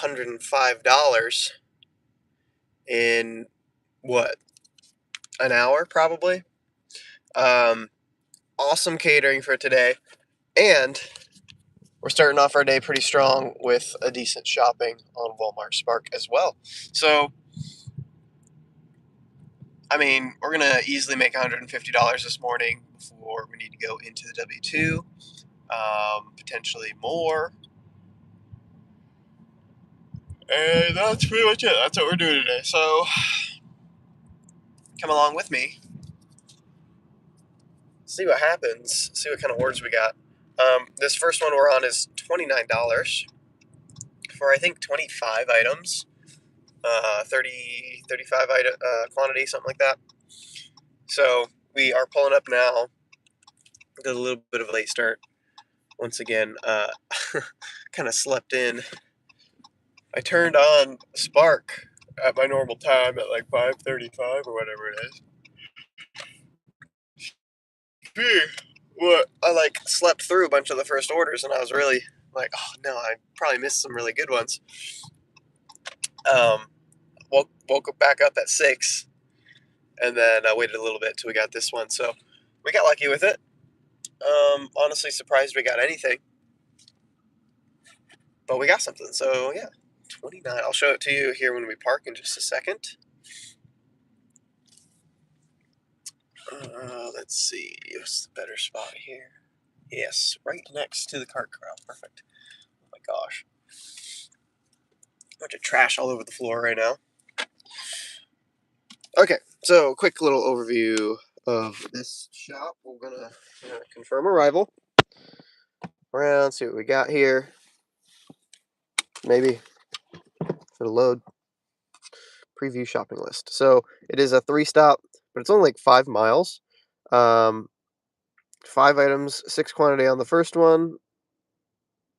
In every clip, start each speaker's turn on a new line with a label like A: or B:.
A: $105 in what, an hour probably. Um, awesome catering for today, and we're starting off our day pretty strong with a decent shopping on Walmart Spark as well. So, I mean, we're gonna easily make $150 this morning before we need to go into the W-2, potentially more. And that's pretty much it. That's what we're doing today. So, come along with me. See what happens. See what kind of orders we got. This first one we're on is $29 for I think 25 items, 35 item quantity, something like that. So we are pulling up now. Got a little bit of a late start once again. Kind of slept in. I turned on Spark at my normal time at like 5:35 or whatever it is. What I like slept through a bunch of the first orders, and I was really like, oh no, I probably missed some really good ones. Woke back up at 6, and then I waited a little bit till we got this one. So we got lucky with it. Honestly, surprised we got anything, but we got something. So yeah, 29. I'll show it to you here when we park in just a second. Let's see, what's the better spot here? Yes, right next to the cart corral. Perfect. Oh my gosh, bunch of trash all over the floor right now. Okay, so quick little overview of this shop. We're gonna confirm arrival. Around, see what we got here. Maybe for the load. Preview shopping list. So it is a 3-stop, but it's only like 5 miles. 5 items, 6 quantity on the first one.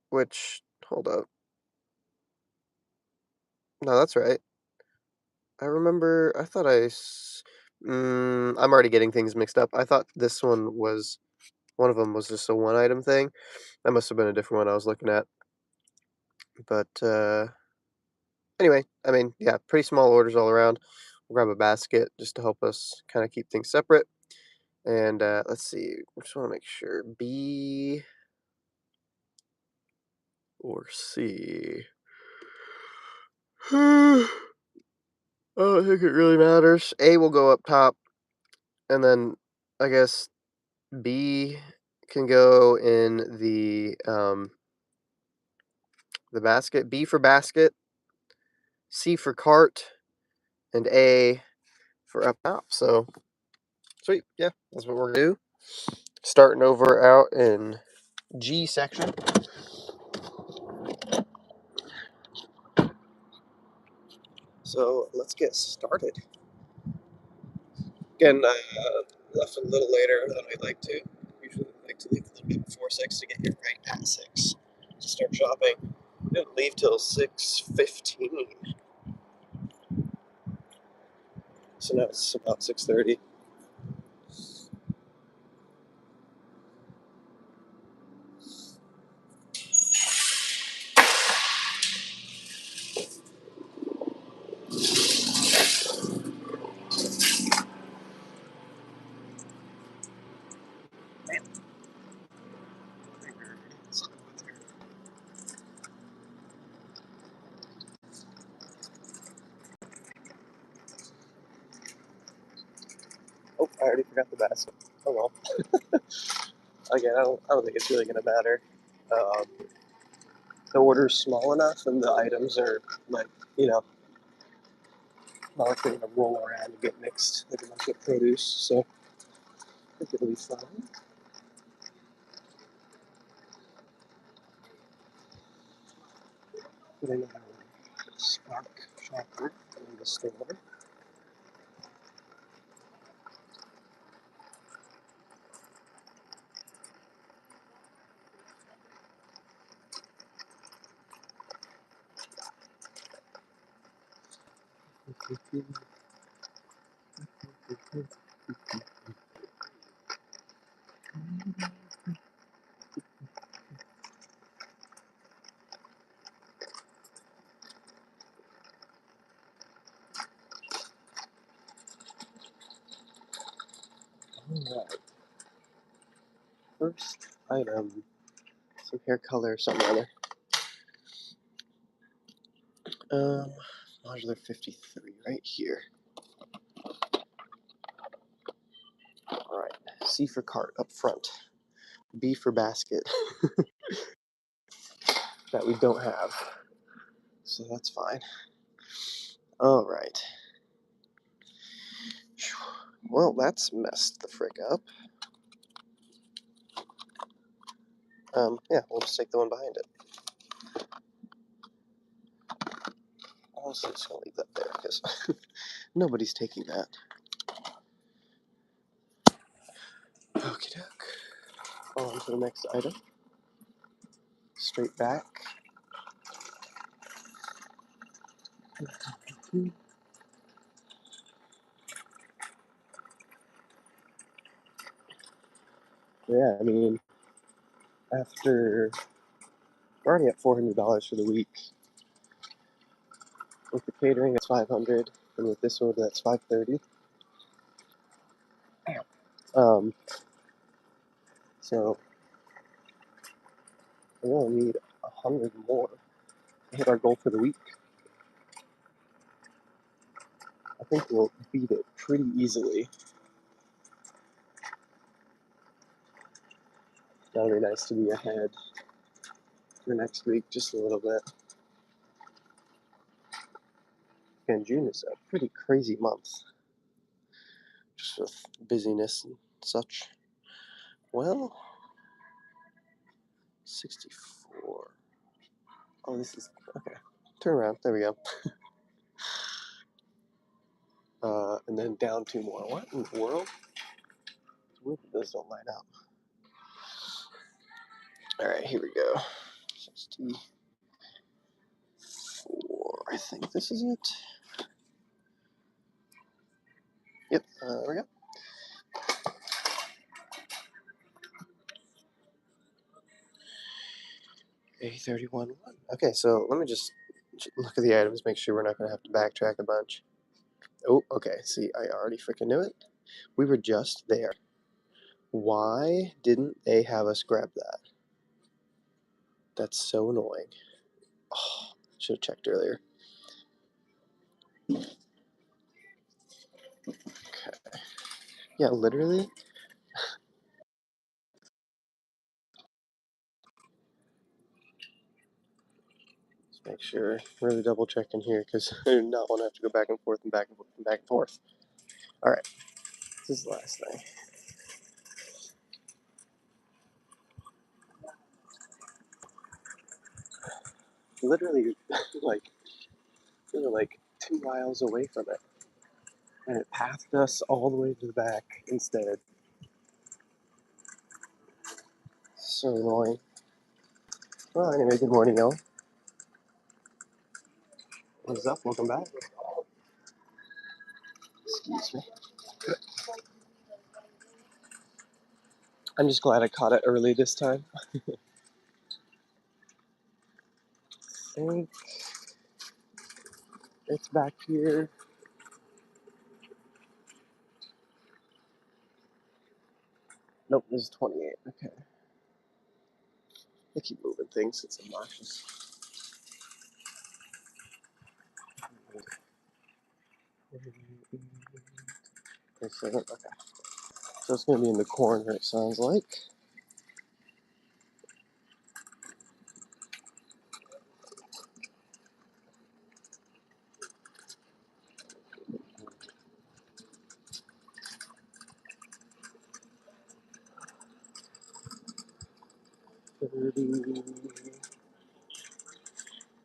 A: Which, hold up. No, that's right. I remember. I thought I'm already getting things mixed up. I thought this one was one of them was just a 1-item thing. That must have been a different one I was looking at. But anyway, I mean, yeah, pretty small orders all around. We'll grab a basket just to help us kind of keep things separate. And let's see, I just want to make sure B or C. I don't think it really matters. A will go up top, and then I guess B can go in the basket. B for basket, C for cart, and A for up top. So sweet, yeah, that's what we're gonna do. Starting over out in G section. So let's get started. Again, left a little later than I'd like to. Usually like to leave a little bit before 6 to get here right at 6 to start shopping. Didn't leave till 6:15. So now it's about 6:30. Oh, I already forgot the basket. Oh well. Again, I don't think it's really going to matter. Um, the order's small enough and the items are like, not like they're going to roll around and get mixed like a bunch of produce. So I think it'll be fine. Putting our Spark shopper in the store. Alright. First item. Some hair color, something or other. Modular 53, right here. Alright. C for cart up front. B for basket. That we don't have. So that's fine. Alright. Well, that's messed the frick up. Yeah, we'll just take the one behind it. Honestly, just gonna leave that there because nobody's taking that. Okie doke. On to the next item. Straight back. Yeah, I mean, after we're already at $400 for the week. With the catering, that's 500, and with this order, that's 530. So we only need 100 more to hit our goal for the week. I think we'll beat it pretty easily. That'll be nice to be ahead for next week, just a little bit. And June is a pretty crazy month, just with busyness and such. Well, 64. Oh, this is okay. Turn around. There we go. And then down two more. What in the world? Weird that those don't line up. All right, here we go. 64. I think this is it. Yep. There we go. A31-1. Okay, so let me just look at the items, make sure we're not going to have to backtrack a bunch. Oh, okay. See, I already freaking knew it. We were just there. Why didn't they have us grab that? That's so annoying. Oh, should have checked earlier. Okay. Yeah, literally. Let's make sure. Really double checking here because I do not want to have to go back and forth and back and forth and back and forth. All right. This is the last thing. Literally, like, we were like 2 miles away from it. And it pathed us all the way to the back instead. So annoying. Well, anyway, good morning, y'all. What's up? Welcome back. Excuse me. I'm just glad I caught it early this time. I think it's back here. Nope, this is 28. Okay. I keep moving things. It's obnoxious. Okay. So it's going to be in the corner, it sounds like.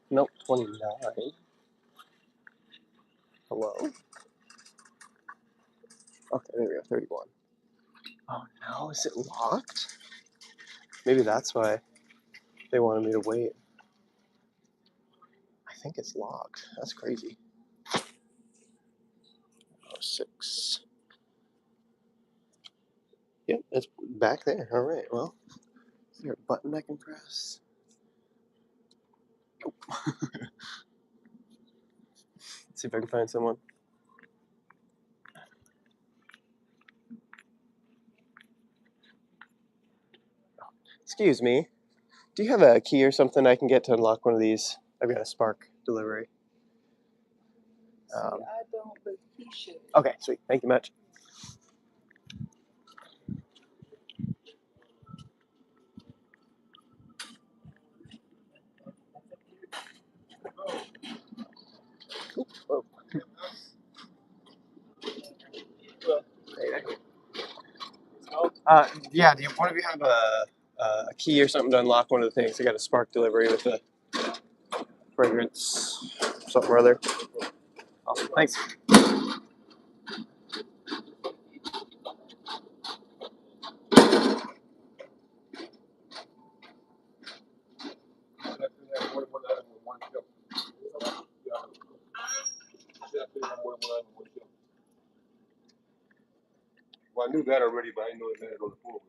A: Nope, 29. Hello? Okay, there we go, 31. Oh no, is it locked? Maybe that's why they wanted me to wait. I think it's locked. That's crazy. Oh, 6. Yep, it's back there. All right, well, is there a button I can press? Nope. See if I can find someone. Excuse me. Do you have a key or something I can get to unlock one of these? I've got a Spark delivery. I don't, but he should. Okay, sweet. Thank you much. Whoa. Yeah, do one of you have a key or something to unlock one of the things? I got a Spark delivery with a fragrance, something or other. Awesome, thanks.
B: Well, I knew that already, but I didn't know it had on the floor.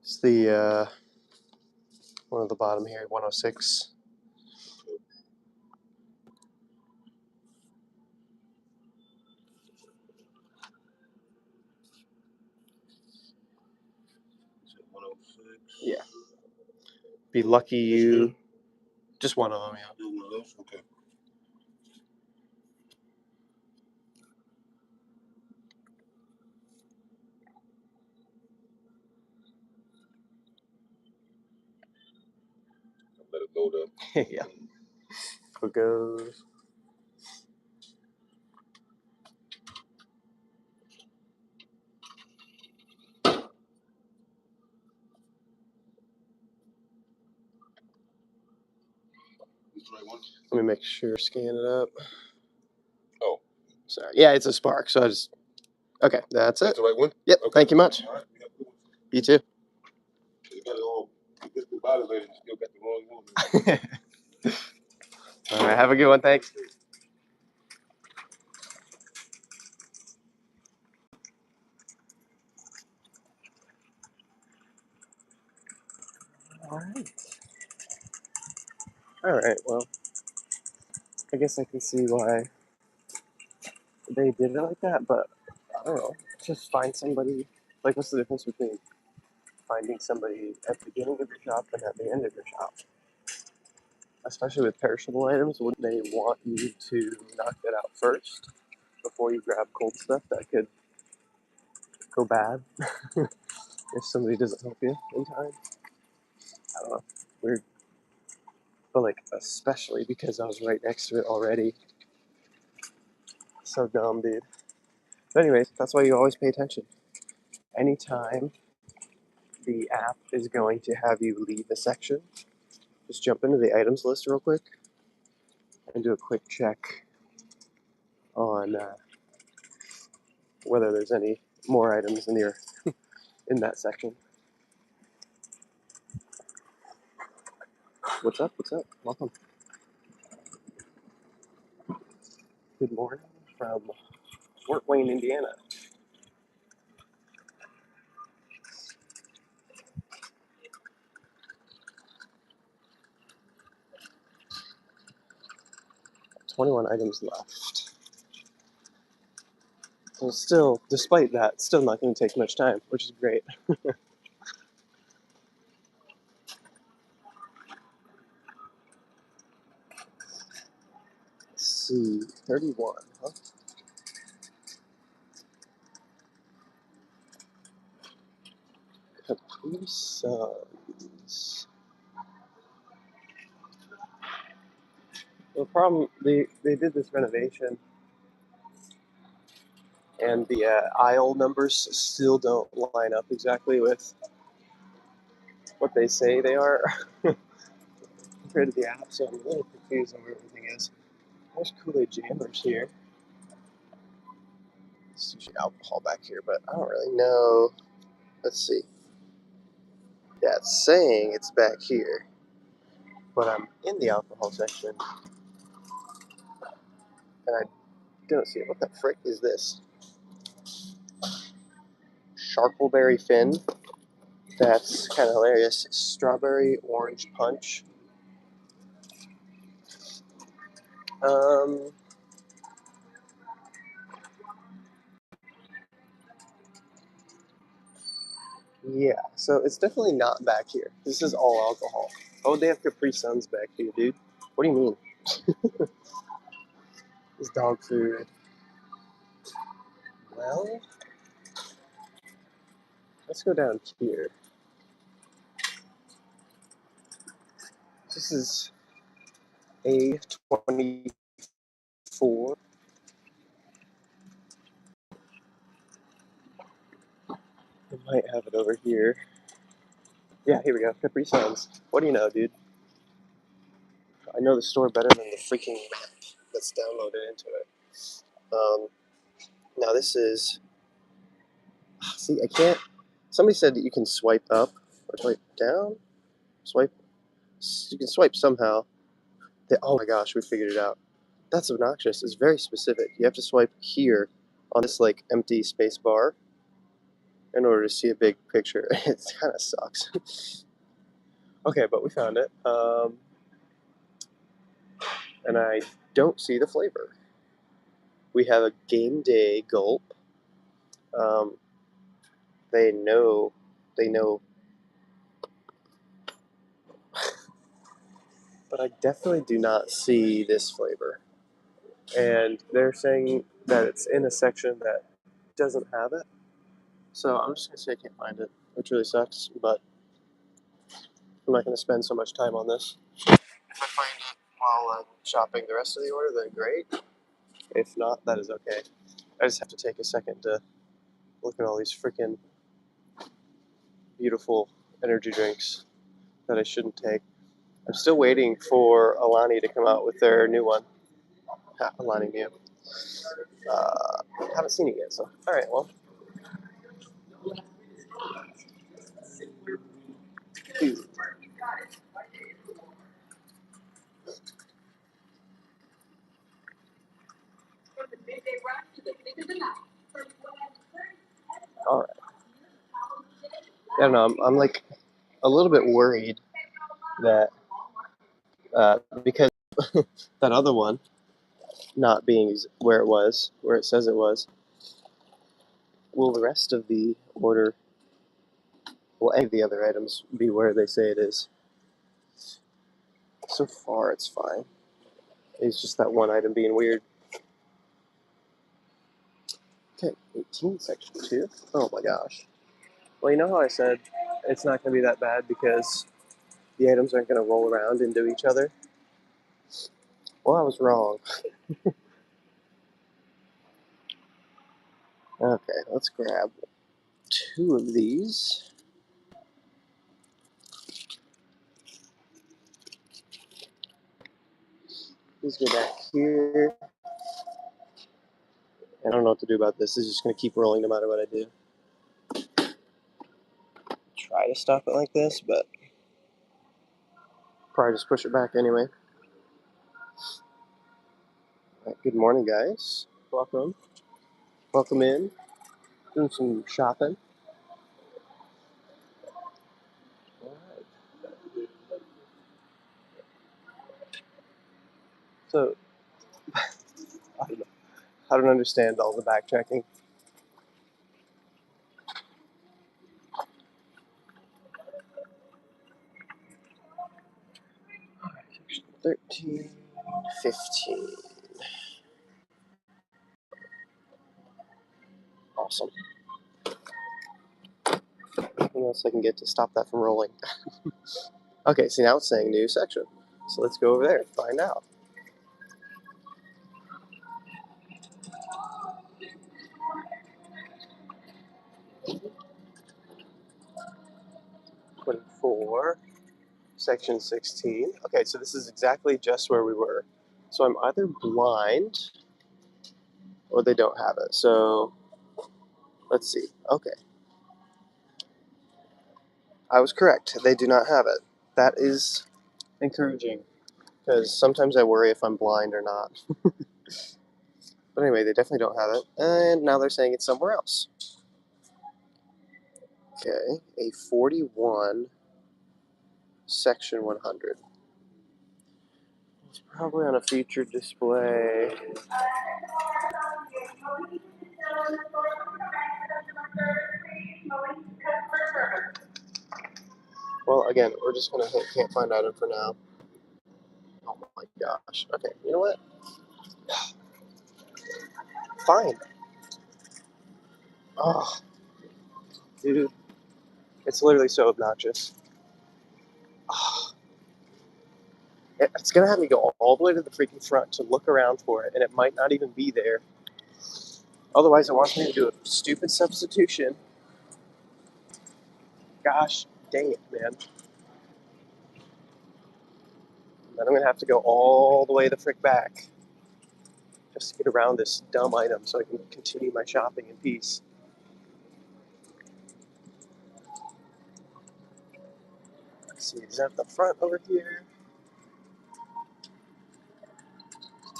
A: It's the one at the bottom here, 106.
B: So 106.
A: Yeah. Be lucky you. Just one of them, yeah.
B: Do one of those? Okay. Let it load up.
A: Yeah. It goes.
B: This the right one?
A: Let me make sure, scan it up.
B: Oh.
A: Sorry. Yeah, it's a Spark, so I just. Okay, that's
B: That's
A: it.
B: the right one?
A: Yep,
B: Okay.
A: thank you much.
B: All right. We have good ones.
A: You too.
B: You got it all. You get the body later, you still got the wrong one.
A: All right, have a good one, thanks. All right. All right, well, I guess I can see why they did it like that, but I don't know. Just find somebody. Like, what's the difference between finding somebody at the beginning of your shop and at the end of your shop? Especially with perishable items, wouldn't they want you to knock that out first before you grab cold stuff that could go bad if somebody doesn't help you in time? I don't know. Weird. But, like, especially because I was right next to it already. So dumb, dude. But anyways, that's why you always pay attention. Anytime the app is going to have you leave a section, just jump into the items list real quick and do a quick check on whether there's any more items in your in that section. What's up? What's up? Welcome. Good morning from Fort Wayne, Indiana. $21 items left. So still, despite that, still not going to take much time, which is great. Let's see, 31, huh? Capri Suns. The problem, they did this renovation, and the aisle numbers still don't line up exactly with what they say they are compared to the app, so I'm a little confused on where everything is. There's Kool-Aid Jammers here. Sushi alcohol back here, but I don't really know. Let's see. Yeah, it's saying it's back here, but I'm in the alcohol section, and I don't see it. What the frick is this? Sharkleberry Fin. That's kind of hilarious. Strawberry Orange Punch. Um, yeah, so it's definitely not back here. This is all alcohol. Oh, they have Capri Suns back here, dude. What do you mean? It's dog food. Well, let's go down here. This is A24. I might have it over here. Yeah, here we go. Capri Suns. What do you know, dude? I know the store better than the freaking map that's downloaded into it. Um, now this is. See, I can't. Somebody said that you can swipe up or swipe down. Swipe. You can swipe somehow. Oh my gosh, we figured it out. That's obnoxious. It's very specific. You have to swipe here on this like empty space bar in order to see a big picture. It kind of sucks. Okay, but we found it. And I don't see the flavor. We have a game day gulp. Um, they know, they know, but I definitely do not see this flavor. And they're saying that it's in a section that doesn't have it. So I'm just gonna say I can't find it, which really sucks. But I'm not gonna spend so much time on this. If I find it while I'm shopping the rest of the order, then great. If not, that is okay. I just have to take a second to look at all these freaking beautiful energy drinks that I shouldn't take. I'm still waiting for Alani to come out with their new one. Alani Mew. Haven't seen it yet, so all right. Well, all right. I don't know. I'm like a little bit worried that because that other one not being where it was, where it says it was, will the rest of the order, will any of the other items be where they say it is? So far, it's fine. It's just that one item being weird. Okay, 18, section 2. Oh my gosh. Well, you know how I said it's not going to be that bad because the items aren't going to roll around into each other? Well, I was wrong. Okay, let's grab 2 of these. These go back here. I don't know what to do about this. This is just going to keep rolling no matter what I do. Try to stop it like this, but probably just push it back anyway. Right, good morning, guys. Welcome. Welcome in. Doing some shopping. All right. So, I don't know. I don't understand all the backtracking. All right, 13, 15. Awesome. Anything else I can get to stop that from rolling? Okay, see now it's saying new section. So let's go over there and find out. 24, section 16. Okay, so this is exactly just where we were. So I'm either blind or they don't have it. So let's see. Okay, I was correct. They do not have it. That is encouraging because sometimes I worry if I'm blind or not. But anyway, they definitely don't have it. And now they're saying it's somewhere else. Okay, a 41, section 100. Probably on a featured display. Well, again, we're just gonna hit can't find item for now. Oh my gosh. Okay, you know what? Fine. Oh, dude, it's literally so obnoxious. Oh, it's gonna have me go all the way to the freaking front to look around for it, and it might not even be there. Otherwise, it wants me to do a stupid substitution. Gosh dang it, man. Then I'm gonna have to go all the way the frick back just to get around this dumb item so I can continue my shopping in peace. Let's see, is that the front over here?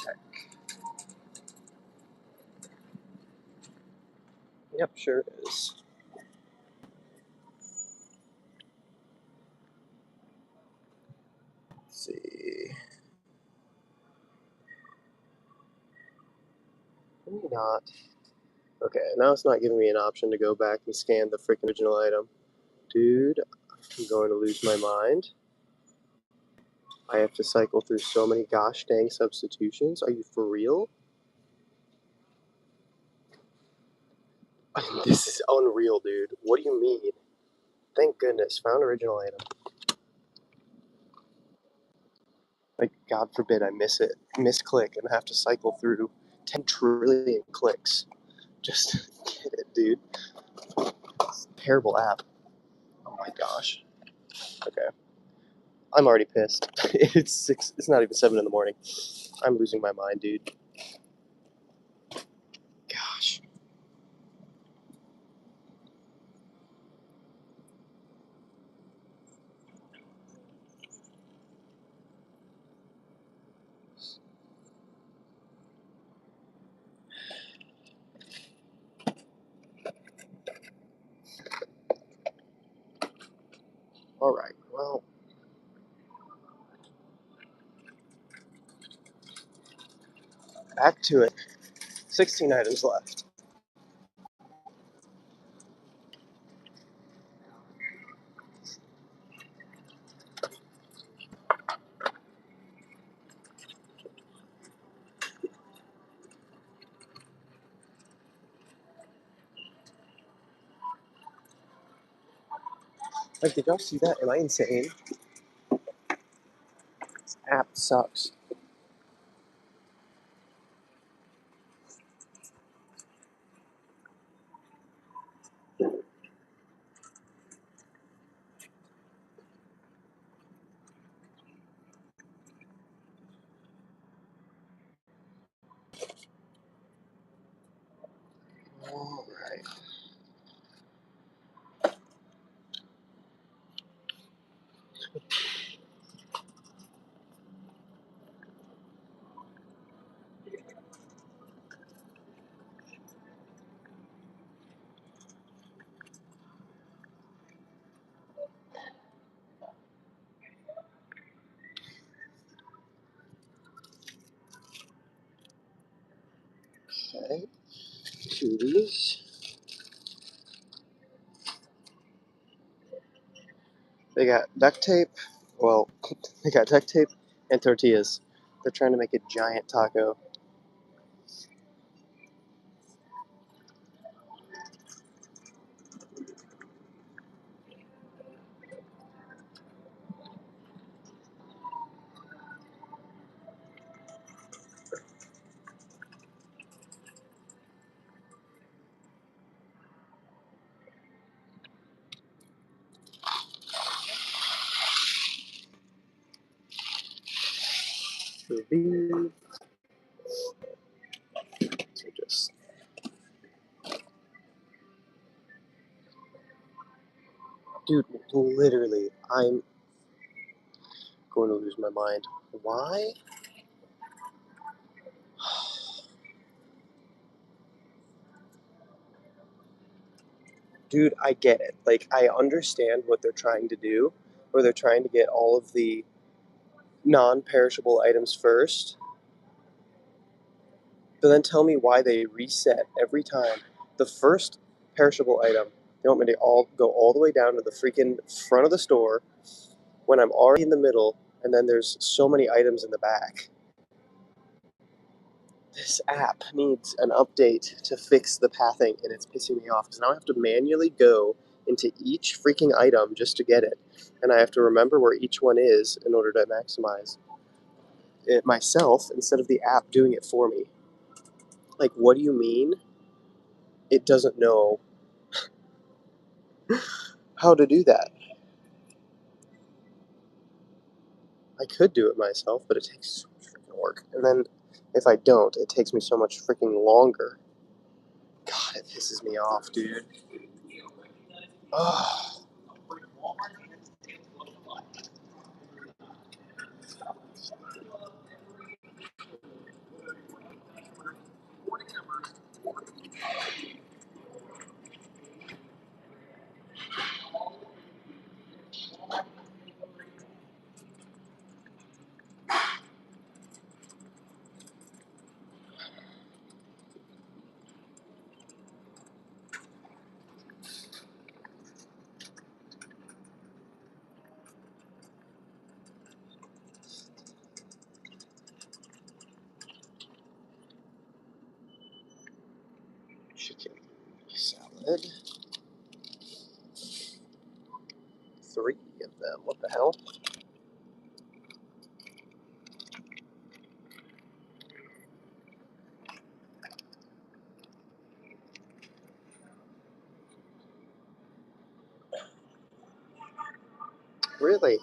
A: Check. Yep, sure is. Let's see. Maybe not. Okay, now it's not giving me an option to go back and scan the freaking original item. Dude, I'm going to lose my mind. I have to cycle through so many gosh dang substitutions. Are you for real? This is unreal, dude. What do you mean? Thank goodness, found original item. Like, God forbid I miss it, misclick, and have to cycle through 10 trillion clicks. Just get it, dude. It's a terrible app. Oh my gosh. Okay. I'm already pissed. It's 6, it's not even 7 in the morning. I'm losing my mind, dude. Gosh. Alright, well, back to it. 16 items left. Like, did y'all see that? Am I insane? This app sucks. Alright. Okay. 2 of these. They got duct tape. Well, they got duct tape and tortillas. They're trying to make a giant taco. So these. So just. Dude, literally, I'm going to lose my mind. Why? Dude, I get it. Like, I understand what they're trying to do, where they're trying to get all of the non-perishable items first, but then tell me why they reset every time. The first perishable item, they want me to go all the way down to the freaking front of the store when I'm already in the middle, and then there's so many items in the back. This app needs an update to fix the pathing, and it's pissing me off because now I have to manually go into each freaking item just to get it, and I have to remember where each one is in order to maximize it myself instead of the app doing it for me. Like, what do you mean it doesn't know how to do that? I could do it myself, but it takes so much freaking work. And then if I don't, it takes me so much freaking longer. God, it pisses me off, dude. Ugh. Chicken salad. 3 of them. What the hell? Really?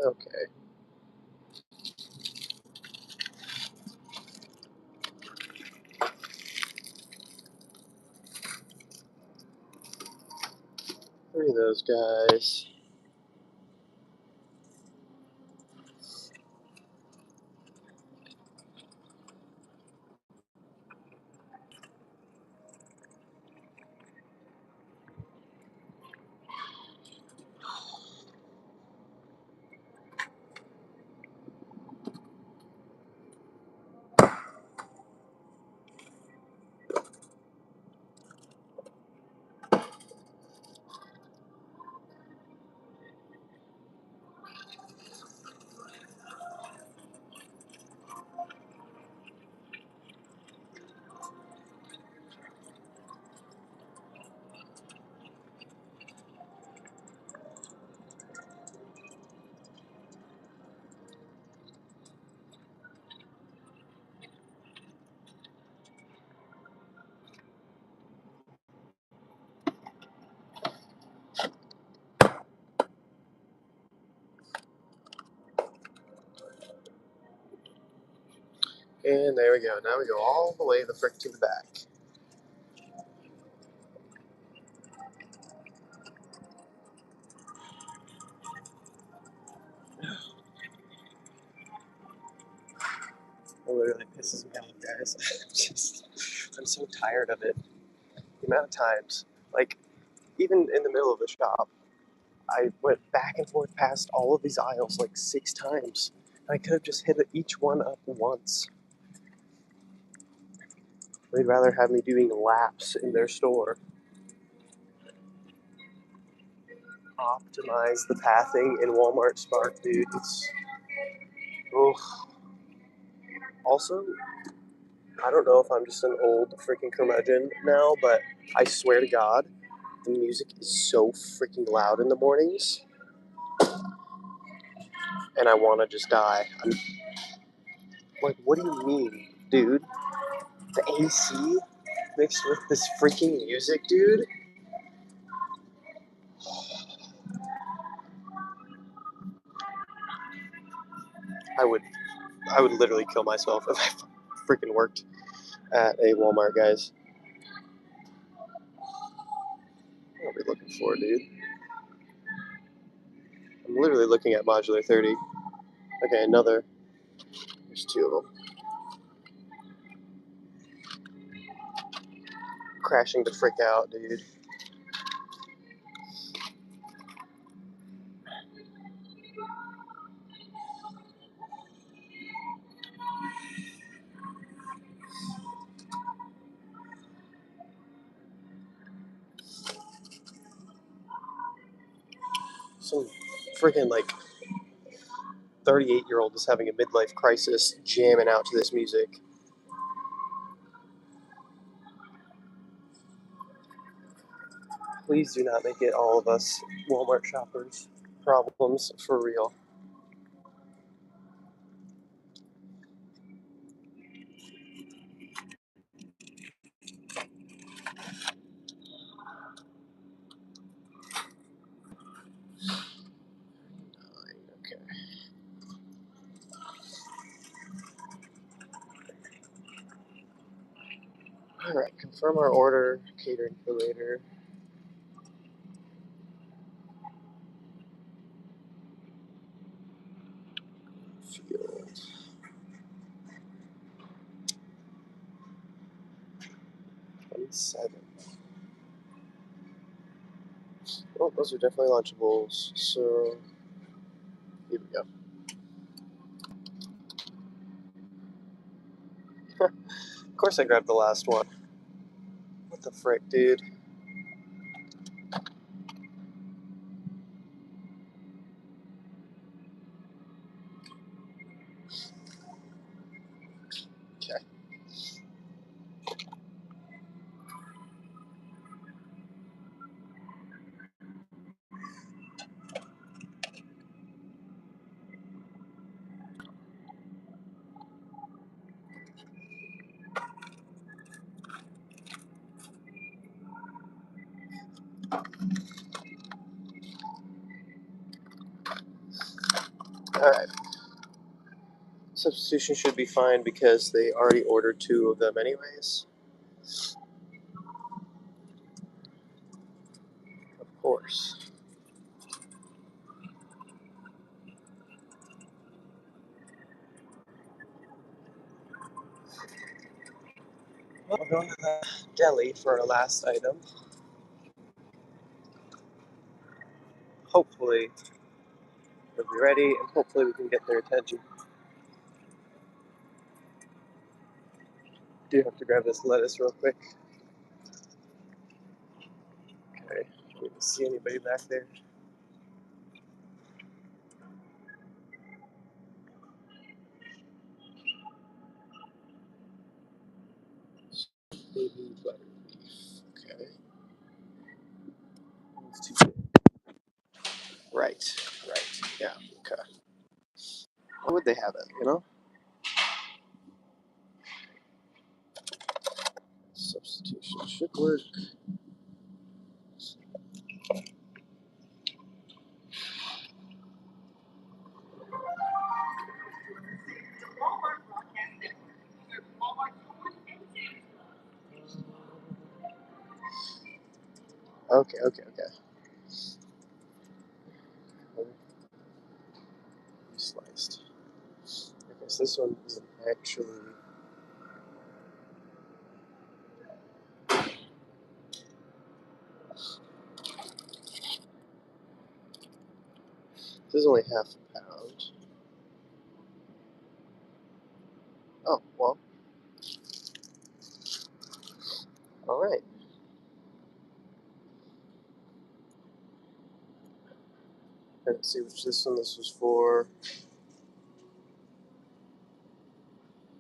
A: Okay. Three of those guys. And there we go. Now we go all the way the frick to the back. It literally pisses me off, guys. I'm so tired of it. The amount of times, like, even in the middle of the shop, I went back and forth past all of these aisles like 6 times. I could have just hit each one up once. They'd rather have me doing laps in their store. Optimize the pathing in Walmart Spark, dude. It's. Ugh. Also, I don't know if I'm just an old freaking curmudgeon now, but I swear to God, the music is so freaking loud in the mornings, and I want to just die. Like, what do you mean, dude? The AC mixed with this freaking music, dude? I would I would literally kill myself if I freaking worked at a Walmart, guys. What are we looking for, dude? I'm literally looking at modular 30. Okay, another. There's two of them. Crashing the frick out, dude. Some freaking like 38-year-old is having a midlife crisis jamming out to this music. Please do not make it all of us Walmart shoppers problems for real. Okay. Alright, confirm our order. Catering for later. Field. 27. Oh, those are definitely Lunchables. So, here we go. Of course I grabbed the last one. What the frick, dude? Okay. Alright. Substitution should be fine because they already ordered two of them anyways. Of course. Well, we're going to the deli for our last item. Hopefully they'll be ready and hopefully we can get their attention. Do have to grab this lettuce real quick. Okay. Do we see anybody back there? Baby butter beef. Okay. It's too big. Right. Right. Yeah. Okay. How would they have it, you know? Substitution should work. Okay, okay, okay. Sliced. Okay, so this one isn't actually. This is only half a pound. Oh, well. Alright. Let's see which this was for.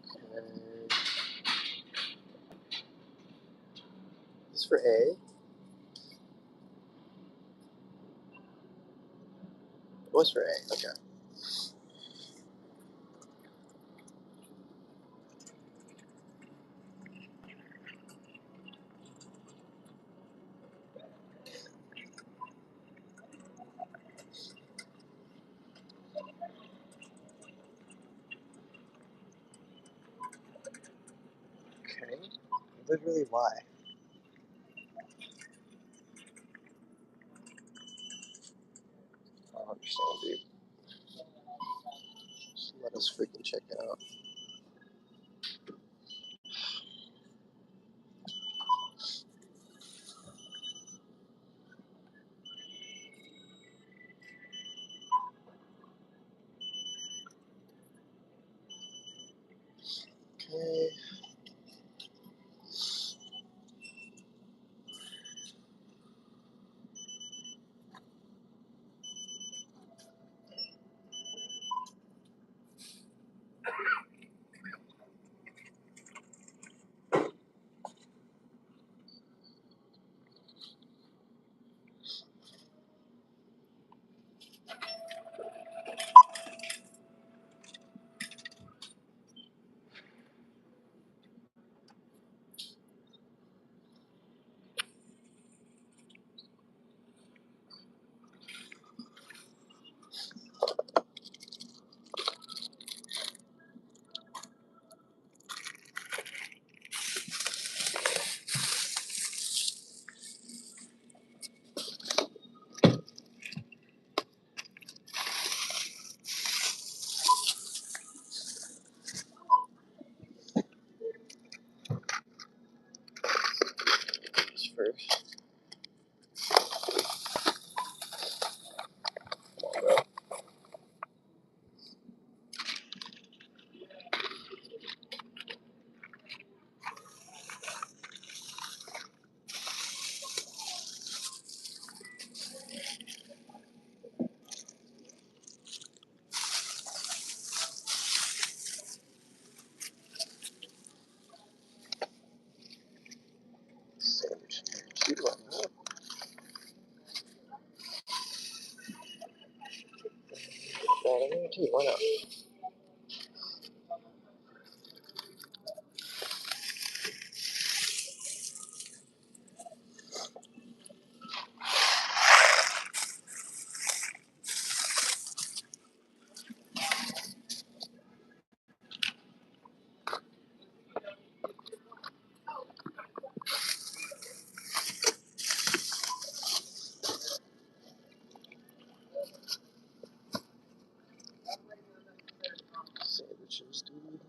A: Okay. This is for A. It was for A, okay. Literally, why? I don't understand, dude. Just let us freaking check it out. Okay. This first. Sandwich. See what? That in there too. Why not? Sandwiches, dude.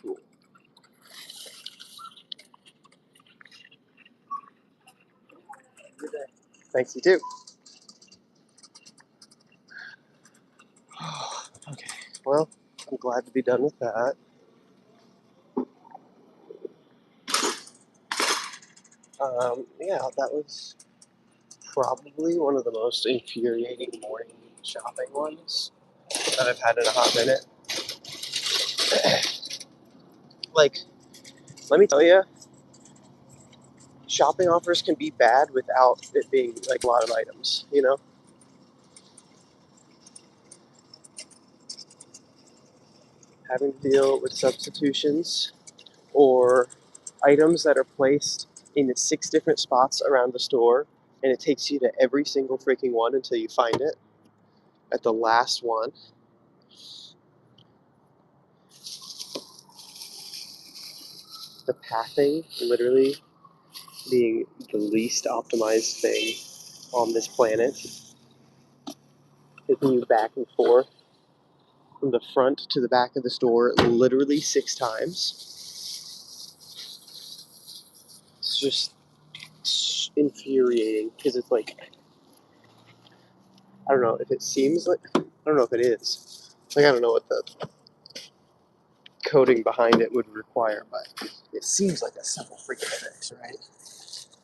A: Cool. Good day. Thanks, you too. Okay. Well, I'm glad to be done with that. Yeah, that was probably one of the most infuriating morning shopping ones that I've had in a hot minute. Like, let me tell you, shopping offers can be bad without it being like a lot of items, you know? Having to deal with substitutions or items that are placed in the 6 different spots around the store, and it takes you to every single freaking one until you find it at the last one. The pathing literally being the least optimized thing on this planet, taking you back and forth from the front to the back of the store literally 6 times. It's just infuriating because it's like, I don't know if it seems like, I don't know if it is, Like, I don't know what the coding behind it would require, but it seems like a simple freaking fix, right?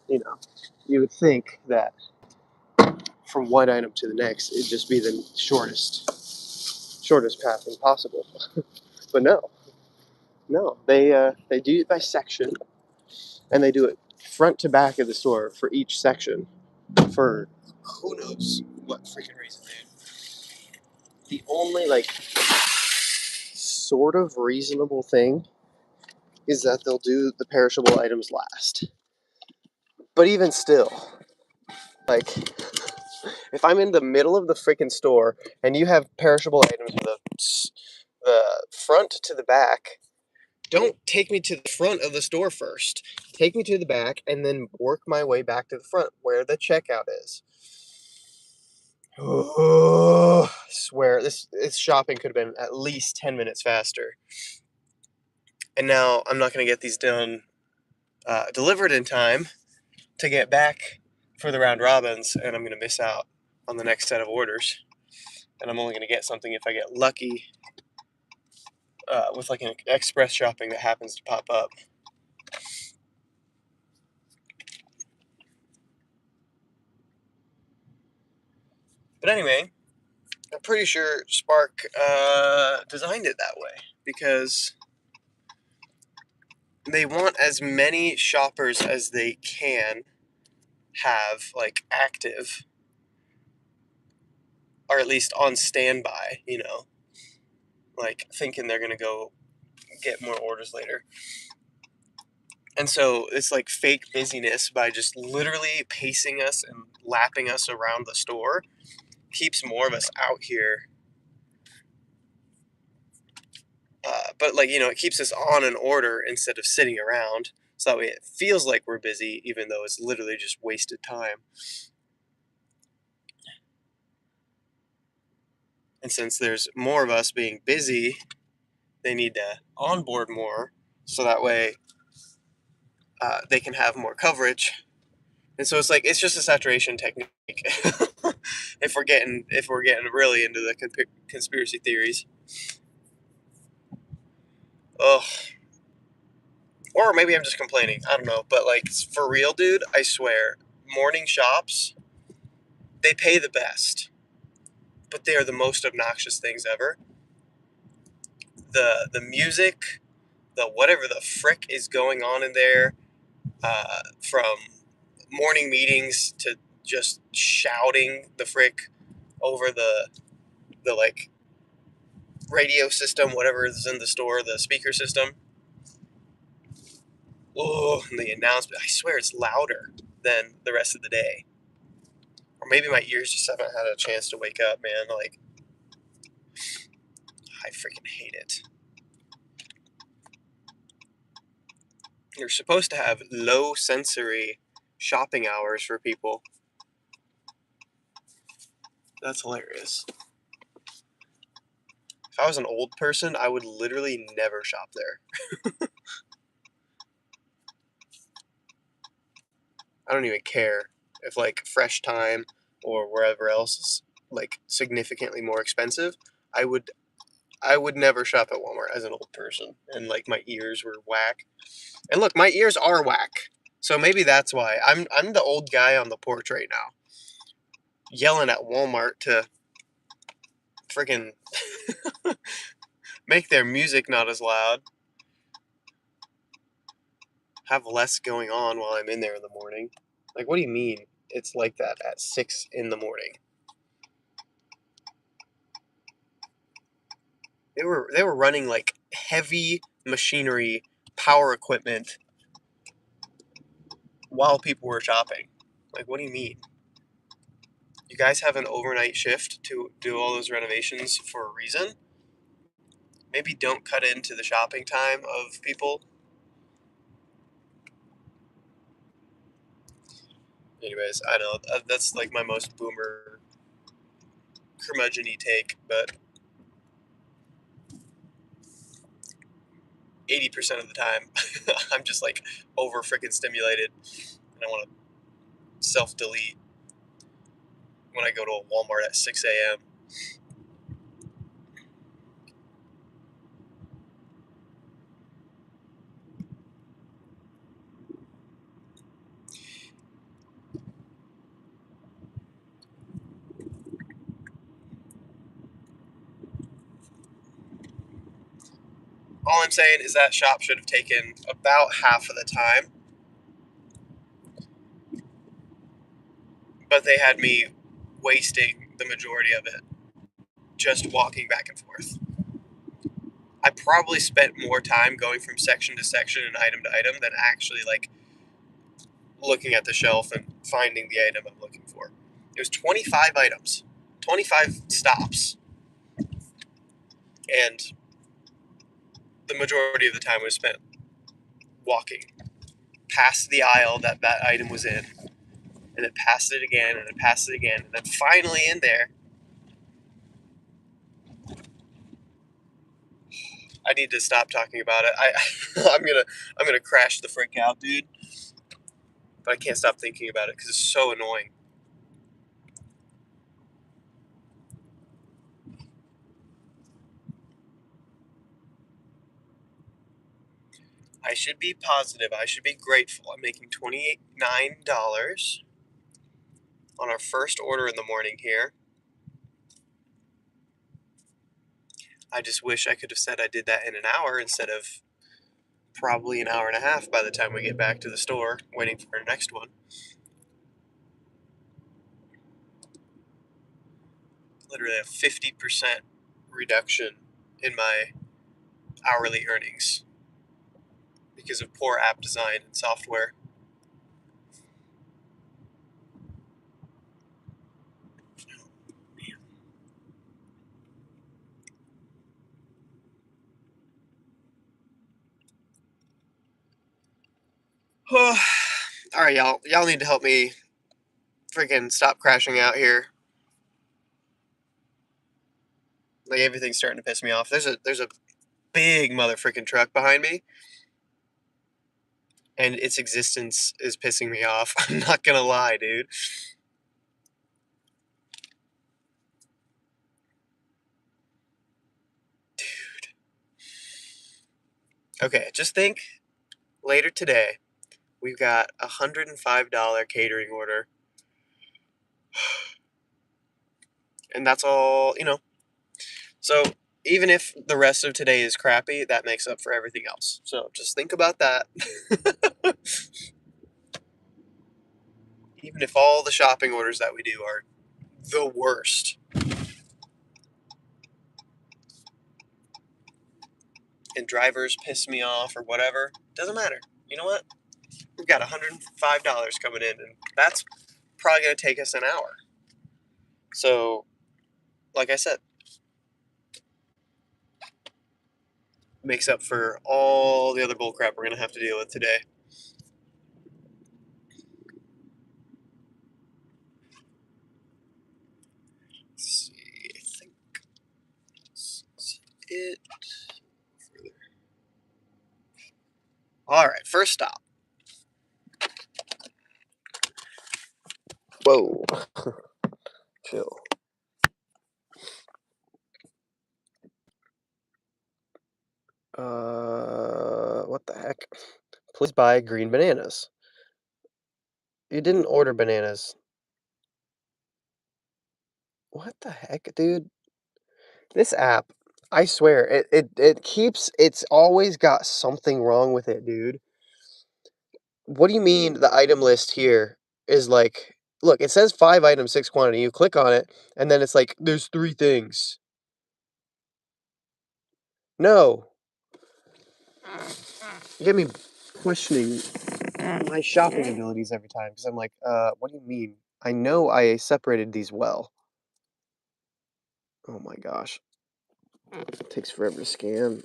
A: You know, you would think that from one item to the next, it'd just be the shortest pathing possible. But no, no, they do it by section, and they do it front to back of the store for each section for who knows what freaking reason, dude. The only like sort of reasonable thing is that they'll do the perishable items last. But even still, like if I'm in the middle of the freaking store and you have perishable items from the front to the back, don't take me to the front of the store first. Take me to the back and then work my way back to the front where the checkout is. Oh, I swear this shopping could have been at least 10 minutes faster. And now I'm not going to get these done delivered in time to get back for the round robins, and I'm going to miss out on the next set of orders. And I'm only going to get something if I get lucky with like an express shopping that happens to pop up. But anyway, I'm pretty sure Spark designed it that way because they want as many shoppers as they can have like active or at least on standby, like thinking they're going to go get more orders later. And so it's like fake busyness by just literally pacing us and lapping us around the store keeps more of us out here. But like, it keeps us on an order instead of sitting around. So that way it feels like we're busy, even though it's literally just wasted time. And since there's more of us being busy, they need to onboard more so that way they can have more coverage. And so it's just a saturation technique. if we're getting really into the conspiracy theories. Ugh. Or maybe I'm just complaining. I don't know. But like for real, dude, I swear, morning shops, they pay the best, but they are the most obnoxious things ever. The music, the whatever the frick is going on in there, from morning meetings to just shouting the frick over the like radio system, whatever is in the store, the speaker system. Oh, and the announcement. I swear it's louder than the rest of the day. Or maybe my ears just haven't had a chance to wake up, man. Like, I freaking hate it. You're supposed to have low sensory shopping hours for people. That's hilarious. If I was an old person, I would literally never shop there. I don't even care if like Fresh Time or wherever else is like significantly more expensive. I would I would never shop at Walmart as an old person, and like my ears were whack. And look, my ears are whack, so maybe that's why I'm the old guy on the porch right now, yelling at Walmart to freaking make their music not as loud, have less going on while I'm in there in the morning. Like, what do you mean? It's like that at 6 in the morning. They were running like heavy machinery, power equipment while people were shopping. Like, what do you mean? You guys have an overnight shift to do all those renovations for a reason. Maybe don't cut into the shopping time of people. Anyways, I know that's like my most boomer curmudgeon-y take, but 80% of the time, I'm just like over freaking stimulated, and I want to self delete when I go to a Walmart at 6 a.m. all I'm saying is that shop should have taken about half of the time, but they had me wasting the majority of it just walking back and forth. I probably spent more time going from section to section and item to item than actually like looking at the shelf and finding the item I'm looking for. It was 25 items, 25 stops, and the majority of the time was spent walking past the aisle that that item was in, and then past it again, and then past it again, and then finally in there. I need to stop talking about it. I'm gonna crash the frick out, dude. But I can't stop thinking about it because it's so annoying. I should be positive. I should be grateful. I'm making $29 on our first order in the morning here. I just wish I could have said I did that in an hour instead of probably an hour and a half by the time we get back to the store waiting for our next one. Literally a 50% reduction in my hourly earnings because of poor app design and software. All right, y'all. Y'all need to help me freaking stop crashing out here. Like everything's starting to piss me off. There's a big mother freaking truck behind me, and its existence is pissing me off. I'm not gonna lie, dude. Okay, just think later today, we've got a $105 catering order. And that's all, you know. So even if the rest of today is crappy, that makes up for everything else. So just think about that. Even if all the shopping orders that we do are the worst, and drivers piss me off or whatever, doesn't matter. You know what? We've got $105 coming in, and that's probably going to take us an hour. So, like I said, makes up for all the other bullcrap we're going to have to deal with today. Let's see, I think this is it. All right, first stop. Whoa. Chill. What the heck? Please buy green bananas. You didn't order bananas. What the heck, dude? This app, I swear, it's always got something wrong with it, dude. What do you mean the item list here is like, look, it says 5 items, 6 quantity. You click on it, and then it's like, there's 3 things. No. You get me questioning my shopping abilities every time because I'm like, what do you mean? I know I separated these well. Oh my gosh. It takes forever to scan.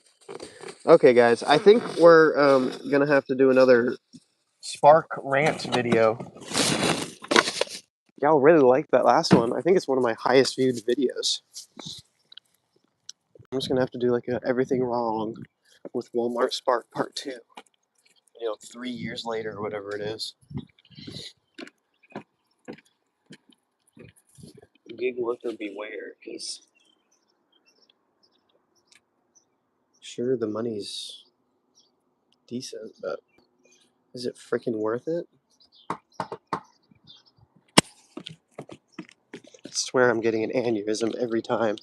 A: Okay, guys, I think we're gonna have to do another Spark rant video. Y'all really liked that last one. I think it's one of my highest viewed videos. I'm just gonna have to do like a everything wrong with Walmart Spark Part 2. 3 years later or whatever it is. Gig worker beware, because sure the money's decent, but is it freaking worth it? I swear I'm getting an aneurysm every time.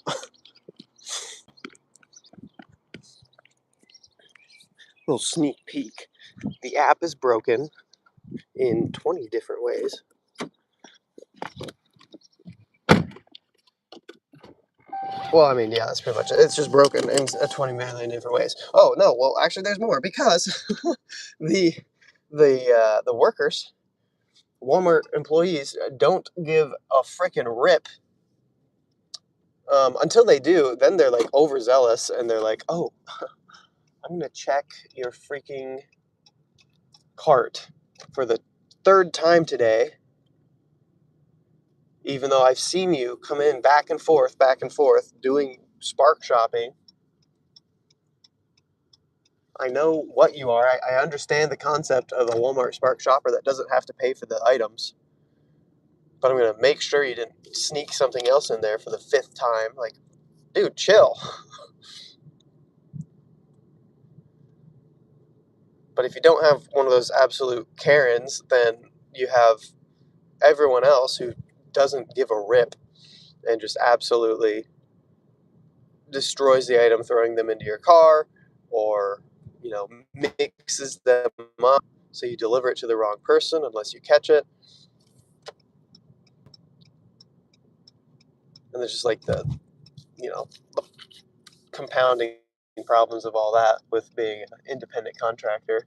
A: Little sneak peek. The app is broken in 20 different ways. Well, I mean, yeah, that's pretty much it. It's just broken in 20 million different ways. Oh no, well, actually, there's more because the the workers, Walmart employees, don't give a freaking rip. Until they do, then they're like overzealous and they're like, "Oh, I'm gonna check your freaking cart for the third time today, even though I've seen you come in back and forth, doing Spark shopping. I know what you are. I understand the concept of a Walmart Spark shopper that doesn't have to pay for the items, but I'm gonna make sure you didn't sneak something else in there for the fifth time. Like, dude, chill." But if you don't have one of those absolute Karens, then you have everyone else who doesn't give a rip and just absolutely destroys the item, throwing them into your car, or mixes them up so you deliver it to the wrong person unless you catch it. And there's just like the compounding problems of all that with being an independent contractor,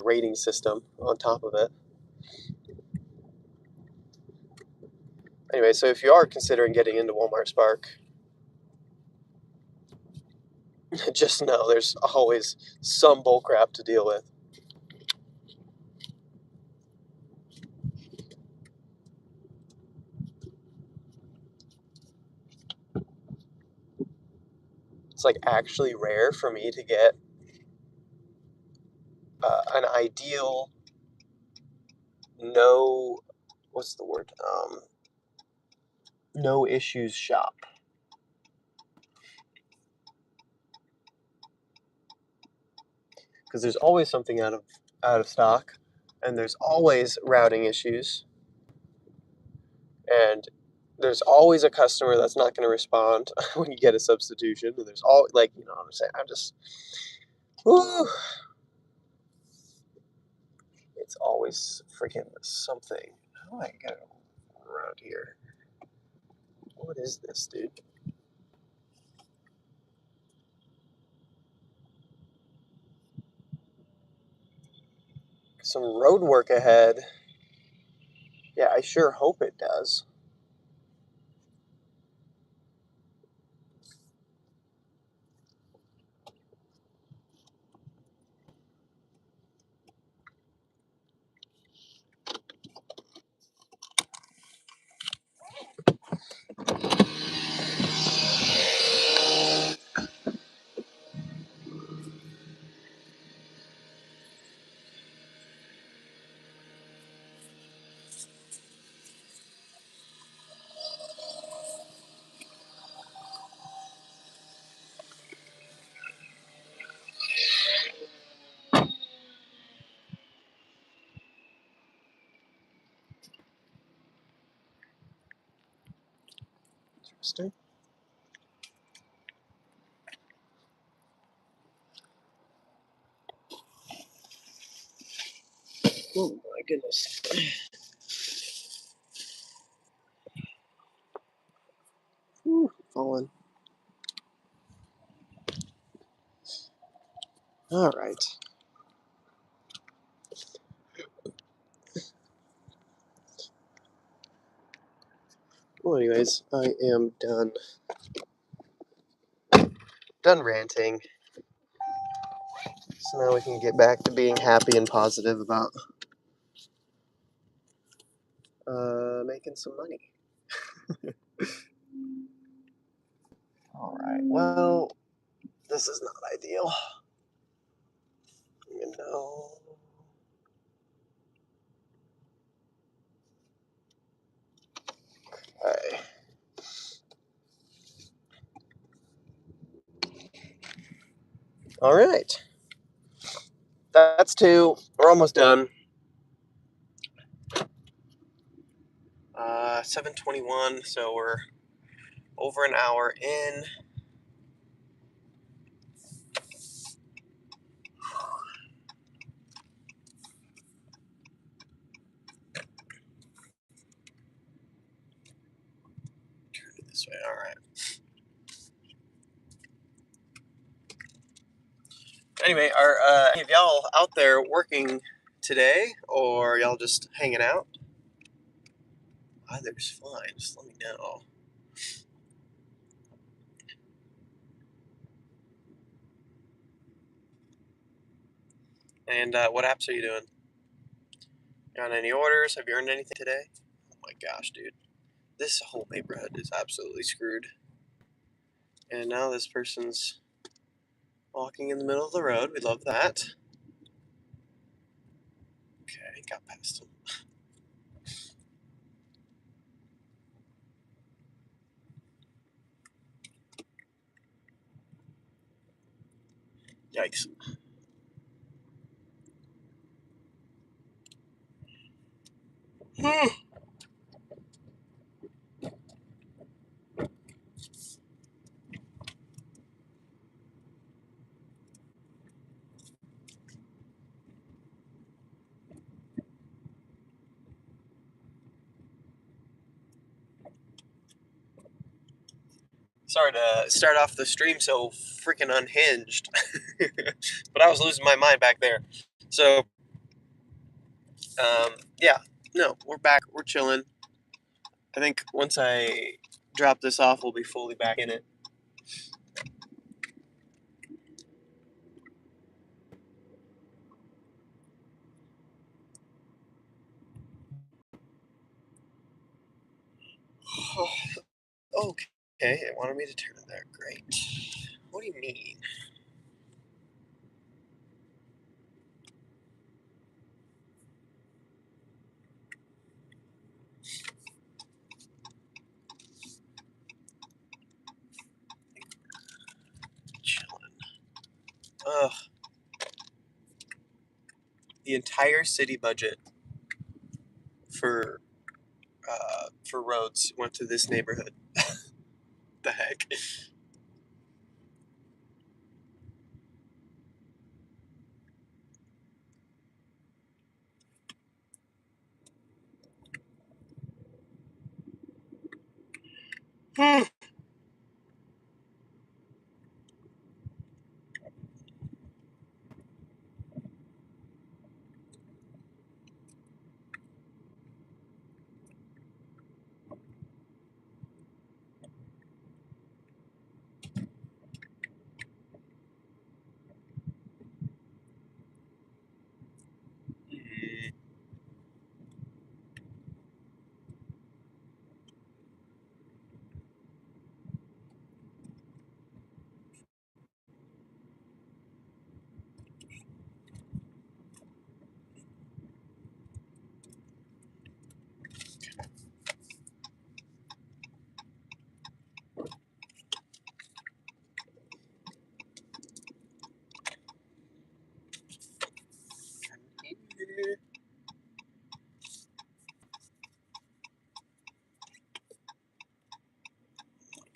A: rating system on top of it. Anyway, so if you are considering getting into Walmart Spark, just know there's always some bullcrap to deal with. It's like actually rare for me to get an ideal, no, what's the word? No issues shop. Because there's always something out of stock, and there's always routing issues, and there's always a customer that's not going to respond when you get a substitution. And there's all like what I'm saying. I'm just, whew, it's always freaking something. How do I get around here? What is this, dude? Some road work ahead. Yeah, I sure hope it does. Interesting. Oh my goodness. Whew, fallen. All right. Well, anyways, I am done ranting. So now we can get back to being happy and positive about making some money. All right. Well, this is not ideal. You know. Okay. All right. That's two. We're almost done. 7:21. So we're over an hour in. this way. All right. Anyway, are any of y'all out there working today, or y'all just hanging out? Either's fine. Just let me know. And what apps are you doing? You on any orders? Have you earned anything today? Oh my gosh, dude. This whole neighborhood is absolutely screwed. And now this person's walking in the middle of the road. We love that. Okay, got past him. Yikes. Sorry to start off the stream so freaking unhinged, but I was losing my mind back there. So, yeah, no, we're back. We're chilling. I think once I drop this off, we'll be fully back in it. Okay, it wanted me to turn it there. Great. What do you mean? Chilling. Ugh. The entire city budget for roads went to this neighborhood. The heck?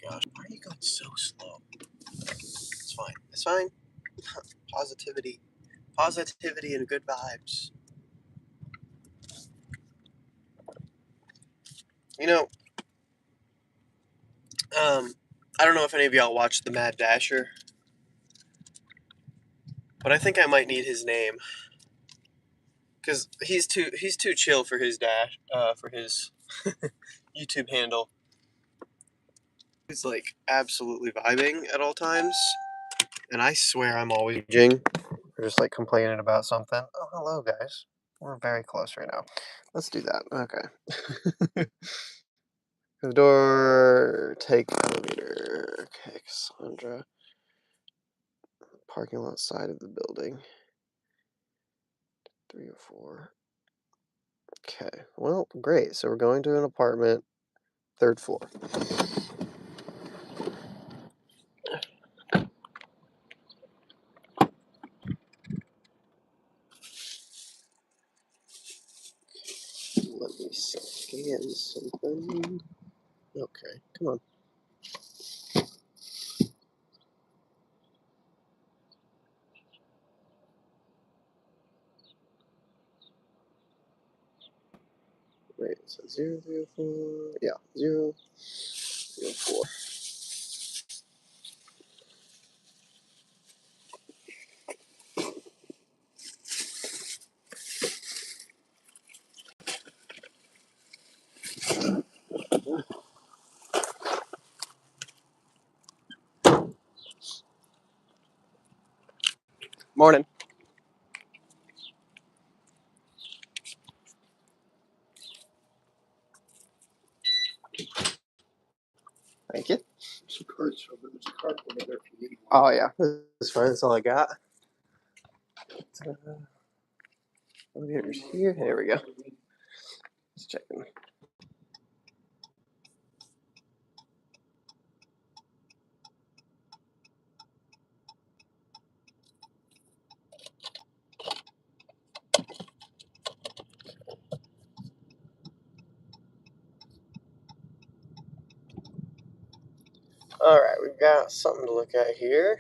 A: Gosh, why are you going so slow? It's fine. It's fine. Positivity. Positivity and good vibes. You know, um, I don't know if any of y'all watched the Mad Dasher, but I think I might need his name because he's too chill for his for his YouTube handle. He's like absolutely vibing at all times, and I swear I'm always raging or just like complaining about something. Oh, hello guys. We're very close right now. Let's do that. Okay. The door, take elevator. Okay, Cassandra. Parking lot side of the building. 304. Okay, well, great. So we're going to an apartment, third floor. Let me scan something. Okay, come on. Wait, so 004. Yeah, 0. Morning. Thank you.
B: Some cards over there's a card over there if you need
A: Oh yeah, that's fine. That's all I got. Elevator's here. There we go. Just checking. All right, we've got something to look at here.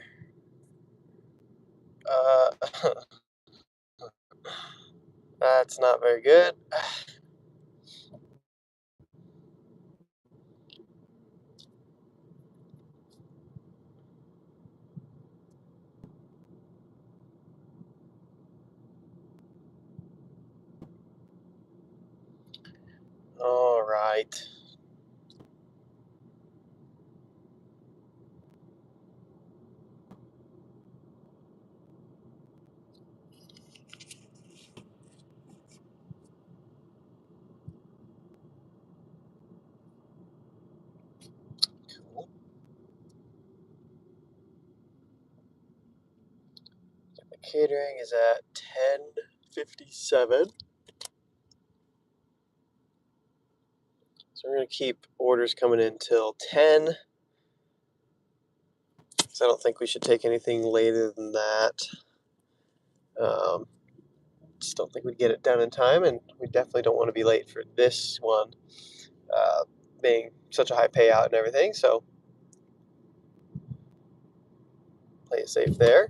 A: Uh, that's not very good. All right. Cool. The catering is at 10:57. So we're gonna keep orders coming in till 10. So I don't think we should take anything later than that. Um, just don't think we'd get it done in time, and we definitely don't want to be late for this one, uh, being such a high payout and everything. So play it safe there.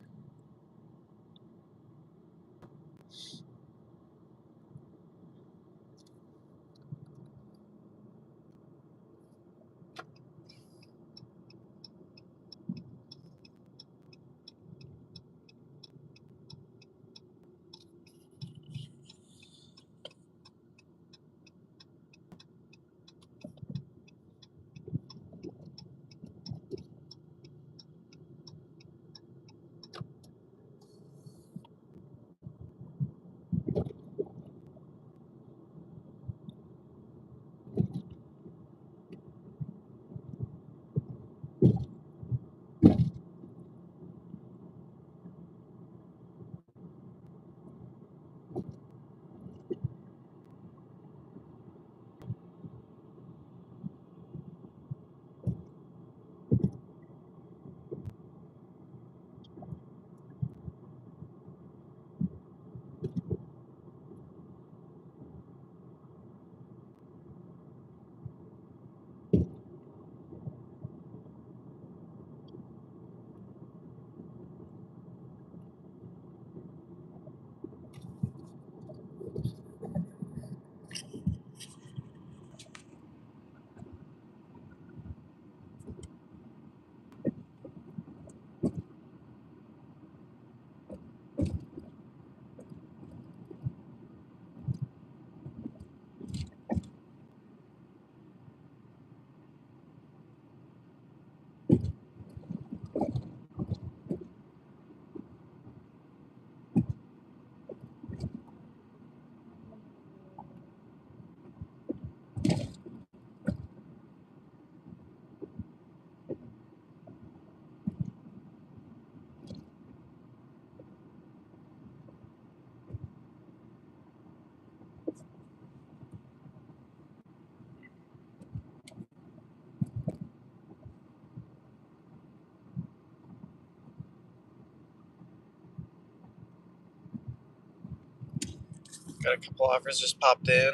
A: Got a couple offers just popped in.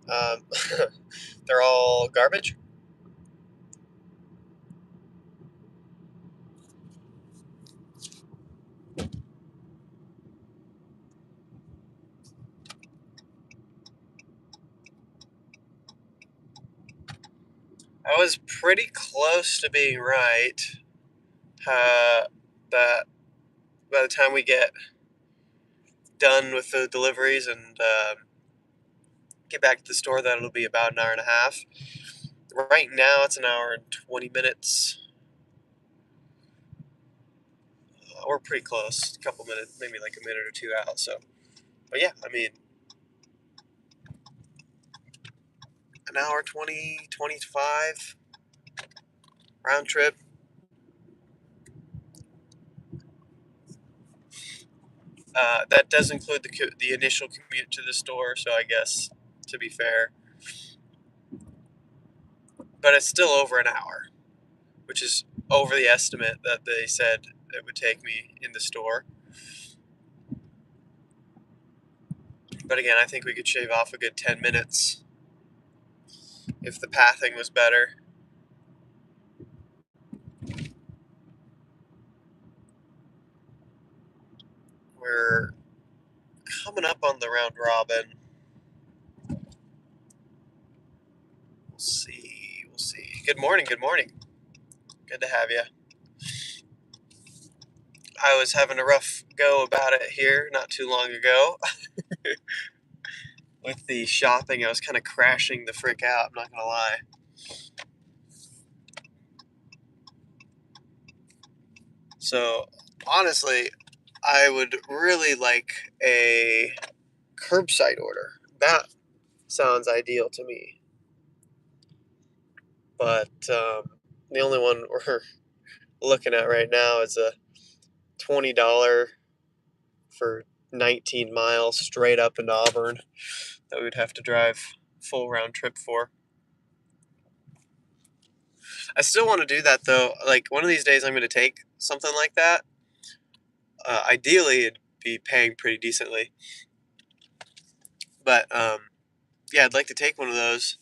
A: Um, they're all garbage. I was pretty close to being right. That by the time we get done with the deliveries and get back to the store, that it'll be about an hour and a half. Right now, it's an hour and 20 minutes. We're pretty close, a couple minutes, maybe like a minute or two out. So, but yeah, I mean, an hour 20, 25 round trip. That does include the initial commute to the store. So I guess to be fair, but it's still over an hour, which is over the estimate that they said it would take me in the store. But again, I think we could shave off a good 10 minutes if the pathing was better. We're coming up on the round robin. We'll see. We'll see. Good morning. Good morning. Good to have you. I was having a rough go about it here not too long ago with the shopping. I was kind of crashing the frick out. I'm not gonna lie. So honestly, I would really like a curbside order. That sounds ideal to me. But the only one we're looking at right now is a $20 for 19 miles straight up into Auburn that we would have to drive full round trip for. I still want to do that though. Like one of these days, I'm going to take something like that. Ideally, it'd be paying pretty decently, but yeah, I'd like to take one of those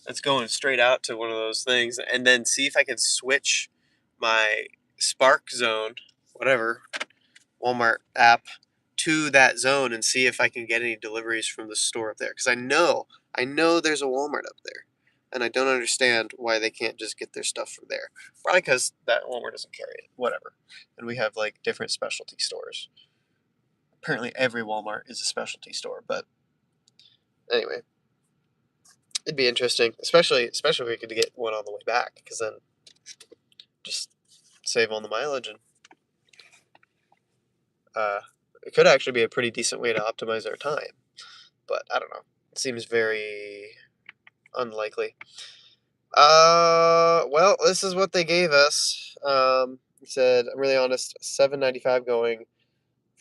A: that's going straight out to one of those things, and then see if I can switch my Spark Zone, whatever Walmart app, to that zone and see if I can get any deliveries from the store up there. Because I know there's a Walmart up there, and I don't understand why they can't just get their stuff from there. Probably because that Walmart doesn't carry it. Whatever. And we have like different specialty stores. Apparently, every Walmart is a specialty store, but anyway, it'd be interesting, especially if we could get one on the way back, because then just save on the mileage and uh, it could actually be a pretty decent way to optimize our time. But I don't know. It seems very unlikely. Well, this is what they gave us. He said, "I'm really honest. 7.95 going,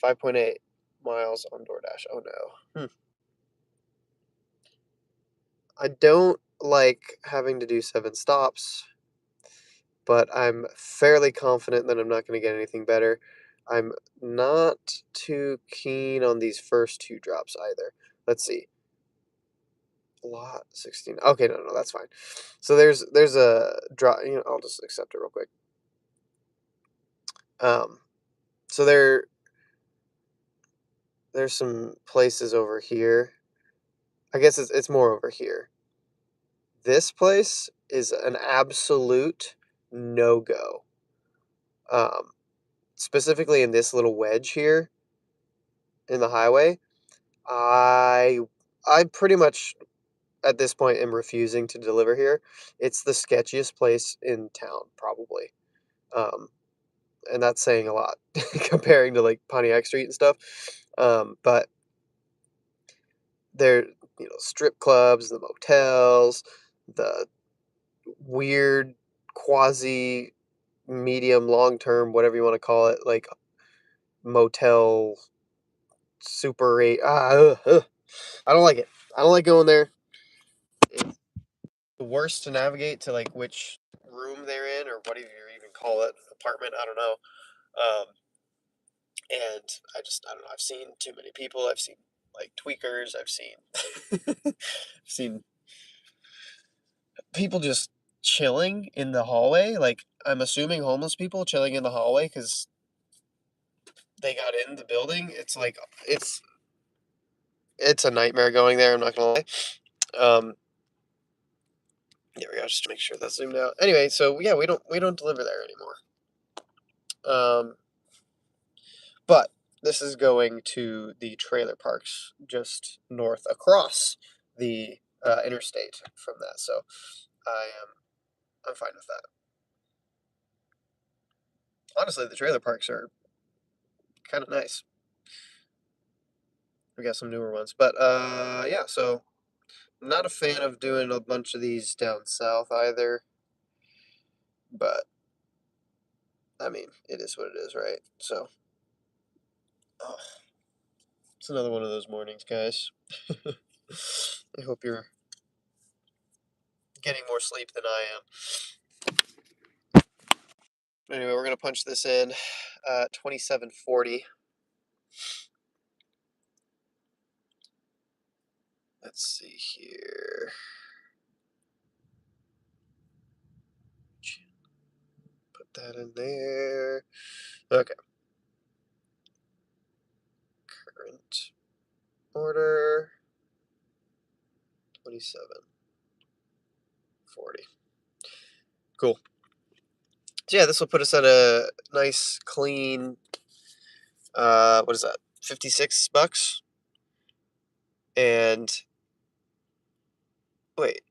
A: 5.8 miles on DoorDash. Oh no. I don't like having to do 7 stops, but I'm fairly confident that I'm not going to get anything better. I'm not too keen on these first 2 drops either. Let's see. Lot 16. Okay, no, that's fine. So there's a drop. I'll just accept it real quick. Um, so there's some places over here. I guess it's more over here. This place is an absolute no go. Um, Specifically in this little wedge here in the highway. I I pretty much at this point am refusing to deliver here. It's the sketchiest place in town, probably. Um, and that's saying a lot comparing to like Pontiac Street and stuff. But there, strip clubs, the motels, the weird quasi medium long term, whatever you want to call it, like motel super eight. I don't like it. I don't like going there. It's the worst to navigate to like which room they're in or whatever you even call it, apartment. I don't know. Um, and I don't know. I've seen too many people. I've seen like tweakers. I've seen I've seen people just chilling in the hallway. Like I'm assuming homeless people chilling in the hallway because they got in the building. It's like it's a nightmare going there. I'm not gonna lie. Um, There we go. Just to make sure that's zoomed out. Anyway, so yeah, we don't deliver there anymore. But this is going to the trailer parks just north across the interstate from that. So I'm fine with that. Honestly, the trailer parks are kind of nice. We got some newer ones, but yeah. So I'm not a fan of doing a bunch of these down south either. But I mean, it is what it is, right? So oh, it's another one of those mornings, guys. I hope you're getting more sleep than I am. Anyway, we're gonna punch this in 2740. Let's see here. Put that in there. Okay. Current order 2740. Cool. So yeah, this will put us at a nice clean what is that? $56? And wait,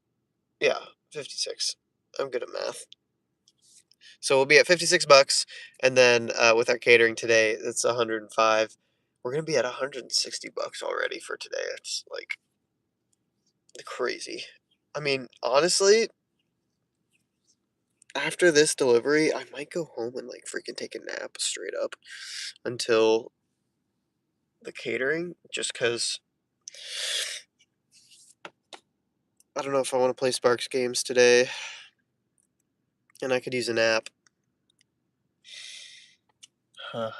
A: yeah, 56. I'm good at math. So we'll be at $56, and then with our catering today, it's 105. We're gonna be at $160 already for today. It's like crazy. I mean, honestly, after this delivery, I might go home and like freaking take a nap straight up until the catering, just because I don't know if I want to play Sparks games today, and I could use a nap. Huh.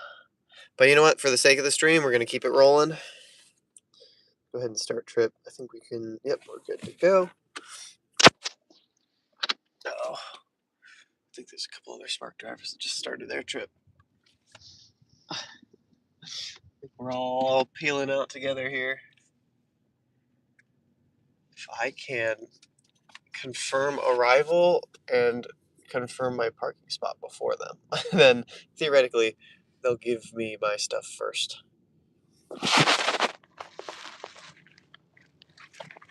A: But you know what? For the sake of the stream, we're gonna keep it rolling. Go ahead and start trip. I think we can. Yep, we're good to go. Oh, I think there's a couple other Spark drivers that just started their trip. I think we're all peeling out together here. If I can confirm arrival and confirm my parking spot before them, then theoretically they'll give me my stuff first.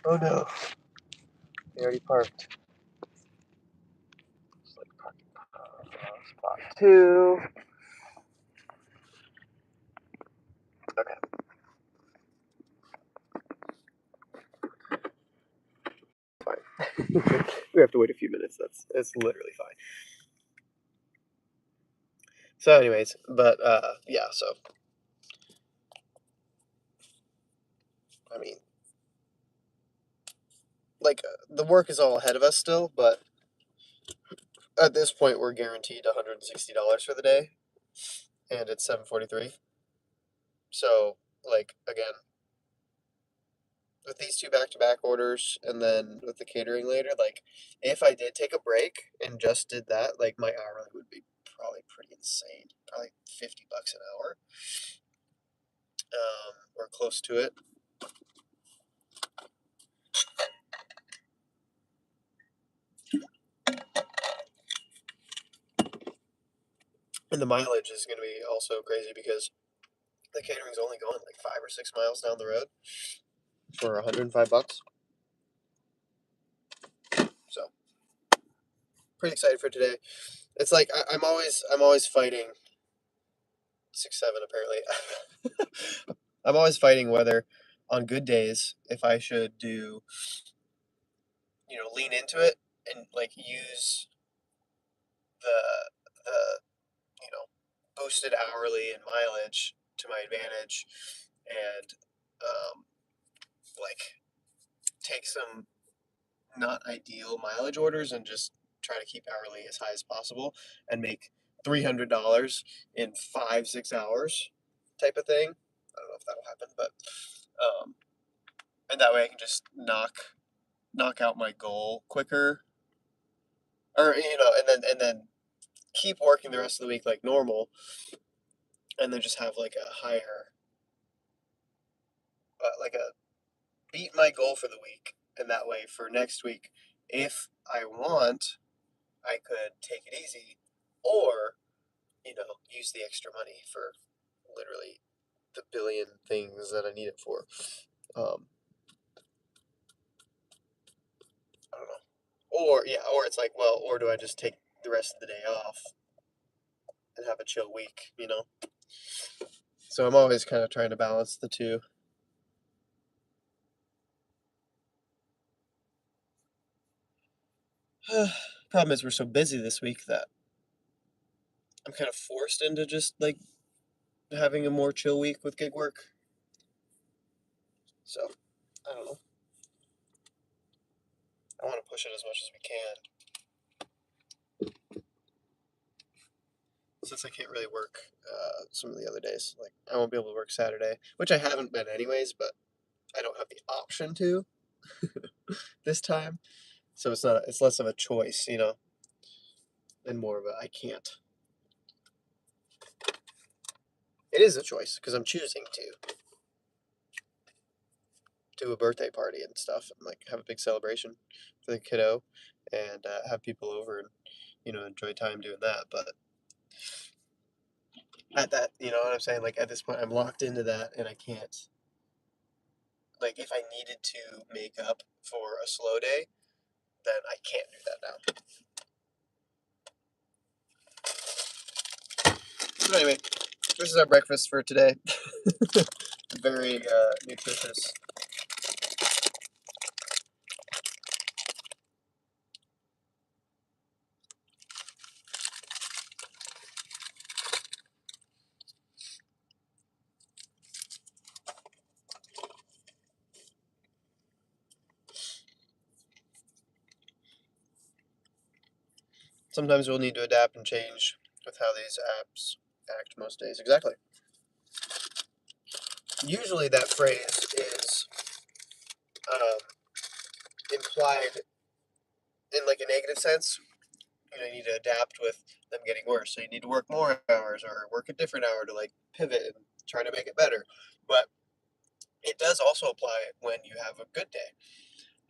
A: Oh no, they already parked. It's like parking spot 2. Okay. Fine. We have to wait a few minutes. It's literally fine. So, anyways, but yeah. So, I mean, like the work is all ahead of us still, but at this point we're guaranteed $160 for the day, and it's 7:43. So, like again, with these two back-to-back orders, and then with the catering later, like if I did take a break and just did that, like my hourly would be probably pretty insane, probably $50 an hour, or close to it. And the mileage is going to be also crazy because the catering's only going like 5 or 6 miles down the road for $105. So pretty excited for today. It's like I'm always fighting 6-7 apparently. I'm always fighting whether on good days if I should do lean into it and like use the boosted hourly and mileage to my advantage and like take some not ideal mileage orders and just try to keep hourly as high as possible and make $300 in 5-6 hours type of thing. I don't know if that'll happen, but um, and that way I can just knock out my goal quicker, or and then keep working the rest of the week like normal, and then just have like a higher, like a beat my goal for the week, and that way for next week If I want, I could take it easy, or use the extra money for literally the billion things that I need it for. Um, I don't know. Or yeah, or it's like, well, or do I just take the rest of the day off and have a chill week? So I'm always kind of trying to balance the two. Problem is, we're so busy this week that I'm kind of forced into just like having a more chill week with gig work. So I don't know. I want to push it as much as we can since I can't really work some of the other days. Like I won't be able to work Saturday, which I haven't been anyways, but I don't have the option to this time. So it's less of a choice, and more of a I can't. It is a choice because I'm choosing to do a birthday party and stuff and like have a big celebration for the kiddo and have people over and enjoy time doing that. But at that, you know what I'm saying? Like at this point, I'm locked into that and I can't. Like if I needed to make up for a slow day, then I can't do that now. So anyway, this is our breakfast for today. Very nutritious. Sometimes we'll need to adapt and change with how these apps act most days. Exactly. Usually that phrase is um, implied in like a negative sense. You need to adapt with them getting worse. So you need to work more hours or work a different hour to like pivot and try to make it better. But it does also apply when you have a good day.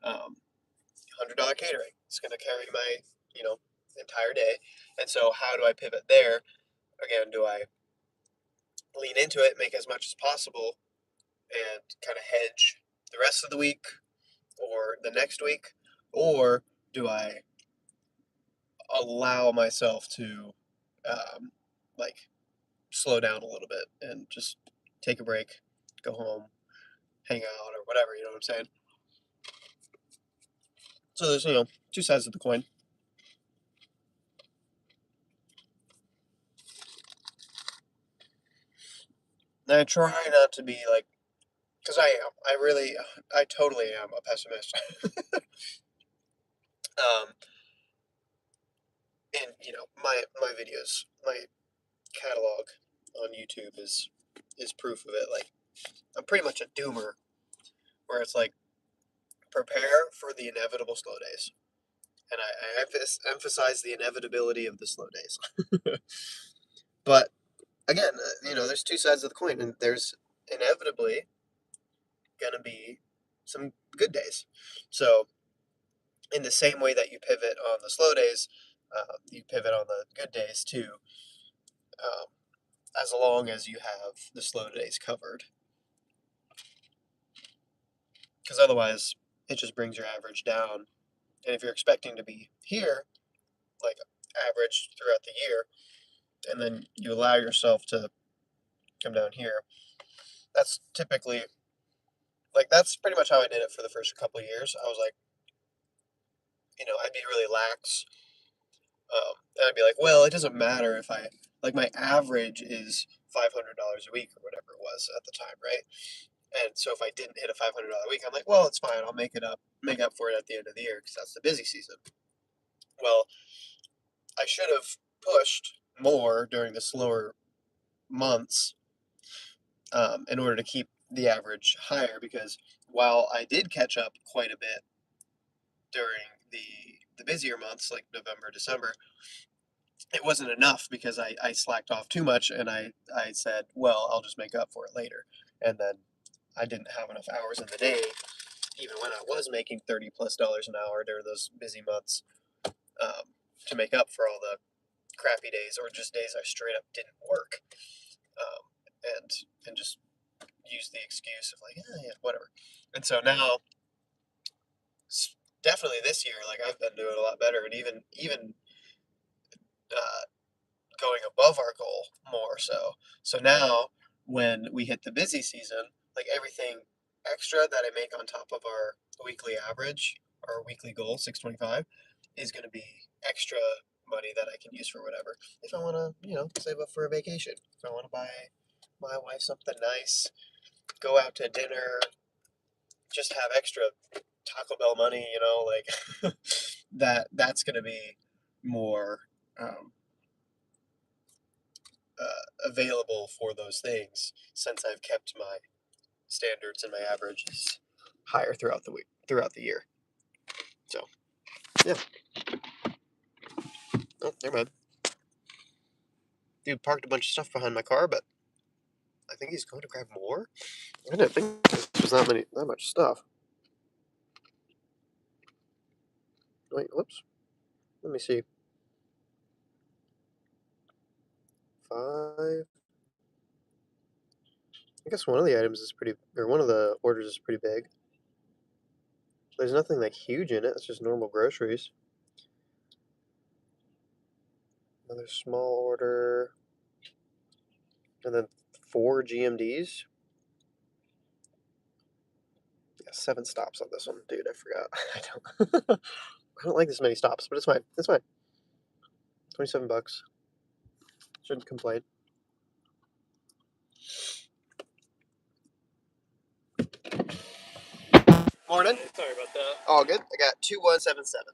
A: $100 catering. It's going to carry my, you know, entire day. And so how do I pivot there? Again, do I lean into it, make as much as possible, and kind of hedge the rest of the week or the next week? Or do I allow myself to um, like slow down a little bit and just take a break, go home, hang out, or whatever? You know what I'm saying? So there's two sides of the coin. And I try not to be like, because I totally am a pessimist. um, and my videos, my catalog on YouTube is proof of it. Like I'm pretty much a doomer, where it's like prepare for the inevitable slow days, and I emphasize the inevitability of the slow days. But again, there's two sides of the coin, and there's inevitably gonna be some good days. So in the same way that you pivot on the slow days, you pivot on the good days too, um, as long as you have the slow days covered. Because otherwise, it just brings your average down. And if you're expecting to be here, like average throughout the year, and then you allow yourself to come down here, that's typically like that's pretty much how I did it for the first couple of years. I was like, I'd be really lax. And I'd be like, well, it doesn't matter if I like my average is $500 a week or whatever it was at the time, right? And so if I didn't hit a $500 week, I'm like, well, it's fine. I'll make up for it at the end of the year because that's the busy season. Well, I should have pushed more during the slower months in order to keep the average higher because while I did catch up quite a bit during the busier months like November, December, it wasn't enough because I slacked off too much and I said, well, I'll just make up for it later. And then I didn't have enough hours in the day, even when I was making $30+ an hour during those busy months, to make up for all the crappy days or just days I straight up didn't work, um, and just use the excuse of like, yeah, whatever. And so now, definitely this year, like I've been doing a lot better, and even uh, going above our goal more so. So now when we hit the busy season, like everything extra that I make on top of our weekly average, our weekly goal, 625, is going to be extra money that I can use for whatever. If I want to, save up for a vacation, if I want to buy my wife something nice, go out to dinner, just have extra Taco Bell money, like that's going to be more um, available for those things since I've kept my standards and my averages higher throughout the year. So yeah. Oh, never mind. Dude parked a bunch of stuff behind my car, but I think he's going to grab more. I didn't think there's that much stuff. Wait, whoops. Let me see. 5. I guess one of the items is one of the orders is pretty big. There's nothing like huge in it. It's just normal groceries. Another small order, and then 4 GMDs. Yeah, 7 stops on this one, dude. I forgot. I don't like this many stops, but it's fine. It's fine. $27. Shouldn't complain. Morning.
C: Sorry about that.
A: All good. I got 2177.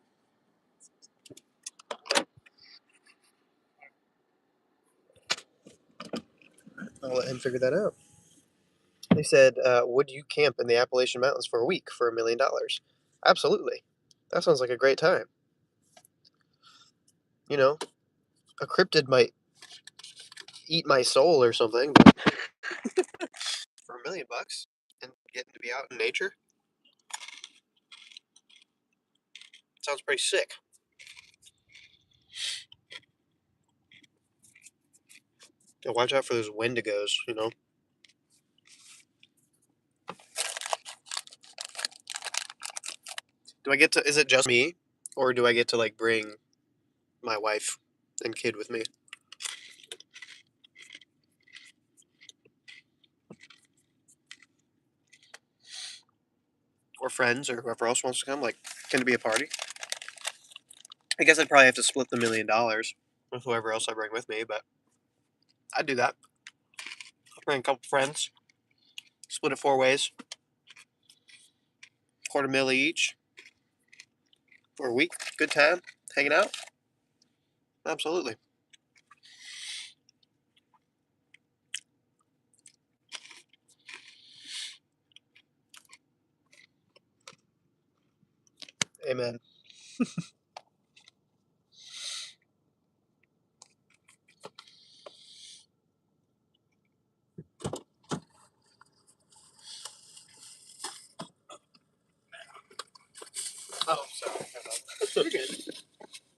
A: I'll let him figure that out. They said, would you camp in the Appalachian Mountains for a week for $1 million? Absolutely. That sounds like a great time. You know, a cryptid might eat my soul or something, but for $1 million and getting to be out in nature sounds pretty sick. Yeah, watch out for those wendigos, is it just me? Or do I get to, like, bring my wife and kid with me? Or friends or whoever else wants to come? Like, can it be a party? I guess I'd probably have to split the $1 million with whoever else I bring with me, but I'd do that. I'll bring a couple friends, split it 4 ways, quarter mil each for a week. Good time, hanging out. Absolutely. Amen. Oh, sorry.
C: You're good.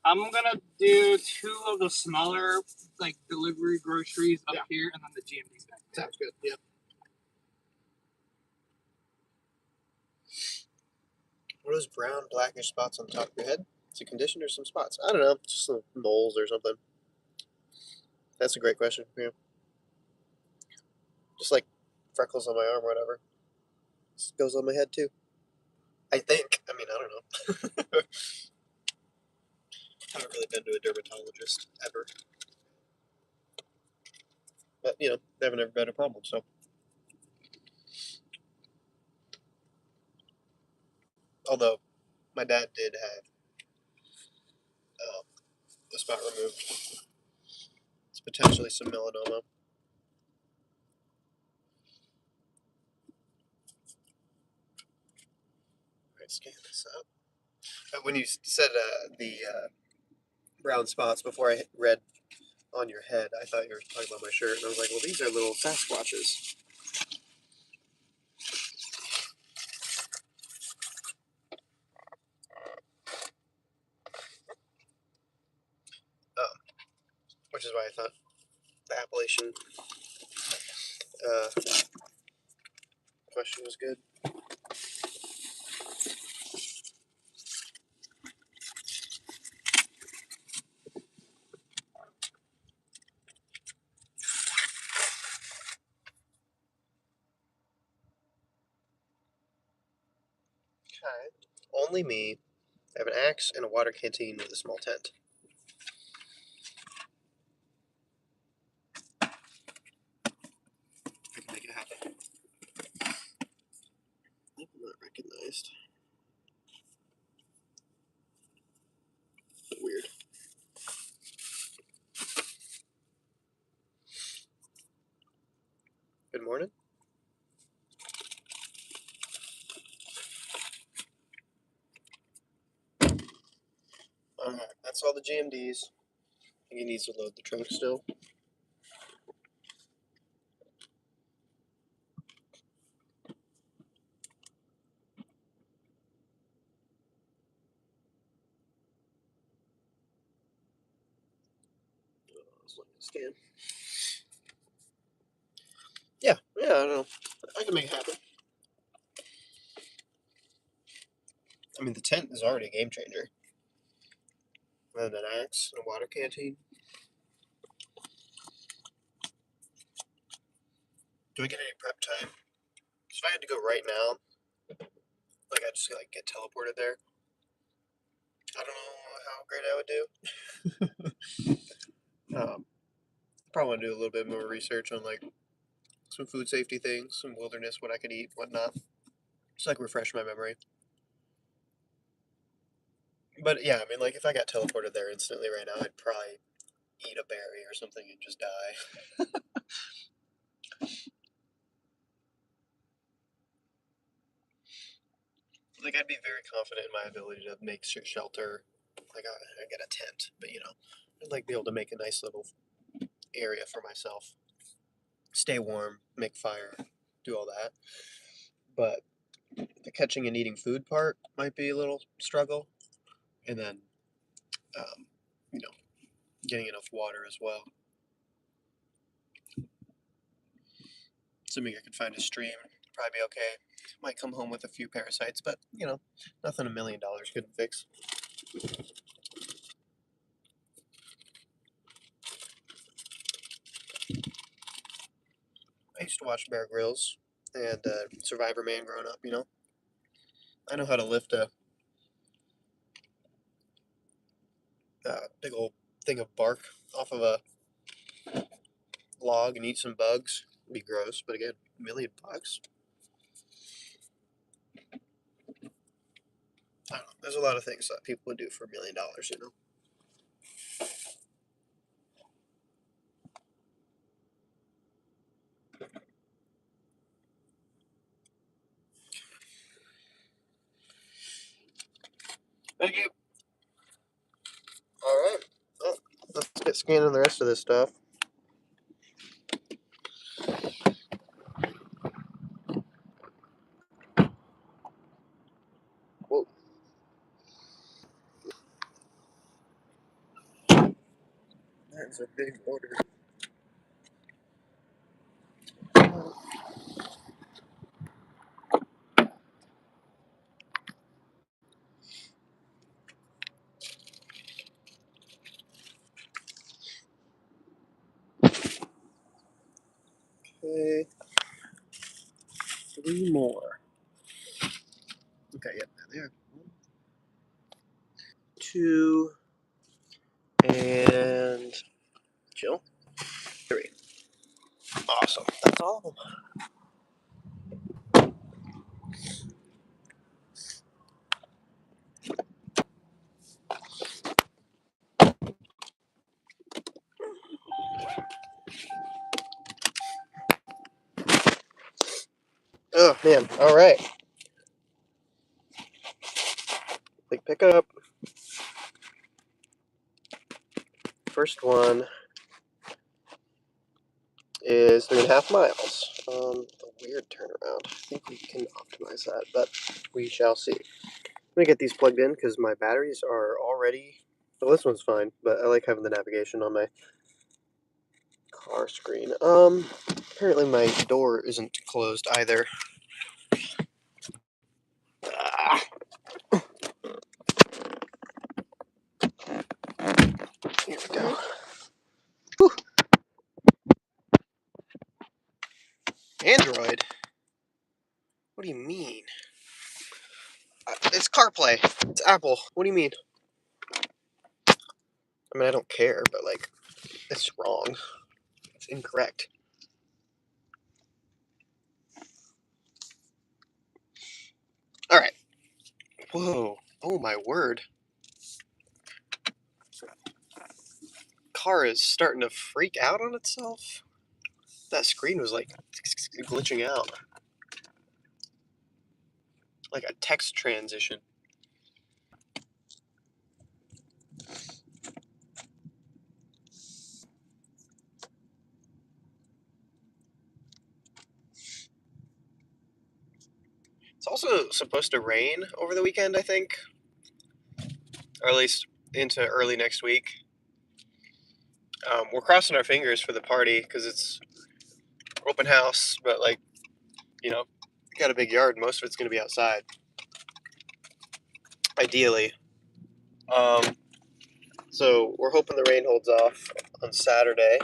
C: I'm gonna do 2 of the smaller, like delivery groceries up here, and then the GMDs back there.
A: Sounds good. Yep. What are those brown, blackish spots on the top of your head? Is it conditioned or some spots? I don't know. Just some moles or something. That's a great question. Yeah. Just like freckles on my arm or whatever. This goes on my head too. I think. I mean, I don't know. Haven't really been to a dermatologist ever. But, they haven't ever been a problem, so. Although, my dad did have the spot removed. It's potentially some melanoma. Alright, scan this up. When you said the brown spots before I read on your head, I thought you were talking about my shirt, and I was like, well, these are little Sasquatches. which is why I thought the Appalachian question was good. Okay. Only me. I have an axe and a water canteen with a small tent. I can make it happen. I think I'm not recognized. Weird. Good morning. Alright, that's all the GMDs. I think he needs to load the trunk still. Scan. Yeah, I don't know. I can make it happen. I mean, the tent is already a game changer. And an axe and a water canteen. Do I get any prep time? Because if I had to go right now, like I just get teleported there. I don't know how great I would do. Probably want to do a little bit more research on like some food safety things, some wilderness, what I could eat, whatnot. Just like refresh my memory. But yeah, I mean, like if I got teleported there instantly right now, I'd probably eat a berry or something and just die. Like I'd be very confident in my ability to make shelter. Like I get a tent, but I'd like be able to make a nice little area for myself. Stay warm, make fire, do all that. But the catching and eating food part might be a little struggle, and then um, you know getting enough water as well. Assuming I can find a stream, probably be okay. Might come home with a few parasites, but nothing $1 million couldn't fix. I used to watch Bear Grylls and Survivor Man growing up. I know how to lift a big old thing of bark off of a log and eat some bugs. It'd be gross, but again, $1 million. I don't know. There's a lot of things that people would do for $1 million. Thank you. All right. Well, let's get scanning the rest of this stuff. Whoa. That's a big order. Okay. 3 more. Okay, yep, there. 2 and chill. 3. Awesome. That's all of them. Oh man. All right. Big pickup. First one is 3.5 miles. A weird turnaround. I think we can optimize that, but we shall see. I'm gonna get these plugged in because my batteries are already. Well, this one's fine, but I like having the navigation on my car screen. Apparently my door isn't closed either. Ah, here we go. Whew. Android? What do you mean? It's CarPlay. It's Apple. What do you mean? I mean, I don't care, but like, it's wrong. It's incorrect. All right. Whoa. Oh my word. Car is starting to freak out on itself. That screen was like glitching out. Like a text transition. It's also supposed to rain over the weekend, I think. Or at least into early next week. We're crossing our fingers for the party because it's open house, but like, got a big yard. Most of it's going to be outside. Ideally. Um, so we're hoping the rain holds off on Saturday.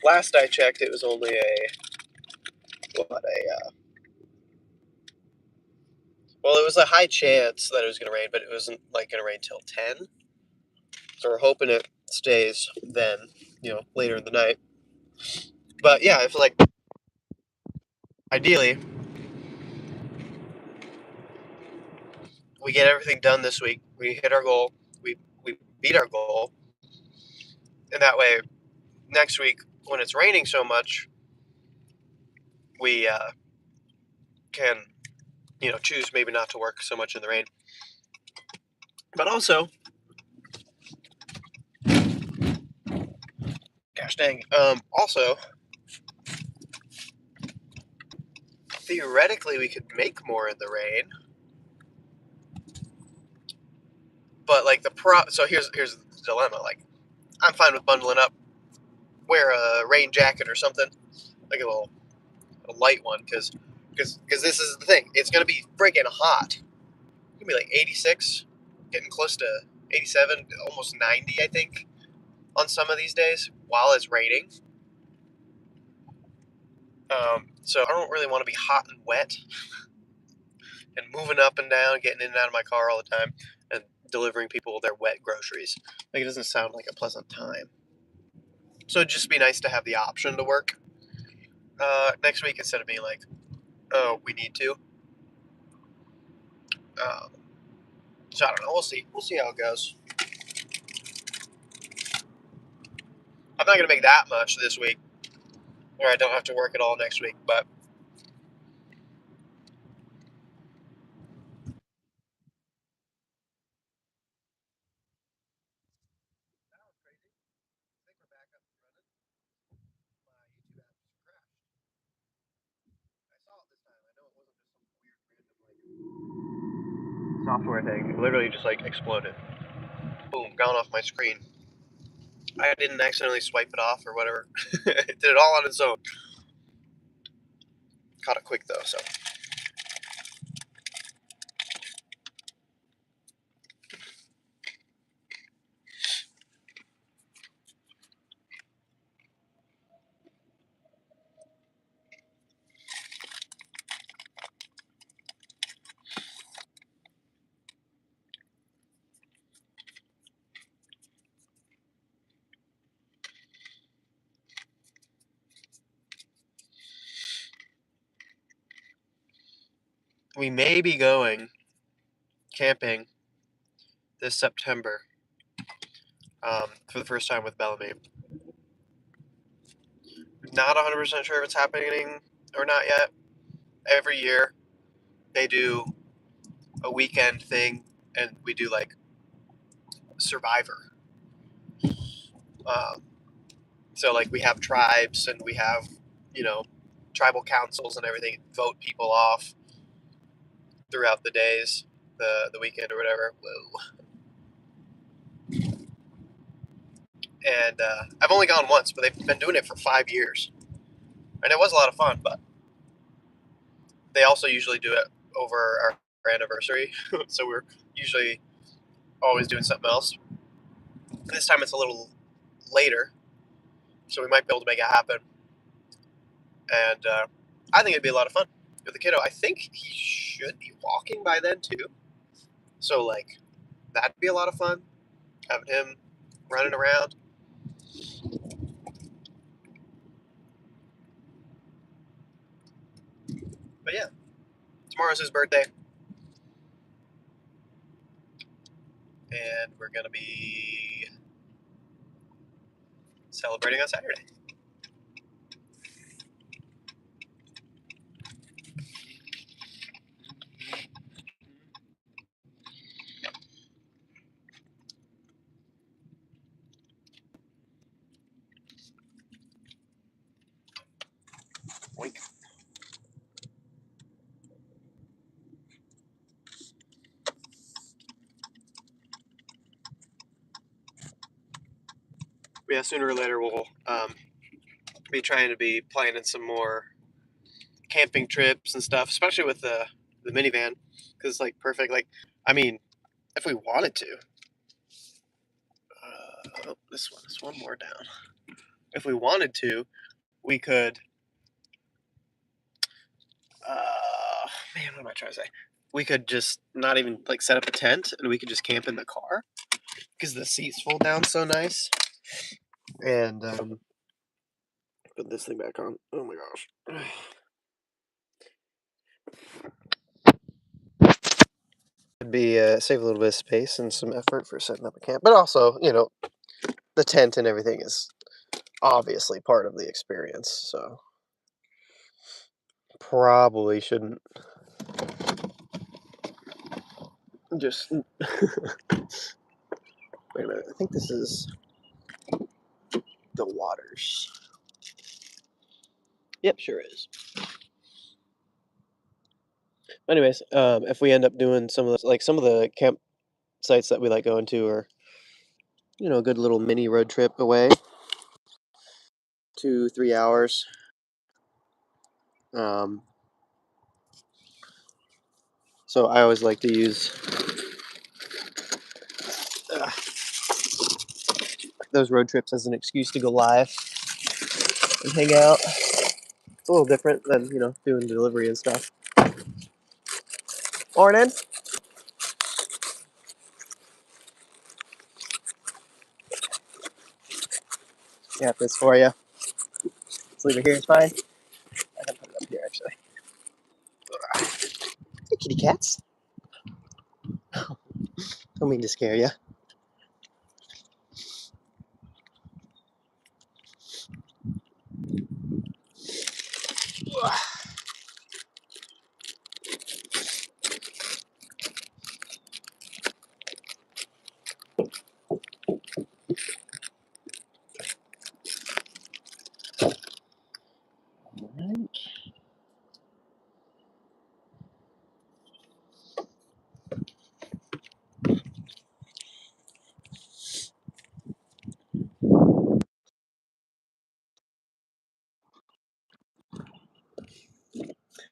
A: Last I checked, it was only well, it was a high chance that it was going to rain, but it wasn't like going to rain till 10. So we're hoping it stays then, later in the night. But yeah, if like ideally we get everything done this week, we hit our goal, we beat our goal, and that way next week when it's raining so much, we can choose maybe not to work so much in the rain. But also, gosh dang, also theoretically we could make more in the rain. But like so here's the dilemma. Like, I'm fine with bundling up, wear a rain jacket or something, like a light one, because this is the thing. It's gonna be freaking hot. It's gonna be like 86, getting close to 87, almost 90, I think, on some of these days while it's raining. So I don't really want to be hot and wet and moving up and down, getting in and out of my car all the time, and delivering people their wet groceries. Like, it doesn't sound like a pleasant time. So it'd just be nice to have the option to work next week instead of being like, oh, we need to. Um, so I don't know. We'll see. We'll see how it goes. I'm not gonna make that much this week, where I don't have to work at all next week. But software thing. It literally just like exploded. Boom, gone off my screen. I didn't accidentally swipe it off or whatever. It did it all on its own. Caught it quick though, so. We may be going camping this September for the first time with Bellamy. Not 100% sure if it's happening or not yet. Every year they do a weekend thing, and we do like Survivor. Um, so like we have tribes and we have tribal councils and everything, vote people off throughout the days, the weekend or whatever. Whoa. and I've only gone once, but they've been doing it for 5 years, and it was a lot of fun. But they also usually do it over our anniversary, so we're usually always doing something else. This time it's a little later, so we might be able to make it happen. And I think it'd be a lot of fun with the kiddo. I think he should be walking by then too, so like that'd be a lot of fun having him running around. But yeah, tomorrow's his birthday, and we're gonna be celebrating on Saturday. Wink. But yeah, sooner or later we'll be trying to be planning some more camping trips and stuff, especially with the minivan, because it's like perfect. Like, I mean, if we wanted to, oh, this one more down. If we wanted to, we could. Man, what am I trying to say? We could just not even like set up a tent, and we could just camp in the car because the seats fold down so nice. And put this thing back on. Oh my gosh. It'd be save a little bit of space and some effort for setting up a camp, but also, the tent and everything is obviously part of the experience. So probably shouldn't just. Wait a minute. I think this is the waters. Yep, sure is. Anyways, if we end up doing some of some of the campsites that we like going to are, a good little mini road trip away, 2-3 hours. So I always like to use those road trips as an excuse to go live and hang out. It's a little different than doing delivery and stuff. Morning. Yeah, this for you. Let's leave it here. It's fine. I can put it up here actually. Hey, kitty cats. Don't mean to scare you.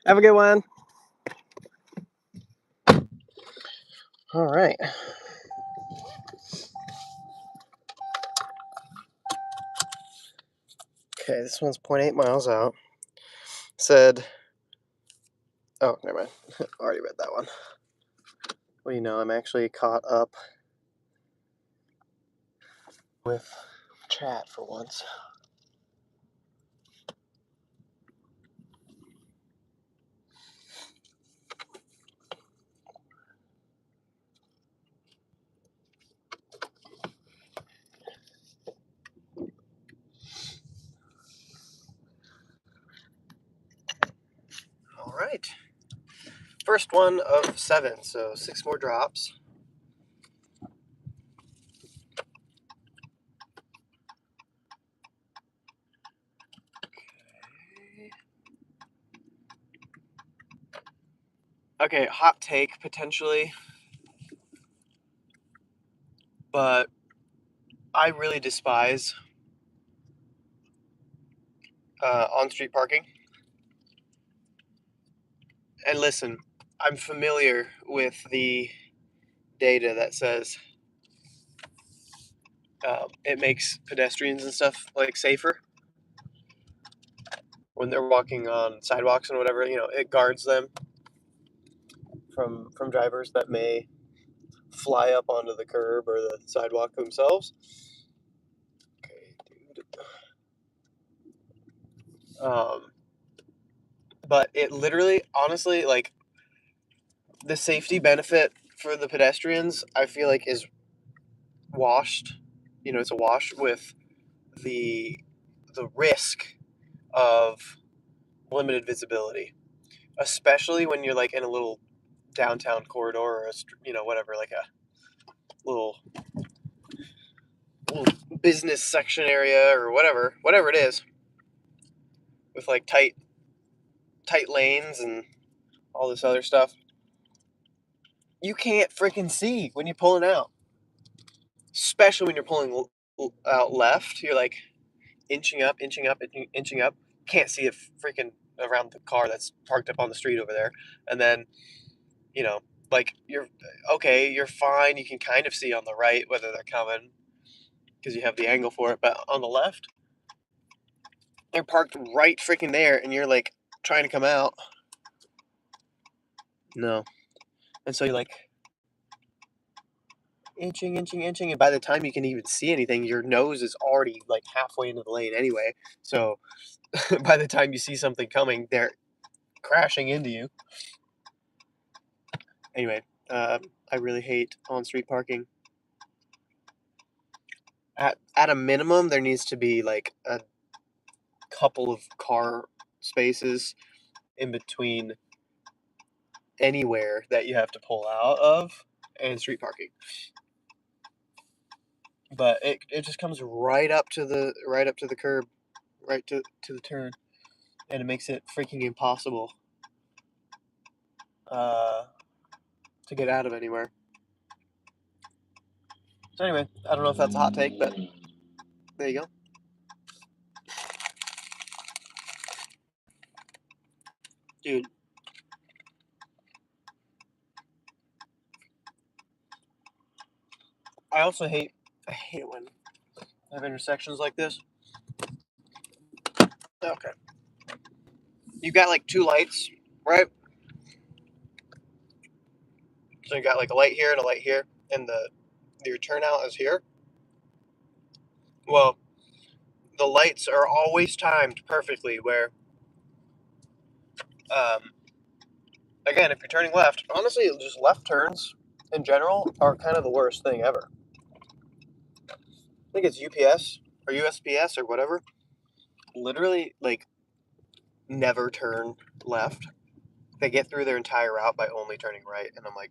A: Have a good one. All right. Okay, this one's 0.8 miles out. Said, oh, never mind. Already read that one. Well, I'm actually caught up with chat for once. All right. First one of 7, so 6 more drops. Okay, hot take potentially, but I really despise on-street parking. And listen, I'm familiar with the data that says it makes pedestrians and stuff like safer when they're walking on sidewalks and whatever. You know, it guards them from drivers that may fly up onto the curb or the sidewalk themselves. Okay, dude. But it literally, honestly, like the safety benefit for the pedestrians, I feel like is washed. You know, it's a wash with the risk of limited visibility, especially when you're like in a little downtown corridor or you know, whatever, like a little business section area or whatever it is, with like tight lanes and all this other stuff. You can't freaking see when you're pulling out, especially when you're pulling out left. You're like inching up, inching up, inching up. Can't see it freaking around the car that's parked up on the street over there. And then, you know, like you're okay, you're fine. You can kind of see on the right whether they're coming because you have the angle for it. But on the left, they're parked right freaking there, and you're like trying to come out. No. And so you're like inching, inching, inching, and by the time you can even see anything, your nose is already like halfway into the lane anyway. So by the time you see something coming, they're crashing into you. Anyway, I really hate on-street parking. At a minimum, there needs to be like a couple of car spaces in between anywhere that you have to pull out of and street parking. But it just comes right up to the curb, right to the turn, and it makes it freaking impossible to get out of anywhere. So anyway, I don't know if that's a hot take, but there you go. Dude, I also hate it when I have intersections like this. Okay. You got like two lights, right? So you got like a light here and a light here, and your turnout is here. Well, the lights are always timed perfectly where um, again, if you're turning left, honestly, just left turns in general are kind of the worst thing ever. I think it's UPS or USPS or whatever. Literally, like, never turn left. They get through their entire route by only turning right, and I'm like,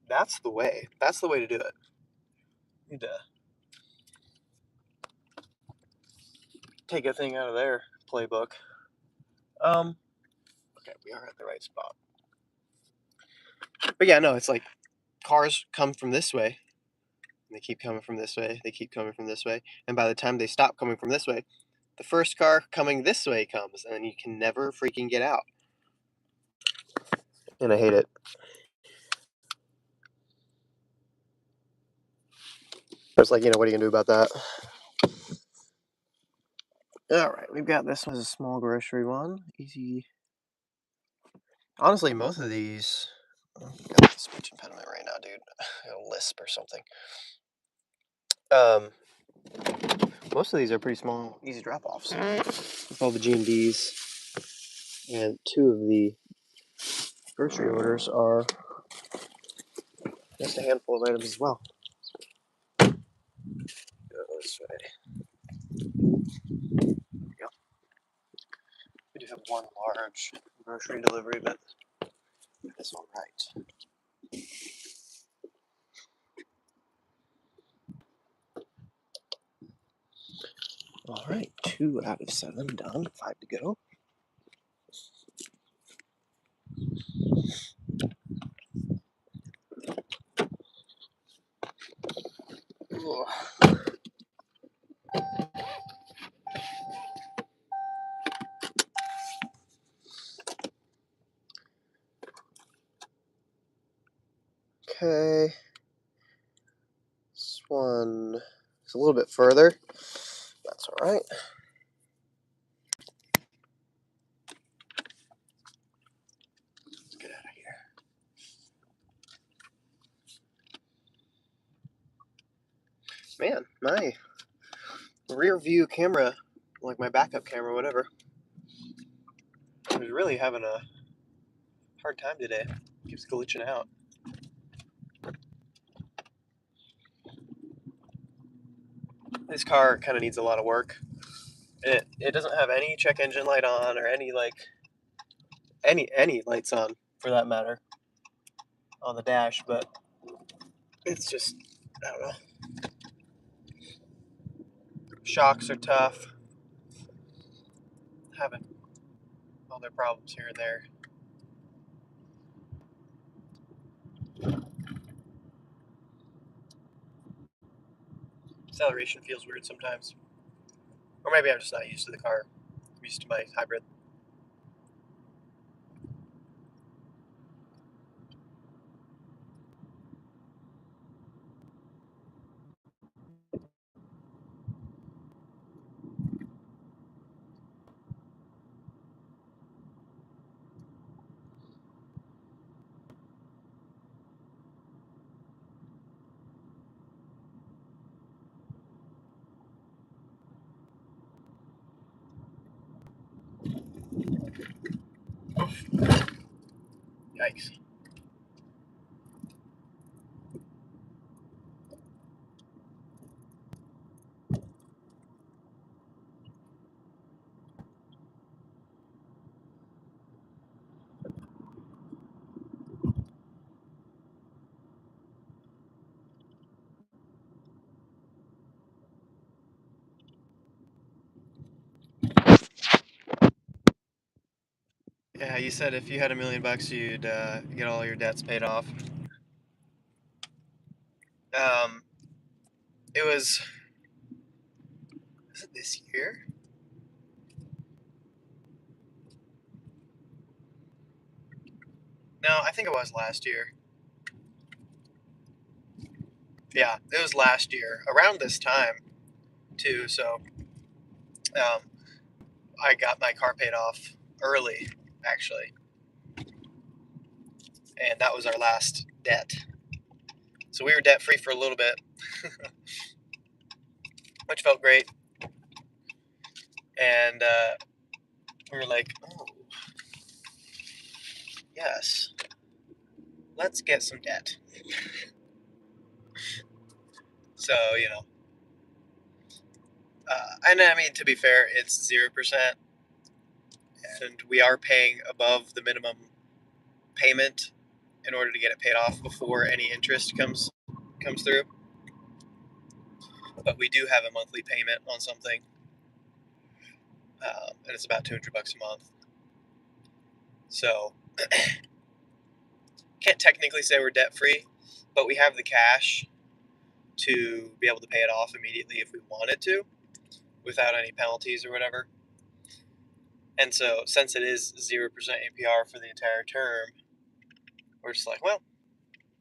A: that's the way. That's the way to do it. You need to take a thing out of their playbook. Okay, we are at the right spot. But yeah, no, it's like cars come from this way, and they keep coming from this way. They keep coming from this way, and by the time they stop coming from this way, the first car coming this way comes, and you can never freaking get out. And I hate it. But it's like, what are you gonna do about that? All right, we've got this one as a small grocery one. Easy. Honestly, most of these. I've got a speech impediment right now, dude. A lisp or something. Most of these are pretty small, easy drop-offs. With all the GMDs, and two of the grocery orders are just a handful of items as well. Go this way. Yep. We do have one large grocery delivery, but this one right. All right, 2 out of 7 done. 5 to go. Okay. This one is a little bit further. That's all right. Let's get out of here. Man, my rear view camera, like my backup camera, whatever, is really having a hard time today. Keeps glitching out. This car kind of needs a lot of work. It doesn't have any check engine light on or any any lights on for that matter on the dash, but it's just, I don't know. Shocks are tough. Having all their problems here and there. Acceleration feels weird sometimes. Or maybe I'm just not used to the car. I'm used to my hybrid. Yikes. Yeah, you said if you had $1 million, you'd get all your debts paid off. Um, is it this year? No, I think it was last year. Yeah, it was last year, around this time, too. So, um, I got my car paid off early, actually, and that was our last debt. So we were debt free for a little bit, which felt great. And we were like, oh, yes, let's get some debt. So, and I mean, to be fair, it's 0%, and we are paying above the minimum payment in order to get it paid off before any interest comes through. But we do have a monthly payment on something, and it's about $200 a month. So can't technically say we're debt free, but we have the cash to be able to pay it off immediately if we wanted to, without any penalties or whatever. And so, since it is 0% APR for the entire term, we're just like, well,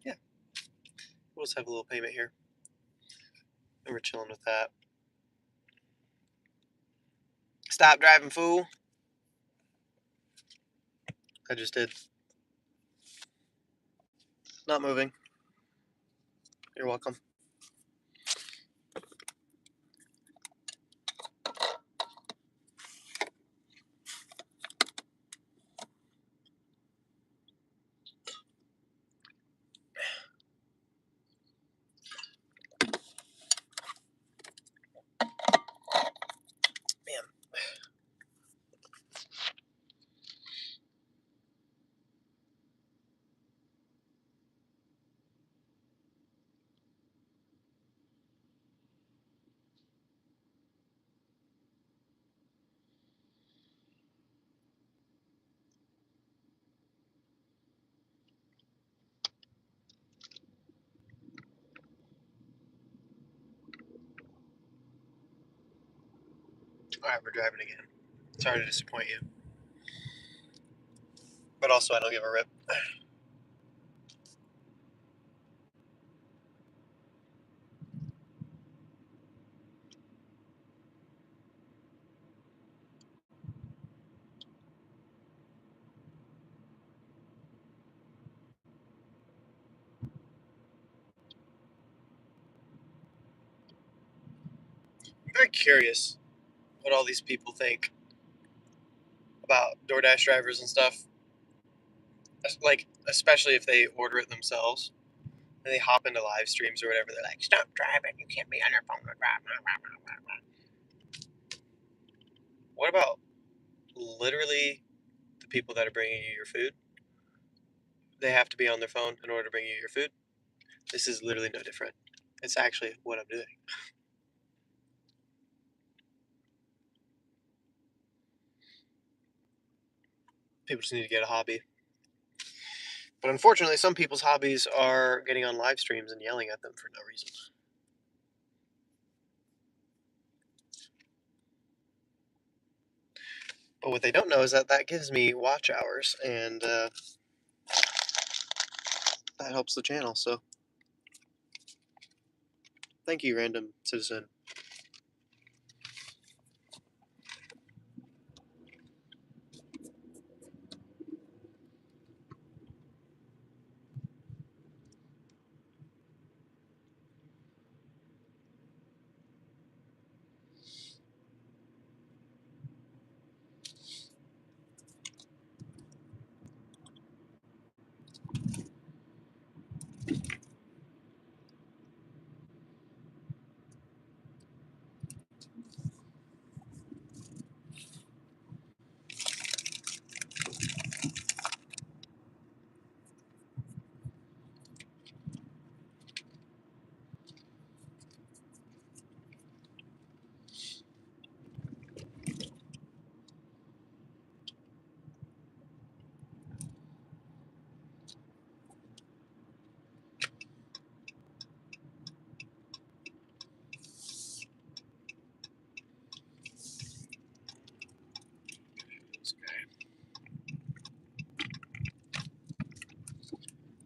A: yeah, we'll just have a little payment here, and we're chilling with that. Stop driving, fool. I just did. Not moving. You're welcome. Man. Alright, we're driving again. Sorry to disappoint you. But also, I don't give a rip. I'm very curious what all these people think about DoorDash drivers and stuff. Like, especially if they order it themselves and they hop into live streams or whatever. They're like, "Stop driving! You can't be on your phone." What about literally the people that are bringing you your food? They have to be on their phone in order to bring you your food. This is literally no different. It's actually what I'm doing. People just need to get a hobby. But unfortunately, some people's hobbies are getting on live streams and yelling at them for no reason. But what they don't know is that that gives me watch hours, and that helps the channel. So, thank you, random citizen.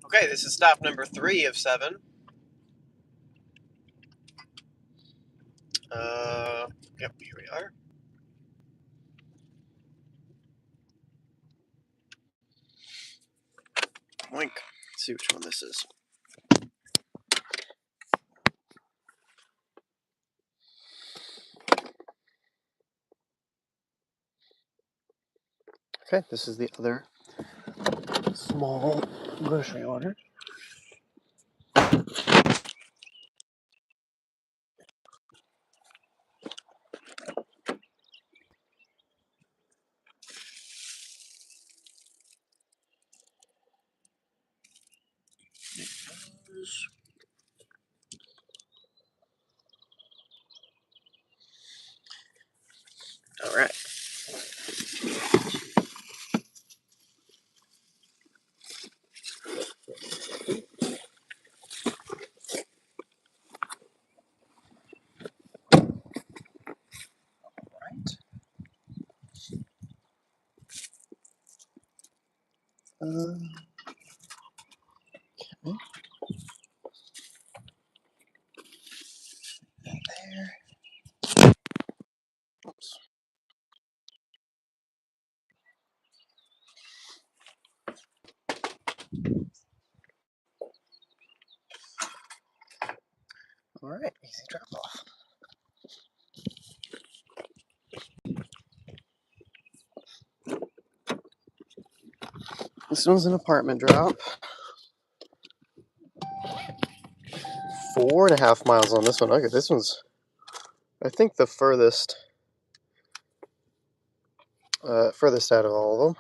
A: Okay, this is stop number 3 of 7. Yep, here we are. Wink. Let's see which one this is. Okay, this is the other small grocery order. All right. Okay. There. Oops. All right, easy drop off. This one's an apartment drop. 4.5 miles on this one. Okay, this one's, I think, the furthest out of all of them.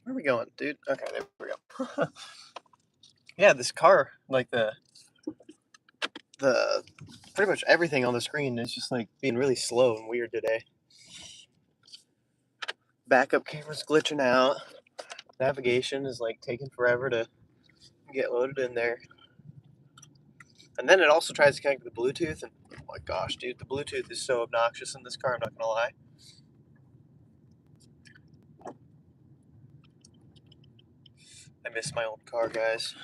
A: Where are we going, dude? Okay, there we go. Yeah, this car, like the pretty much everything on the screen is just like being really slow and weird today. backup camera's glitching out. Navigation is like taking forever to get loaded in there. And then it also tries to connect to the Bluetooth, and oh my gosh, dude, the Bluetooth is so obnoxious in this car, I'm not gonna lie. I miss my old car, guys.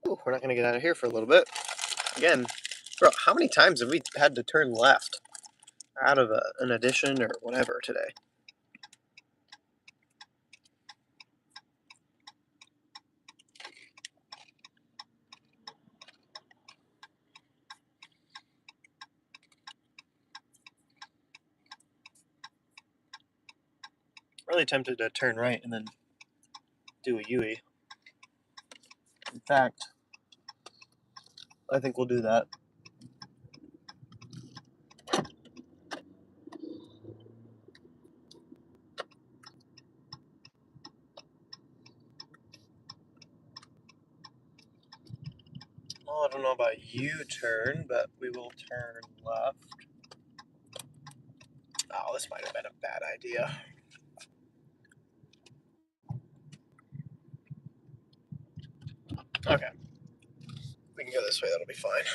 A: Ooh, we're not gonna get out of here for a little bit. Again, bro, how many times have we had to turn left out of an addition or whatever today? Really tempted to turn right and then do a U-E. In fact, I think we'll do that. Well, I don't know about U-turn, but we will turn left. Oh, this might have been a bad idea. Okay. We can go this way, that'll be fine.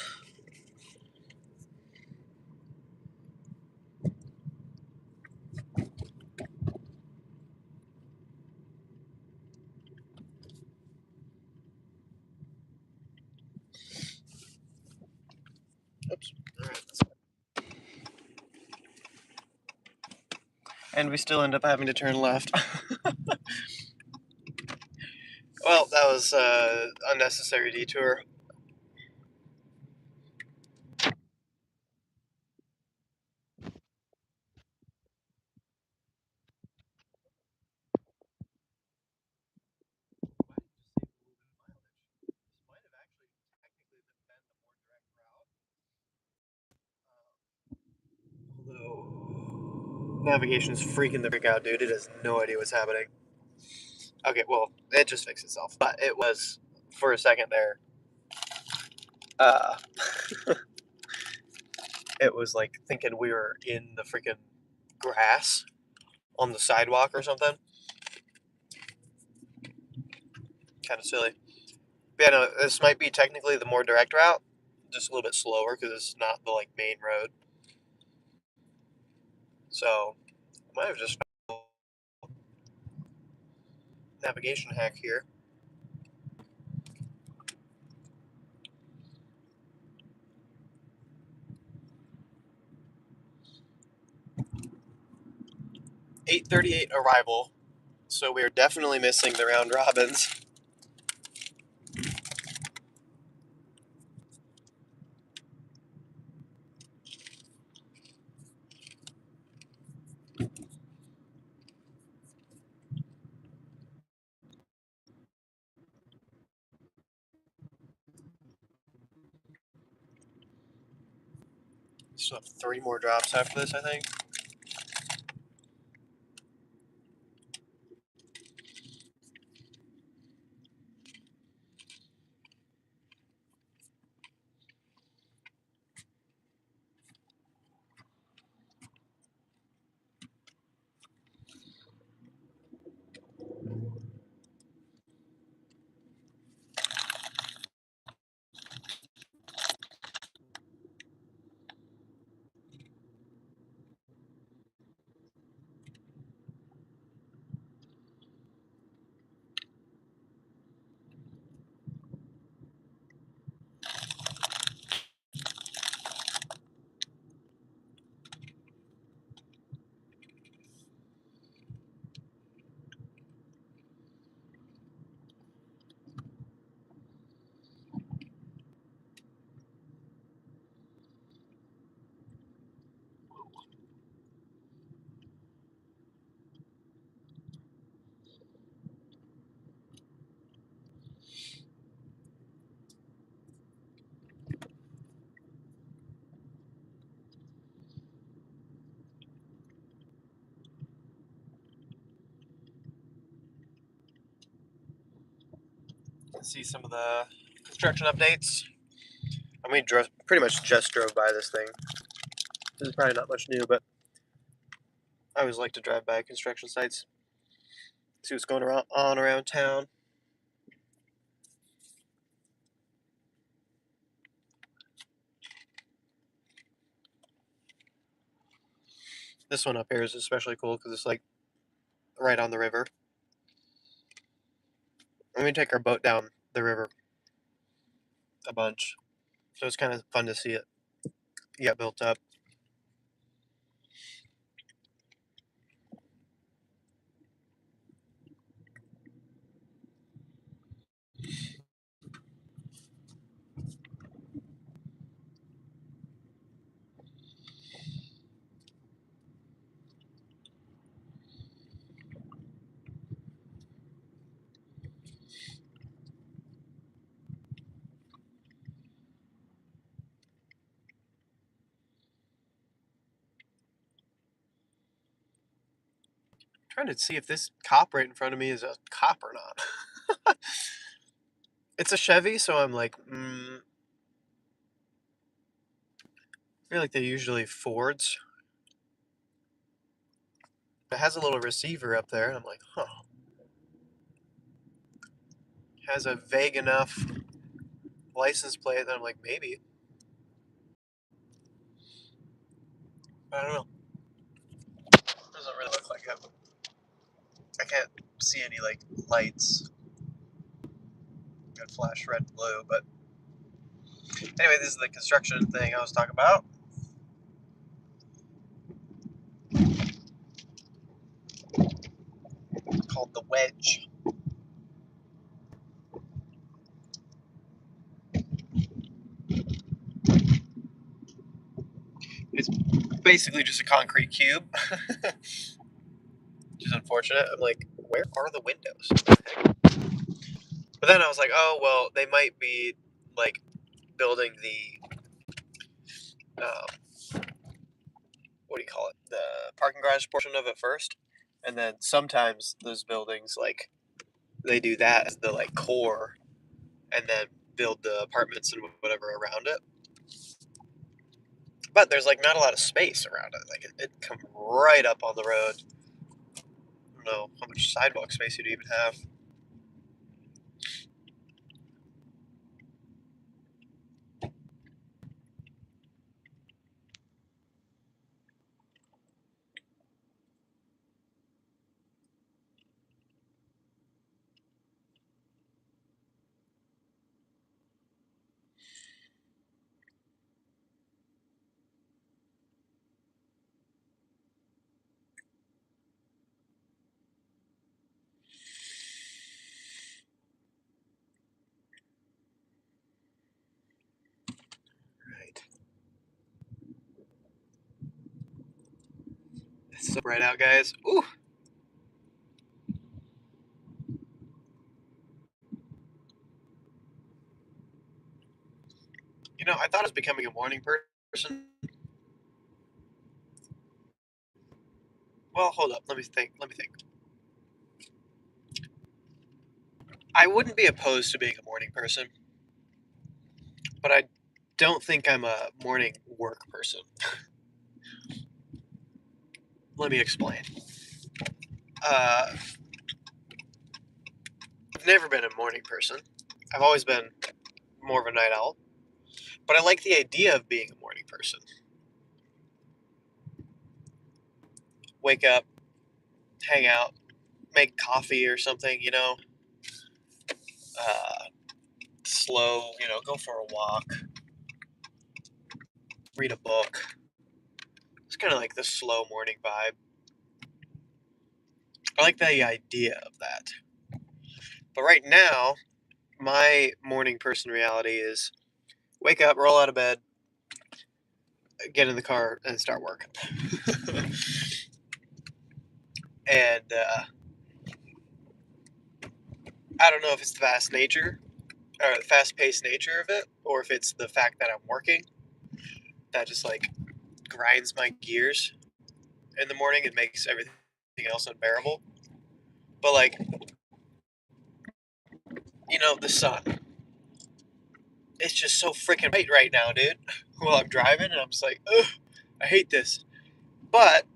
A: Oops. Alright, that's fine. And we still end up having to turn left. Well, that was an unnecessary detour. Although navigation is freaking the freak out, dude. It has no idea what's happening. Okay, well, it just fixed itself. But it was, for a second there, it was like thinking we were in the freaking grass on the sidewalk or something. Kind of silly. But yeah, no, this might be technically the more direct route, just a little bit slower because it's not the like main road. So I might have just found a navigation hack here. (8:38) arrival, so we are definitely missing the round robins. Still have 3 more drops after this, I think. See some of the construction updates. I mean, pretty much just drove by this thing. This is probably not much new, but I always like to drive by construction sites, see what's going on around town. This one up here is especially cool because it's like right on the river. And we take our boat down the river a bunch, so it's kind of fun to see it get built up. Trying to see if this cop right in front of me is a cop or not. It's a Chevy, so I'm like, I feel like they're usually Fords. It has a little receiver up there, and I'm like, huh. Has a vague enough license plate that I'm like, maybe. I don't know. Doesn't really look like it. I can't see any like lights that flash red and blue, but anyway, this is the construction thing I was talking about. Called the wedge. It's basically just a concrete cube, which is unfortunate. I'm like, where are the windows? But then I was like, oh well, they might be like building the what do you call it? The parking garage portion of it first, and then sometimes those buildings like they do that as the like core, and then build the apartments and whatever around it. But there's like not a lot of space around it. Like it comes right up on the road. I don't know how much sidewalk space you'd even have. Right. It's so bright out, guys. Ooh. You know, I thought I was becoming a morning person. Well, hold up. Let me think. I wouldn't be opposed to being a morning person, but I don't think I'm a morning work person. Let me explain. I've never been a morning person. I've always been more of a night owl, but I like the idea of being a morning person. Wake up, hang out, make coffee or something, uh, slow, go for a walk, read a book. It's kind of like the slow morning vibe. I like the idea of that. But right now, my morning person reality is wake up, roll out of bed, get in the car, and start working. And I don't know if it's the fast-paced nature of it, or if it's the fact that I'm working that just like grinds my gears in the morning and makes everything else unbearable. But like, the sun. it's just so freaking bright right now, dude. While I'm driving, and I'm just like, ugh, I hate this. But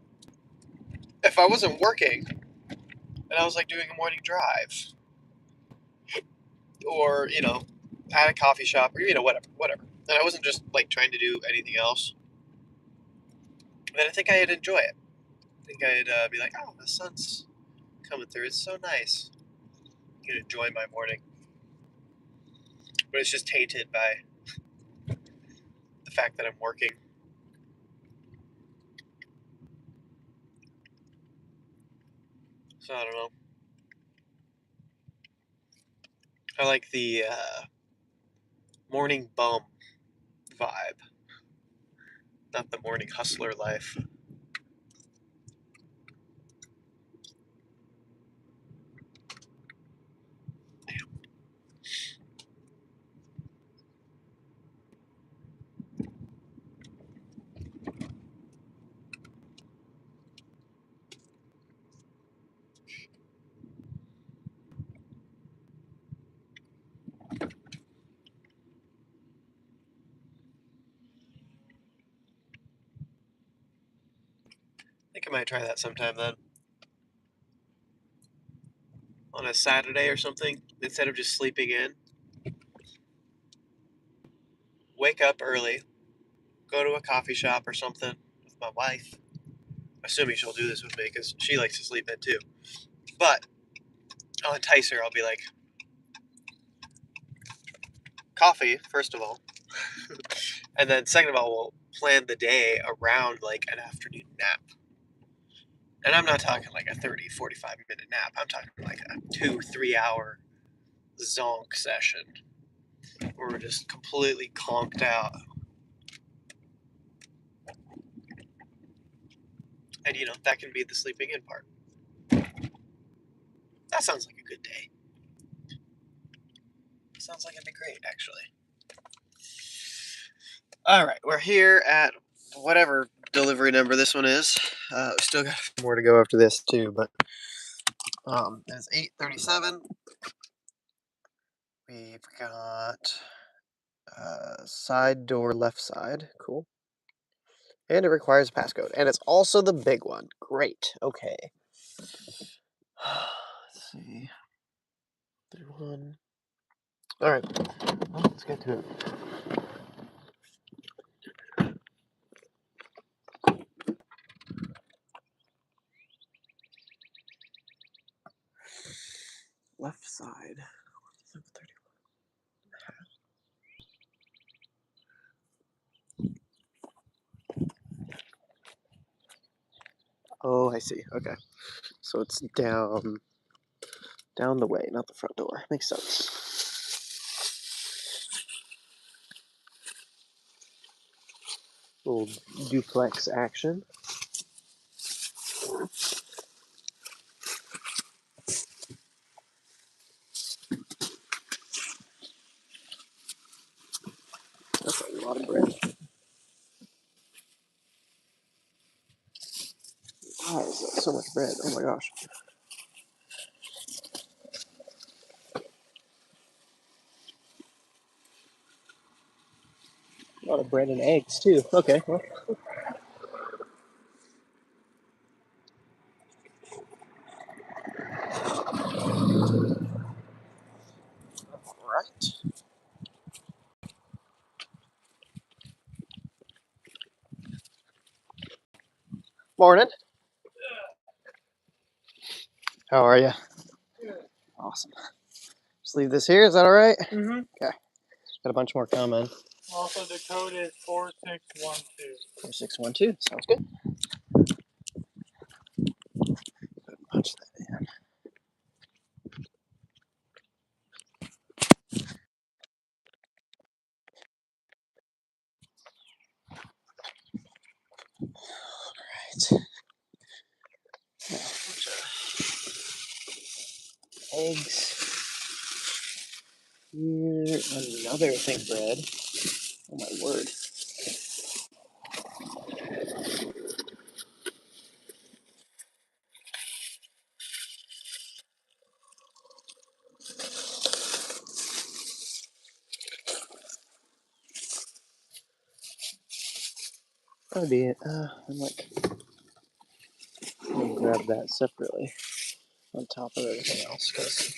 A: if I wasn't working and I was like doing a morning drive, or at a coffee shop, or whatever, and I wasn't just like trying to do anything else, then I think I'd enjoy it. I think I'd be like, oh, the sun's coming through. It's so nice. I can enjoy my morning, but it's just tainted by the fact that I'm working. So I don't know. I like the morning bum vibe, not the morning hustler life. I think I might try that sometime then. On a Saturday or something, instead of just sleeping in, wake up early, go to a coffee shop or something with my wife. Assuming she'll do this with me because she likes to sleep in too. But I'll entice her. I'll be like, coffee, first of all. And then second of all, we'll plan the day around like an afternoon nap. And I'm not talking like a 30, 45-minute nap. I'm talking like a 2-3 hour zonk session where we're just completely conked out. And that can be the sleeping in part. That sounds like a good day. Sounds like it'd be great, actually. All right, we're here at whatever delivery number this one is. We still got more to go after this too, but it's 8:37. We've got side door left side. Cool. And it requires a passcode. And it's also the big one. Great. Okay. Let's see. 31. All right. Well, let's get to it. Left side. 31. Oh, I see. Okay. So it's down the way, not the front door. Makes sense. Little duplex action. That's a lot of bread. Why is that so much bread? Oh my gosh. A lot of bread and eggs too. Okay. Well. All right. Morning. How are you?
C: Good.
A: Awesome. Just leave this here. Is that all right?
C: Mm-hmm.
A: Okay. Got a bunch more coming.
C: Also, the code is 4612.
A: 4612. Sounds good. Punch that in. Right. Now, bunch of eggs. Here, another thick bread. Oh my word. That'd be it. I'm like, I'm gonna grab that separately on top of everything else because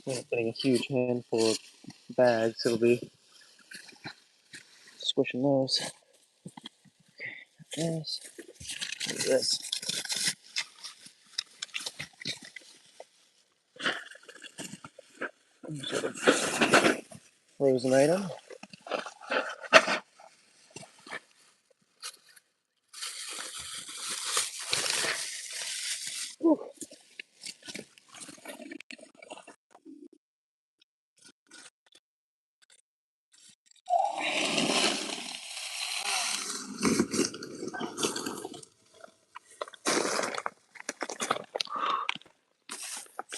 A: I'm getting a huge handful of bags. It'll be squishing those. This, this. Some sort of frozen item. Whew.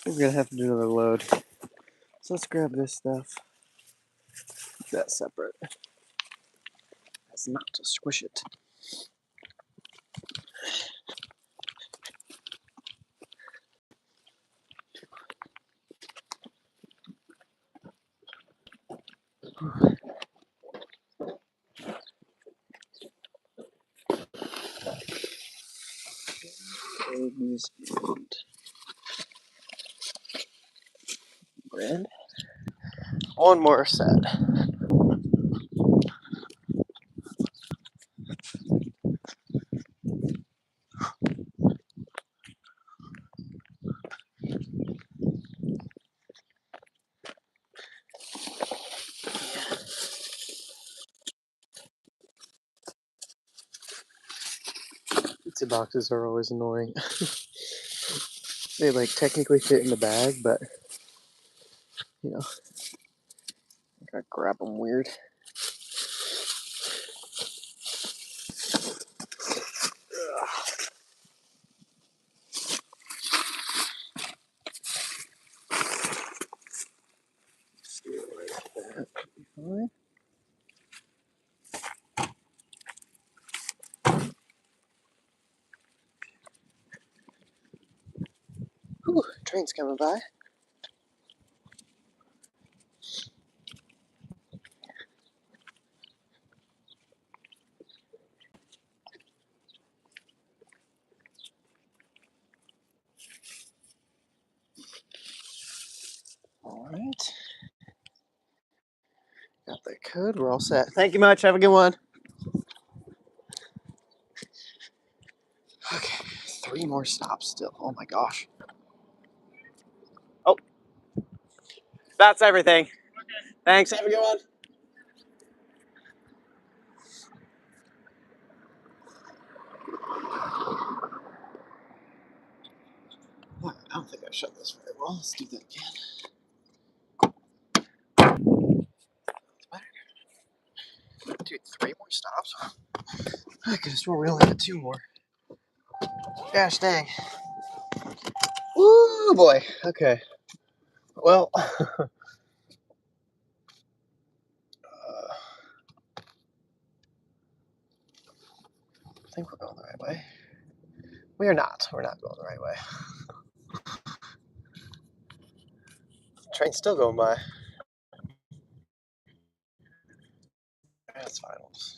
A: We're gonna have to do another load. So let's grab this stuff. Keep that separate. That's not to squish it. Eggs and bread. One more set. Pizza boxes are always annoying. They like technically fit in the bag, but you know, I gotta grab them weird. Fine. Whew, train's coming by. All right. Got the code. We're all set. Thank you much. Have a good one. Okay, 3 more stops still. Oh my gosh. Oh, that's everything. Thanks. Have a good one. I don't think I shut this very well. Let's do that again. Dude, 3 more stops? I could have sworn we only had 2 more. Gosh dang. Woo boy. Okay. Well, I think we're going the right way. We are not. We're not going the right way. The train's still going by. That's fine. We'll just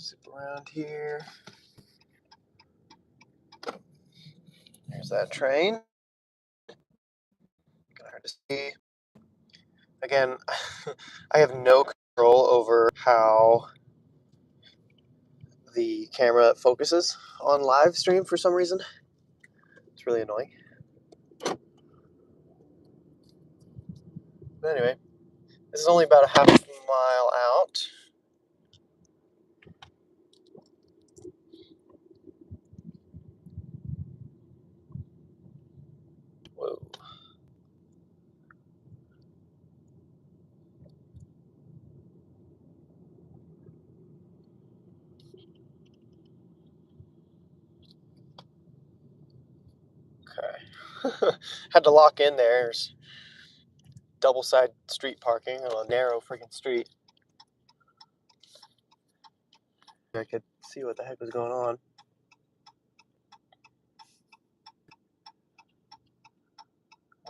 A: zip around here. There's that train. Kind of hard to see. Again, I have no control over how the camera focuses on live stream for some reason. It's really annoying. But anyway, this is only about a half mile out. Whoa. Okay. Had to lock in there. There's double side street parking on a narrow freaking street. I could see what the heck was going on.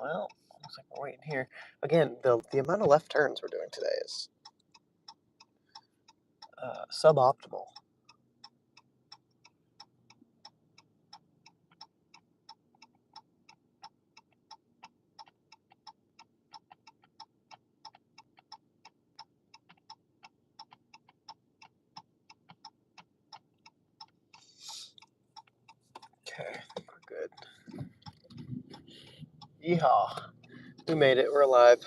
A: Well, looks like we're waiting here. Again, the amount of left turns we're doing today is suboptimal. Okay, we're good. Yeehaw. We made it. We're alive.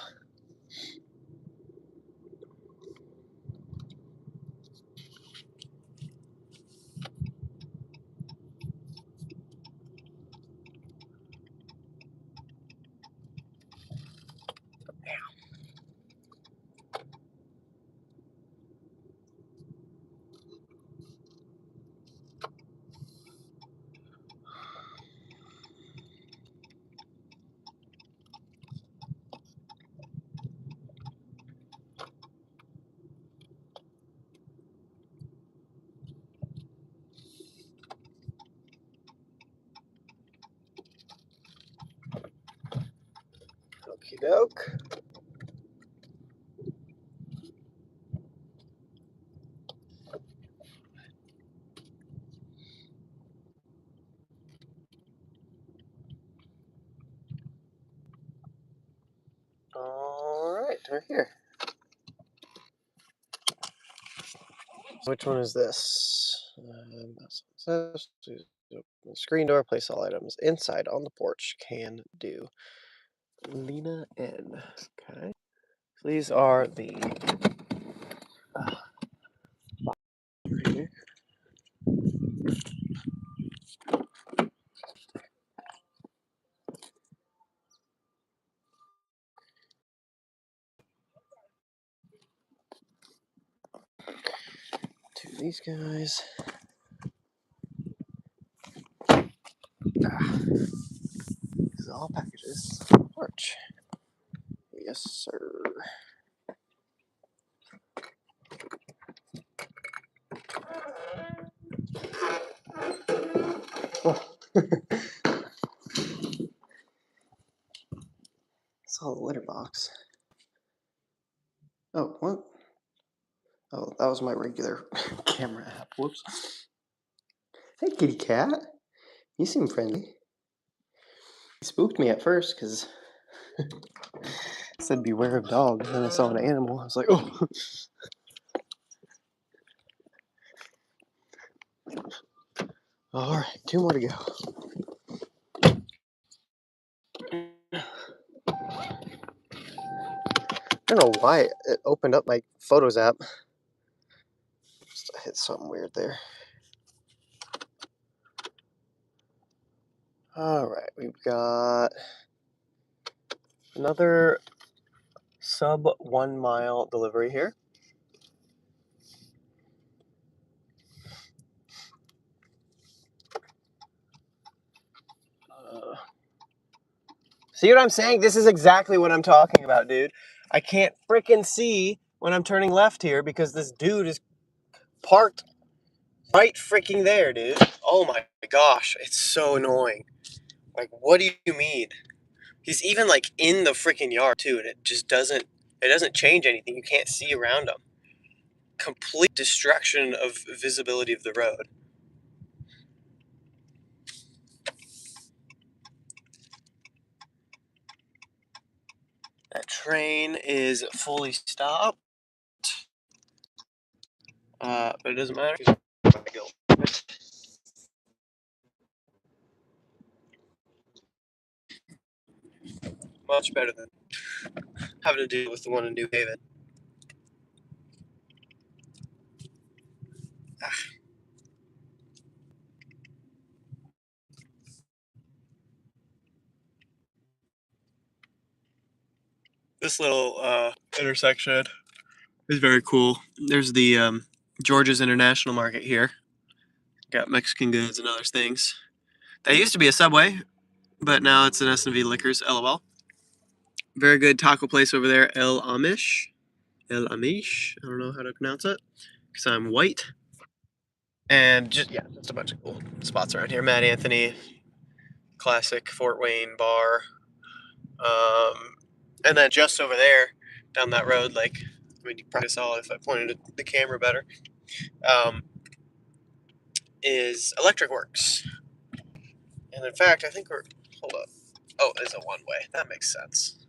A: Okie doke. Alright, we're here. Which one is this? Screen door, place all items inside on the porch. Can do. Lena N. Okay. So these are the right here. To these guys. These are all packages. Porch. Yes, sir. Oh. Saw the litter box. Oh, what? Oh, that was my regular camera app. Whoops. Hey, kitty cat. You seem friendly. He spooked me at first because it said beware of dogs. And then I saw an animal. I was like, oh. All right, 2 more to go. I don't know why it opened up my Photos app. Just hit something weird there. All right, we've got another sub 1 mile delivery here. See what I'm saying? This is exactly what I'm talking about, dude. I can't freaking see when I'm turning left here because this dude is parked right freaking there, dude. Oh my gosh, it's so annoying. Like, what do you mean? He's even like in the freaking yard too, and it doesn't change anything. You can't see around him. Complete destruction of visibility of the road. That train is fully stopped. But it doesn't matter. Much better than having to deal with the one in New Haven. This little intersection is very cool. There's the George's International Market here. Got Mexican goods and other things. That used to be a Subway, but now it's an S&V Liquors, LOL. Very good taco place over there, El Amish. El Amish. I don't know how to pronounce it because I'm white. And just a bunch of cool spots around here. Mad Anthony, classic Fort Wayne bar. And then just over there, down that road, like, I mean, you probably saw it if I pointed the camera better. is electric works. And in fact, I think we're, hold up. Oh, it's a one-way. That makes sense.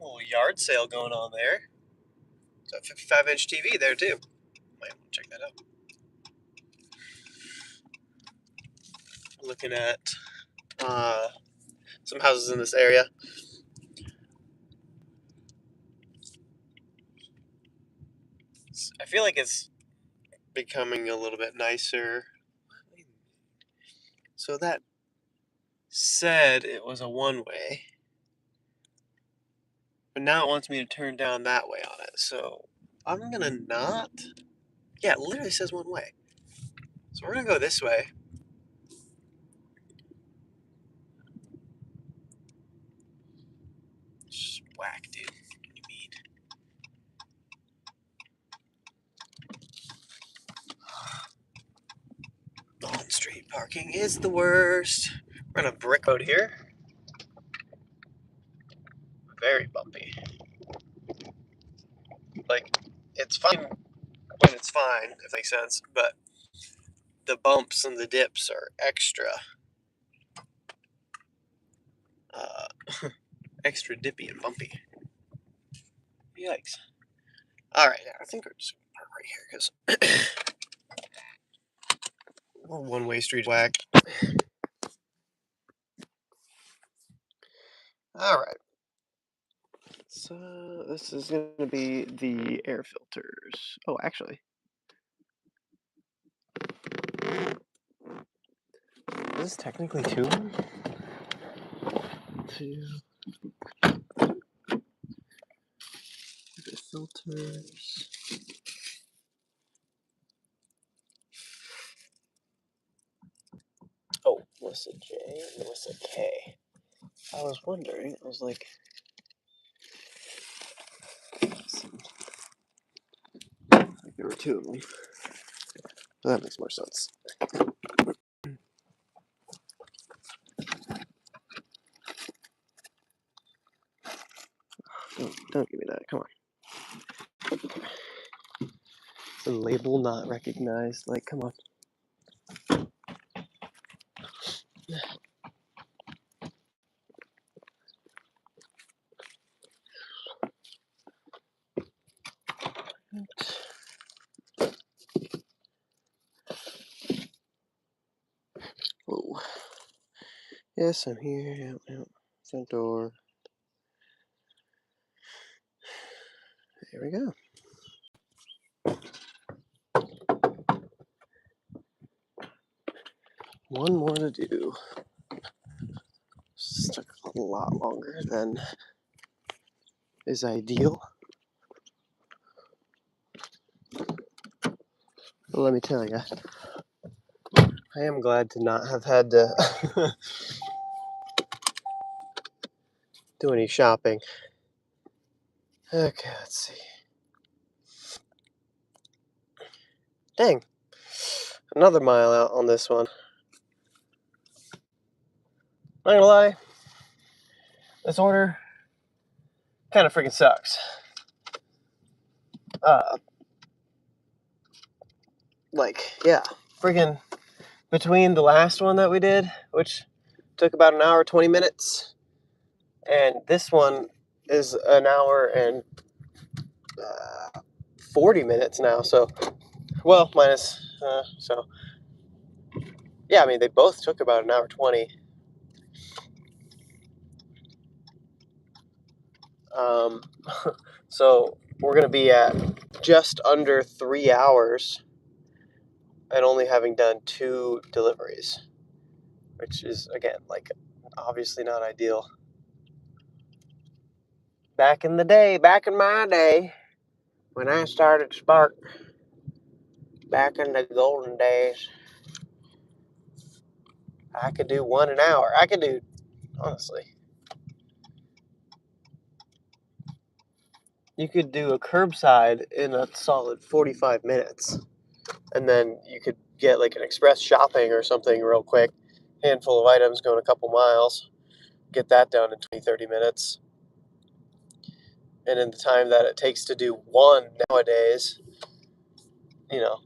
A: A little yard sale going on there. It's a 55-inch TV there too. Might want to check that out. Looking at some houses in this area. I feel like it's becoming a little bit nicer. So that said it was a one-way. But now it wants me to turn down that way on it. So I'm gonna not. Yeah, it literally says one way. So we're gonna go this way. Just whack, dude. What do you mean? On-street parking is the worst. We're on a brick road here. Very bumpy. Like, it's fine when it's fine, if that makes sense, but the bumps and the dips are extra. Extra dippy and bumpy. Yikes. Alright, I think we're just gonna park right here, because one-way street whack. Alright. So, this is going to be the air filters. Oh, actually. This is technically two. Two. The filters. Oh, Melissa J, Melissa K. I was wondering, I was like, there were two of them. Well, that makes more sense. Don't give me that, come on. The label not recognized, like, come on. Whoa. Yes, I'm here. Yep. Front door. There we go. One more to do. This took a lot longer than is ideal. But let me tell you, I am glad to not have had to do any shopping. Okay, let's see. Dang. Another mile out on this one. Not gonna lie, this order kind of freaking sucks. Yeah, freaking between the last one that we did, which took about an hour, 20 minutes, and this one is an hour and 40 minutes now, so, well, minus, so, yeah, I mean, they both took about an hour 20. So we're going to be at just under 3 hours and only having done 2 deliveries, which is, again, like, obviously not ideal. Back in my day, when I started Spark, back in the golden days, I could do 1 an hour. I could do, honestly, you could do a curbside in a solid 45 minutes. And then you could get like an express shopping or something real quick. Handful of items going a couple miles. Get that done in 20, 30 minutes. And in the time that it takes to do 1 nowadays, you know,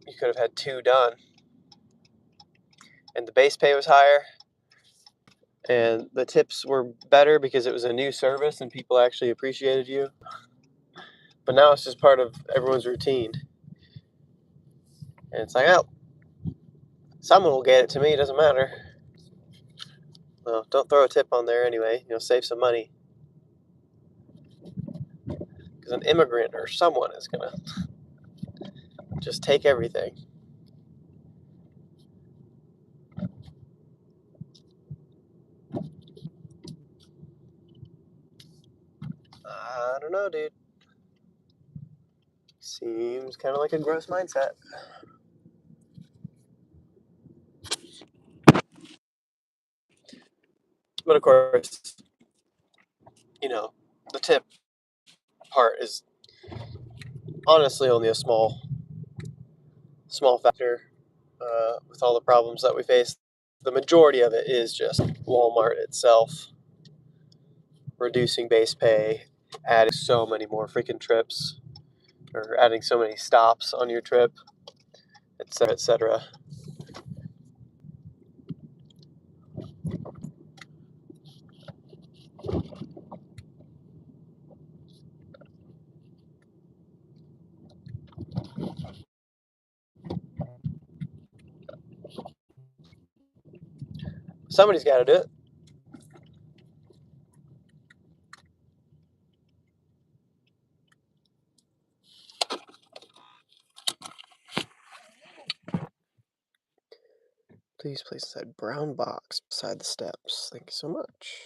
A: you could have had 2 done. And the base pay was higher, and the tips were better because it was a new service and people actually appreciated you. But now it's just part of everyone's routine. And it's like, oh, someone will get it to me, it doesn't matter. Well, don't throw a tip on there anyway, save some money. Because an immigrant or someone is going to just take everything. I don't know, dude. Seems kind of like a gross mindset. But of course, the tip part is honestly only a small factor with all the problems that we face. The majority of it is just Walmart itself reducing base pay, adding so many more freaking trips, or adding so many stops on your trip, etc., etc. Somebody's got to do it. Please place inside brown box beside the steps. Thank you so much.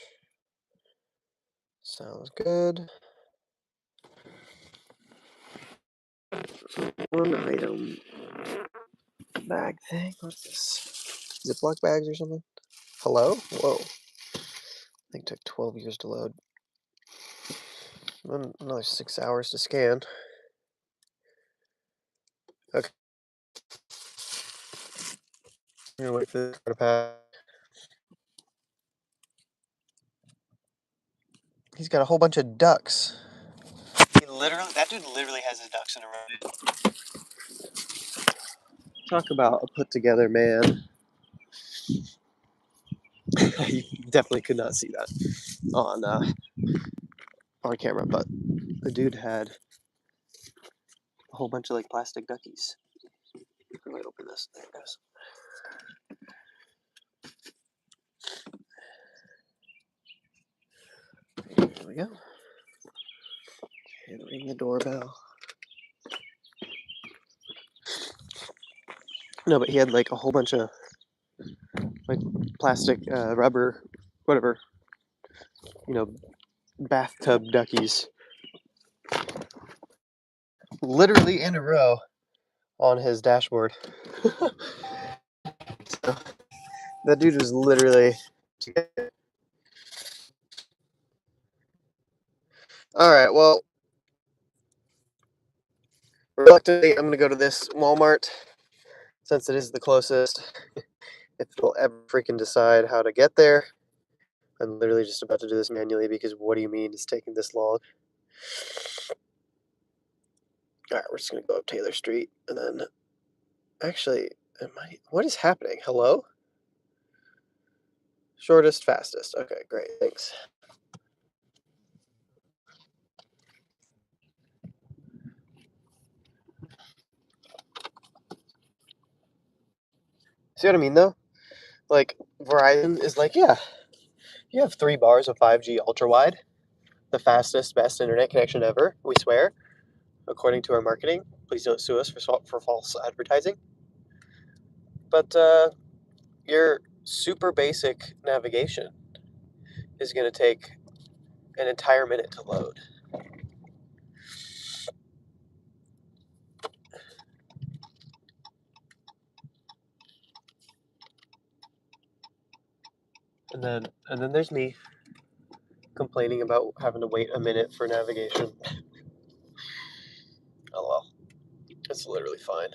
A: Sounds good. One item. Bag thing. What's this? Ziploc bags or something? Hello? Whoa. I think it took 12 years to load. Another 6 hours to scan. Okay. I'm gonna wait for this to pass. He's got a whole bunch of ducks. That dude literally has his ducks in a row. Talk about a put together man. You definitely could not see that on camera, but the dude had a whole bunch of like plastic duckies. How do I open this? There it goes. There we go. And ring the doorbell. No, but he had like a whole bunch of like plastic, rubber, whatever, bathtub duckies, literally in a row on his dashboard. So, that dude was literally. All right, well, reluctantly, I'm gonna go to this Walmart since it is the closest. If it'll ever freaking decide how to get there, I'm literally just about to do this manually because what do you mean it's taking this long? All right, we're just gonna go up Taylor Street and then. Actually, what is happening? Hello? Shortest, fastest. Okay, great. Thanks. See what I mean, though? Like, Verizon is like, yeah, you have 3 bars of 5G ultra wide, the fastest, best internet connection ever, we swear, according to our marketing. Please don't sue us for false advertising. But your super basic navigation is going to take an entire minute to load. And then there's me complaining about having to wait a minute for navigation. Oh well, it's literally fine.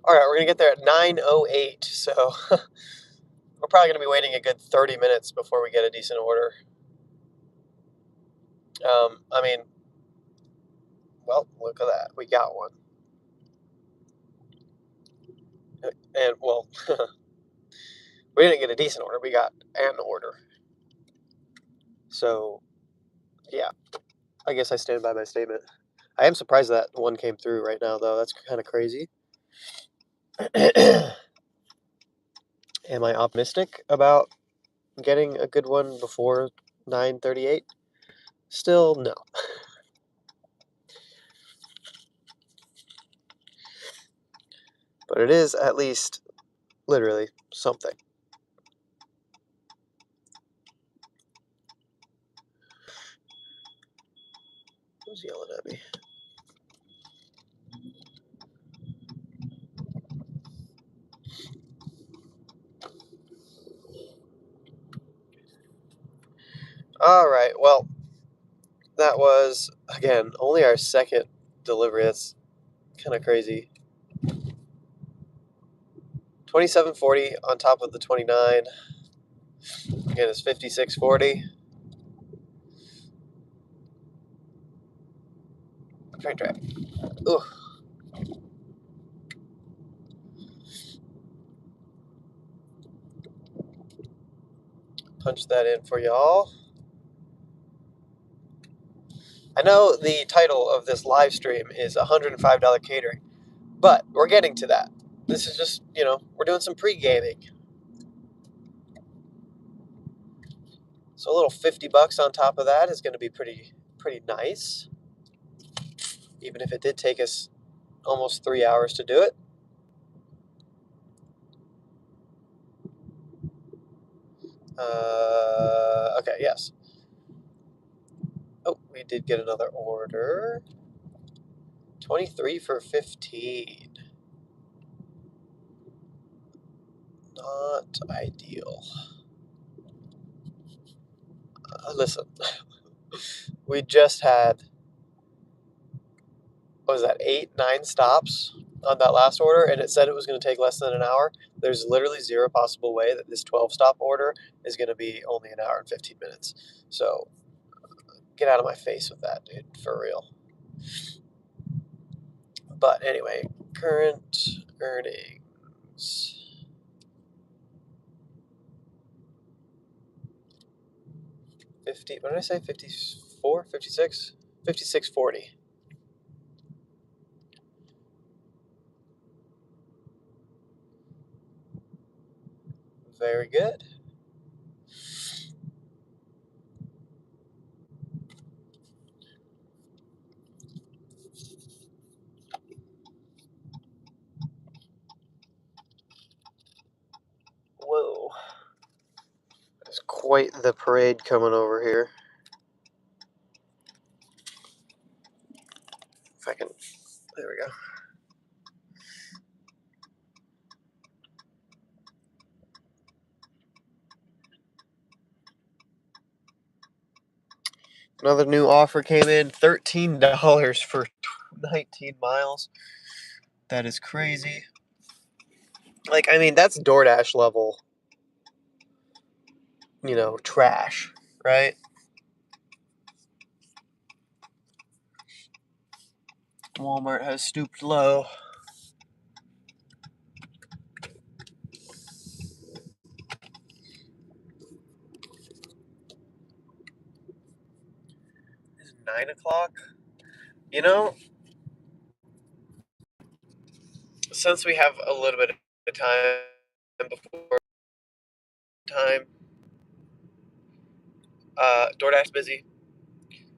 A: All right, we're gonna get there at 9:08. So we're probably gonna be waiting a good 30 minutes before we get a decent order. I mean, well, look at that. We got one. And, well, we didn't get a decent order. We got an order. So, yeah, I guess I stand by my statement. I am surprised that one came through right now, though. That's kind of crazy. Am I optimistic about getting a good one before 9:38? Still, no. But it is at least literally something. Who's yelling at me? All right, well, that was, again, only our second delivery. That's kind of crazy. 27.40 on top of the 29. Again, it's 56.40. Train track. Ooh. Punch that in for y'all. I know the title of this live stream is $105 catering, but we're getting to that. This is just, we're doing some pre-gaming. So a little $50 on top of that is going to be pretty nice. Even if it did take us almost 3 hours to do it. Okay, yes. Oh, we did get another order. 23 for 15. Not ideal. Listen, we just had, what was that, 8, 9 stops on that last order, and it said it was going to take less than an hour. There's literally zero possible way that this 12-stop order is going to be only an hour and 15 minutes. So get out of my face with that, dude, for real. But anyway, current earnings. What did I say? 54, 56, 56.40. Very good. Whoa. There's quite the parade coming over here. If I can, there we go. Another new offer came in, $13 for 19 miles. That is crazy. Like, I mean, that's DoorDash level, trash, right? Walmart has stooped low. It's 9 o'clock. Since we have a little bit of time before time, DoorDash's busy,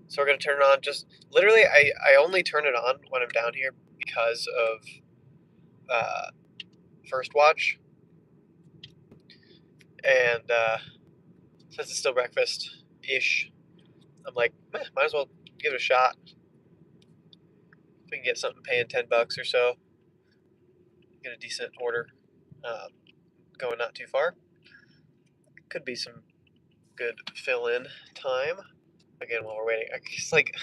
A: so we're gonna turn it on. Just literally, I only turn it on when I'm down here because of First Watch, and since it's still breakfast ish, I'm like, might as well give it a shot. If we can get something paying $10 or so, get a decent order, going not too far. Could be some good fill-in time. Again, while we're waiting, it's like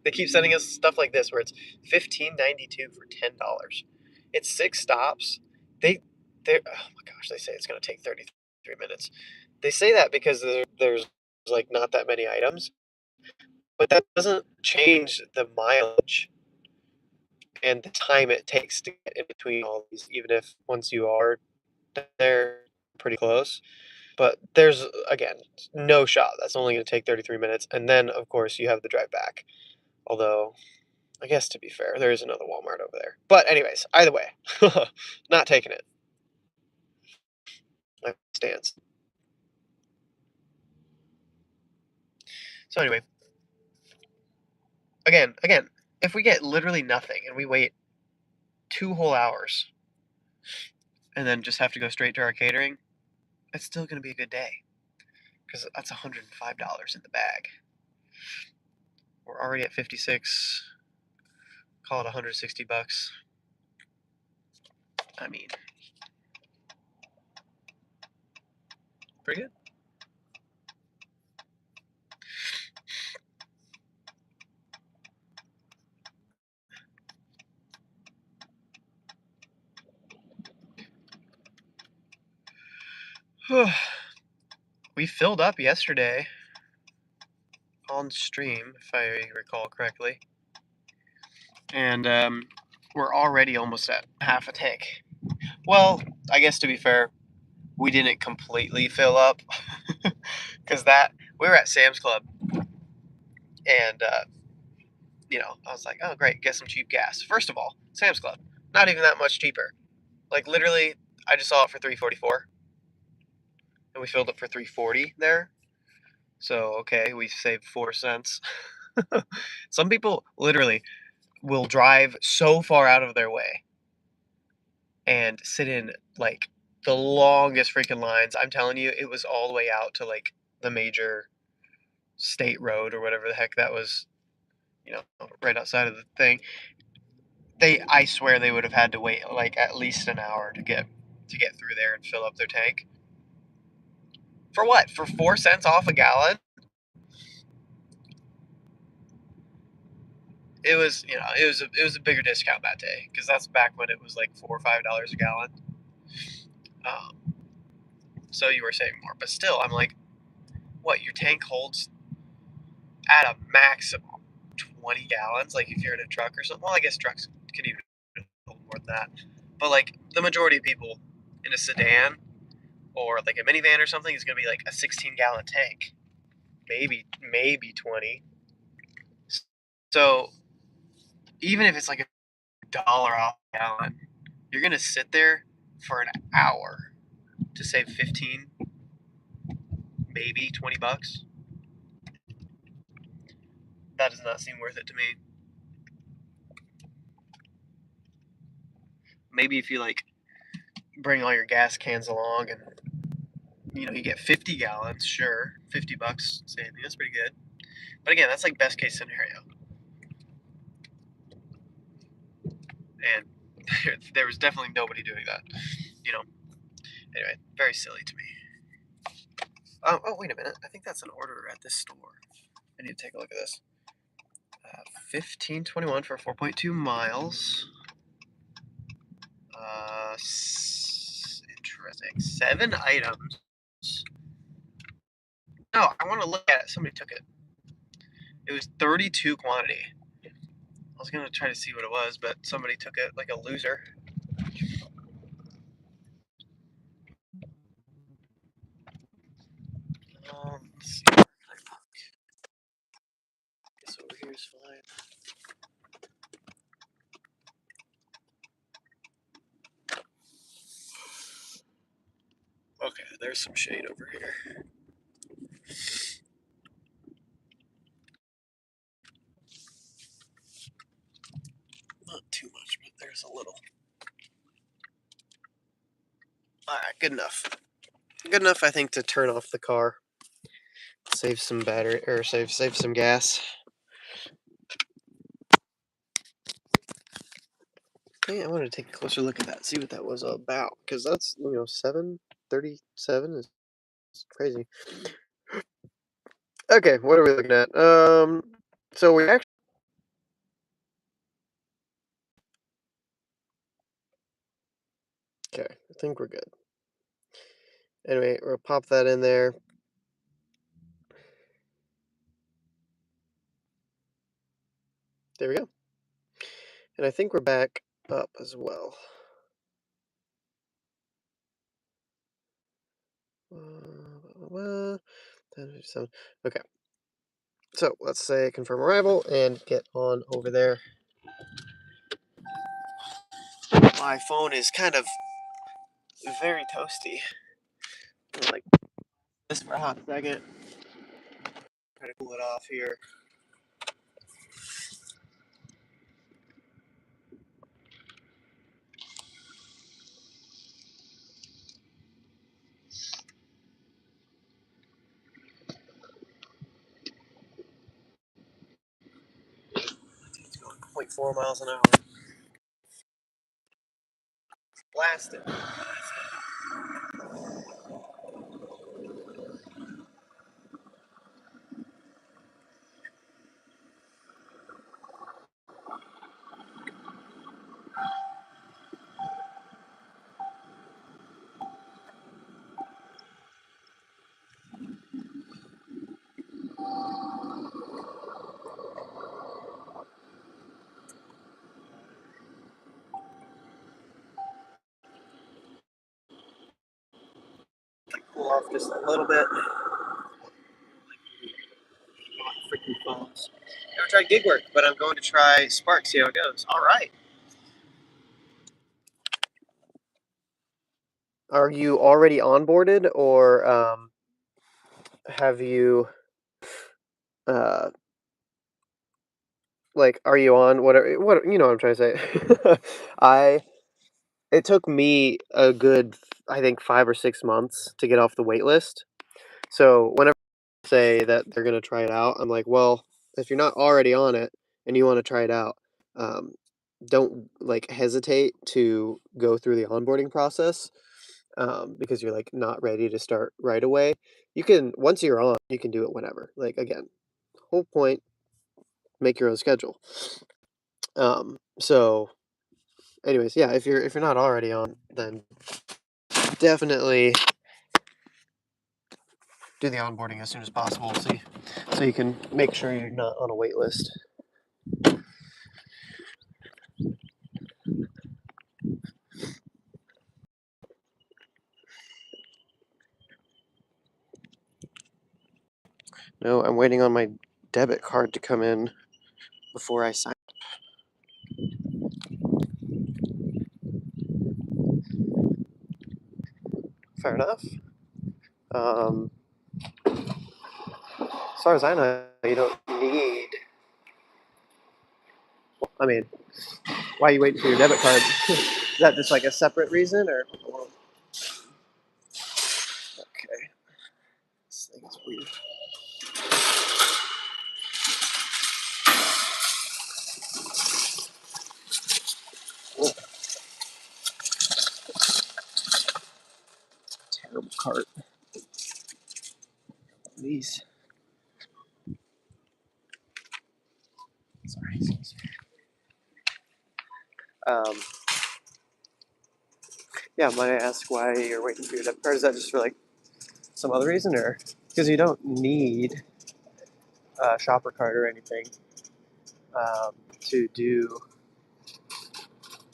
A: they keep sending us stuff like this where it's $15.92 for $10. It's 6 stops. They oh my gosh, they say it's gonna take 33 minutes. They say that because there's like not that many items, but that doesn't change the mileage and the time it takes to get in between all these, even if once you are there pretty close. But there's again no shot. That's only gonna take 33 minutes, and then of course you have the drive back. Although I guess to be fair, there is another Walmart over there. But anyways, either way, not taking it. That stands. So anyway, again, if we get literally nothing and we wait 2 whole hours and then just have to go straight to our catering, it's still going to be a good day because that's $105 in the bag. We're already at 56. Call it $160. I mean, pretty good. We filled up yesterday on stream, if I recall correctly. And we're already almost at half a tank. Well, I guess to be fair, we didn't completely fill up because we were at Sam's Club and I was like, oh great, get some cheap gas. First of all, Sam's Club, not even that much cheaper. Like literally, I just saw it for $3.44, and we filled up for $3.40 there. So okay, we saved 4 cents. Some people literally will drive so far out of their way and sit in like the longest freaking lines. I'm telling you, it was all the way out to like the major state road or whatever the heck that was, right outside of the thing. I swear they would have had to wait like at least an hour to get through there and fill up their tank. For what? For 4 cents off a gallon? It was, it was a bigger discount that day because that's back when it was like $4 or $5 a gallon. So you were saving more, but still, I'm like, what? Your tank holds at a maximum 20 gallons. Like if you're in a truck or something. Well, I guess trucks can even hold more than that. But like the majority of people in a sedan or like a minivan or something is going to be like a 16-gallon tank, maybe 20. So even if it's like $1 off a gallon, you're going to sit there for an hour to save 15, maybe $20. That does not seem worth it to me. Maybe if you like bring all your gas cans along and you get 50 gallons, sure, $50 saving, that's pretty good. But again, that's like best case scenario. And there was definitely nobody doing that, Anyway, very silly to me. Oh, wait a minute. I think that's an order at this store. I need to take a look at this. 1521 for 4.2 miles. Interesting. 7 items. No, I want to look at it. Somebody took it. It was 32 quantity. I was going to try to see what it was, but somebody took it like a loser. Let's see. Guess over here is fine. Okay, there's some shade over here. Not too much, but there's a little. Alright, good enough. Good enough, I think, to turn off the car. Save some battery, or save some gas. Yeah, I wanted to take a closer look at that, see what that was about, because that's 737 is crazy. Okay, what are we looking at? So we actually think we're good. Anyway, we'll pop that in there. There we go. And I think we're back up as well. Okay. So let's say confirm arrival and get on over there. My phone is kind of very toasty. Like this for a hot second. Try to cool it off here. It's going 0.4 miles an hour. Blast it. Cool off just a little bit. Freaking phones. Never tried gig work, but I'm going to try Spark, see how it goes. All right. Are you already onboarded, or have you, uh, like, are you on whatever? What you know what I'm trying to say? I It took me a good, I think, 5 or 6 months to get off the wait list. So whenever they say that they're gonna try it out, I'm like, well, if you're not already on it and you want to try it out, um, don't like hesitate to go through the onboarding process, because you're like not ready to start right away. You can once you're on, you can do it whenever. Like again, whole point, make your own schedule. So anyways, yeah, if you're not already on, then definitely do the onboarding as soon as possible, so you can make sure you're not on a wait list. No, I'm waiting on my debit card to come in before I sign. Fair enough. As far as I know, you don't need. I mean, why are you waiting for your debit card? Is that just like a separate reason, or? Okay, this thing is weird. Oh, terrible cart. These. Sorry. Um, yeah, might I ask why you're waiting for your debit card? Is that just for like some other reason, or because you don't need a shopper card or anything to do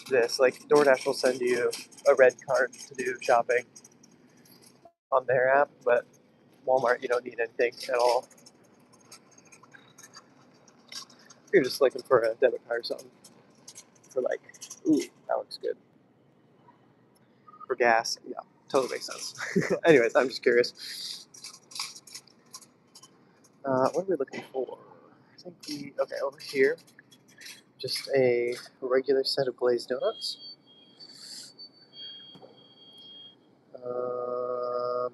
A: this? Like DoorDash will send you a red card to do shopping on their app, but Walmart you don't need anything at all. You're just looking for a debit card or something for like, ooh, that looks good for gas. Yeah, totally makes sense. Anyways, I'm just curious. What are we looking for? I think okay, over here, just a regular set of glazed donuts. Um,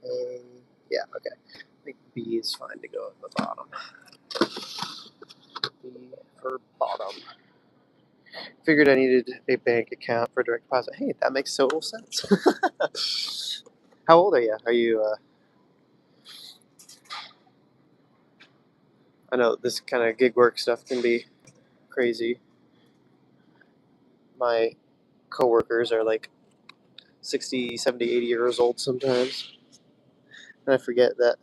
A: a, yeah, okay. I think B is fine to go at the bottom. B for bottom. Figured I needed a bank account for direct deposit. Hey, that makes total sense. How old are you? Are you, I know this kind of gig work stuff can be crazy. My coworkers are like 60, 70, 80 years old sometimes. And I forget that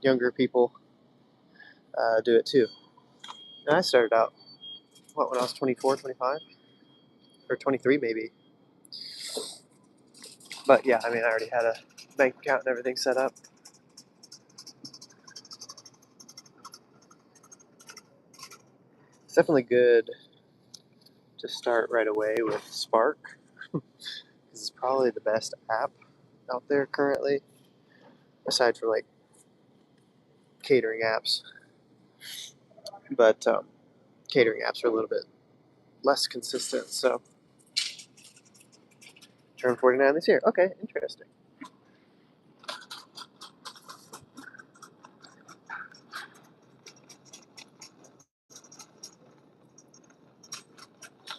A: younger people do it too. And I started out, when I was 24, 25? Or 23 maybe. But yeah, I mean, I already had a bank account and everything set up. It's definitely good to start right away with Spark. This is probably the best app out there currently, aside from like catering apps. But catering apps are a little bit less consistent, so turn 49 this year. Okay, interesting.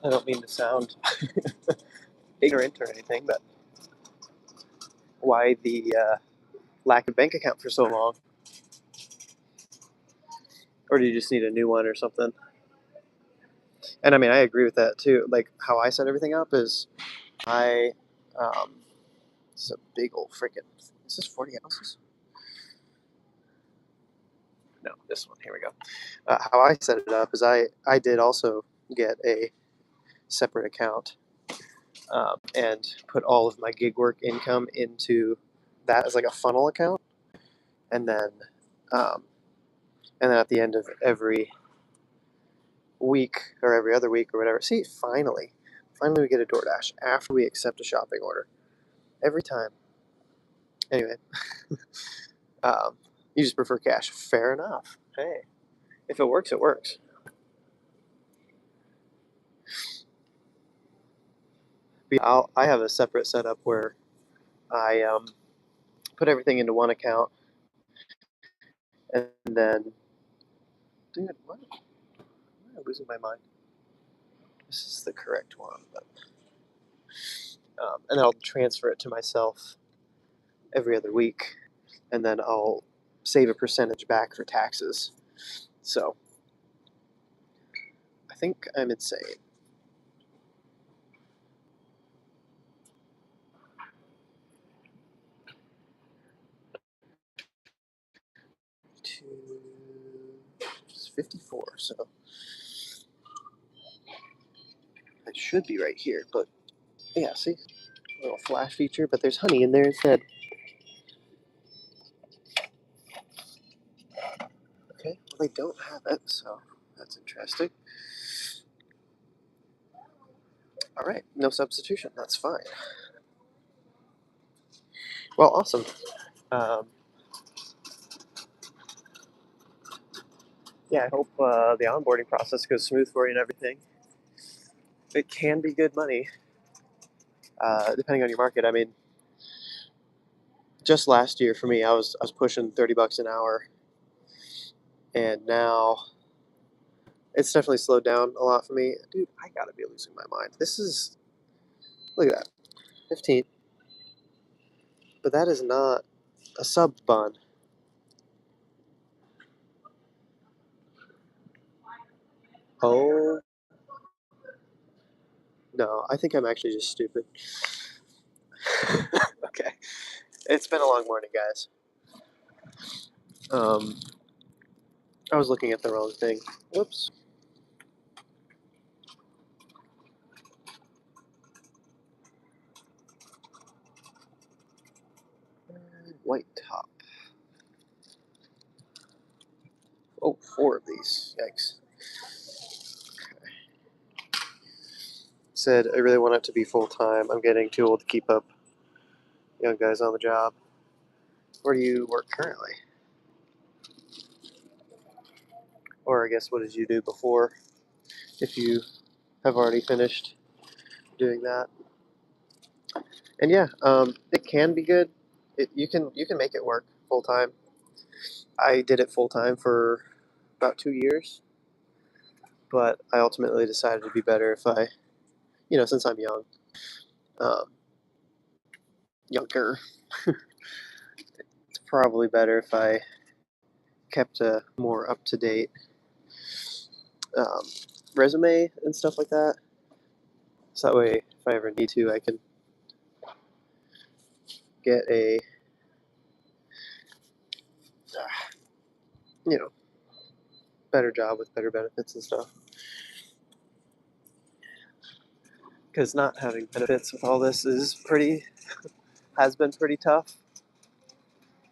A: I don't mean to sound ignorant or anything, but why the lack of bank account for so long? Or do you just need a new one or something? And I mean, I agree with that too. Like how I set everything up is I, this is a big old freaking, is this 40 ounces? No, this one, here we go. How I set it up is I did also get a separate account and put all of my gig work income into that as like a funnel account. And then, um, and then at the end of every week or every other week or whatever, see, finally we get a DoorDash after we accept a shopping order. Every time. Anyway, you just prefer cash. Fair enough. Hey, if it works, it works. I have a separate setup where I put everything into one account, and then, dude, what? Am I losing my mind? This is the correct one, but and then I'll transfer it to myself every other week, and then I'll save a percentage back for taxes. So I think I'm insane. It's 54, so it should be right here. But yeah, see, a little flash feature, but there's honey in there instead. Okay, well they don't have it, so that's interesting. All right, no substitution. That's fine. Well, awesome. Um, yeah, I hope the onboarding process goes smooth for you and everything. It can be good money, depending on your market. I mean, just last year for me, I was pushing $30 an hour, and now it's definitely slowed down a lot for me. Dude, I gotta be losing my mind. This is, look at that, 15. But that is not a sub bun. Oh no, I think I'm actually just stupid. Okay, it's been a long morning, guys. Um, I was looking at the wrong thing. Whoops. White top. Oh, 4 of these. Yikes. Said I really want it to be full time. I'm getting too old to keep up. Young guys on the job. Where do you work currently? Or I guess what did you do before? If you have already finished doing that. And yeah, it can be good. You can make it work full time. I did it full time for about 2 years, but I ultimately decided it'd be better if I, since I'm young, um, younger, it's probably better if I kept a more up to date um, resume and stuff like that. So that way, if I ever need to, I can get a, you know, better job with better benefits and stuff. Because not having benefits with all this has been pretty tough.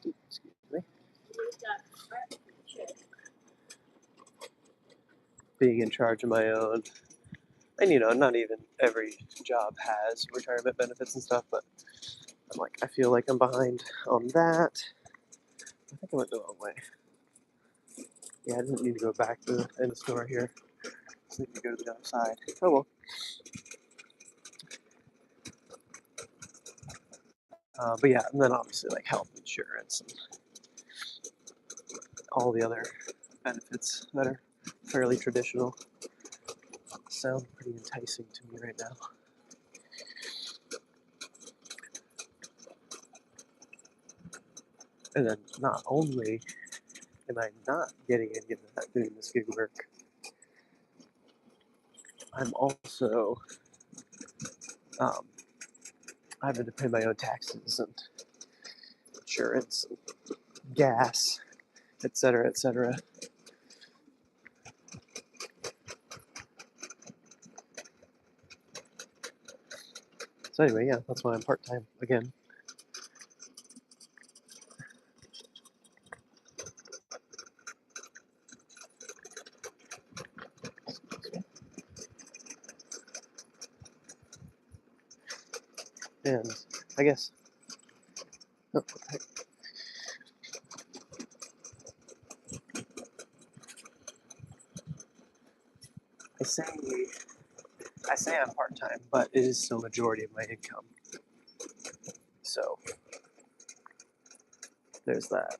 A: Excuse me. Being in charge of my own, and not even every job has retirement benefits and stuff, but I feel like I'm behind on that. I think I went the wrong way. Yeah, I didn't need to go back to in the store here. Just need to go to the other side. Oh well. But yeah, and then obviously health insurance and all the other benefits that are fairly traditional sound pretty enticing to me right now. And then not only am I not getting any of that doing this gig work, I'm also having to pay my own taxes and insurance, and gas, etc., etc. So anyway, yeah, that's why I'm part-time again. And I guess, oh, what the heck? I say I say I'm part-time, but it is still majority of my income. So there's that.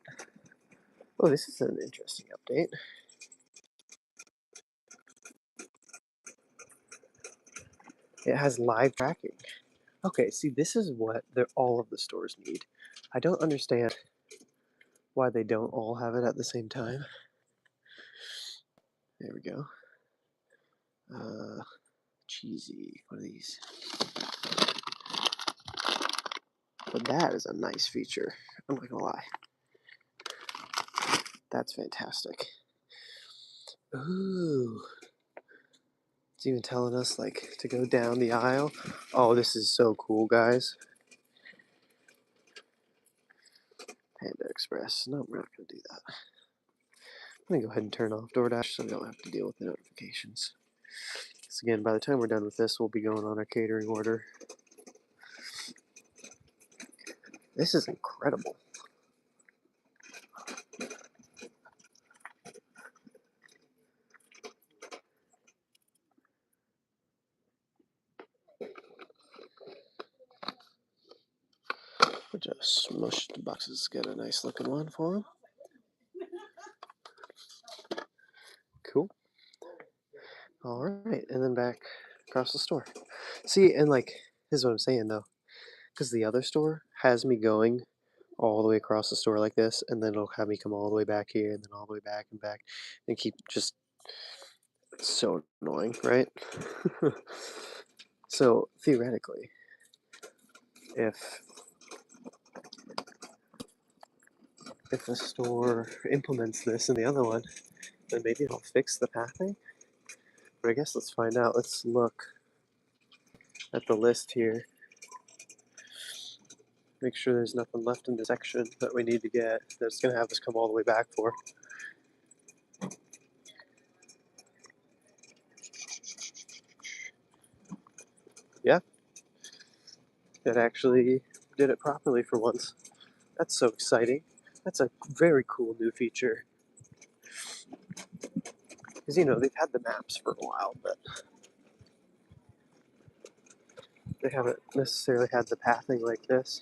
A: Oh, this is an interesting update. It has live tracking. Okay, see, this is what all of the stores need. I don't understand why they don't all have it at the same time. There we go. Cheesy. What are these? But that is a nice feature. I'm not gonna lie. That's fantastic. Ooh. It's even telling us to go down the aisle. Oh, this is so cool, guys. Panda Express. No, we're not gonna do that. I'm gonna go ahead and turn off DoorDash so we don't have to deal with the notifications. Because again, by the time we're done with this, we'll be going on our catering order. This is incredible. We'll just smush the boxes, get a nice looking one for them. Cool. All right, and then back across the store. See, and this is what I'm saying though, because the other store has me going all the way across the store like this, and then it'll have me come all the way back here, and then all the way back and back, and keep just so annoying, right? So theoretically, if the store implements this in the other one, then maybe it'll fix the pathing. But I guess let's find out. Let's look at the list here. Make sure there's nothing left in the section that we need to get that's going to have us come all the way back for. Yeah, it actually did it properly for once. That's so exciting. That's a very cool new feature. Because, they've had the maps for a while, but they haven't necessarily had the pathing like this.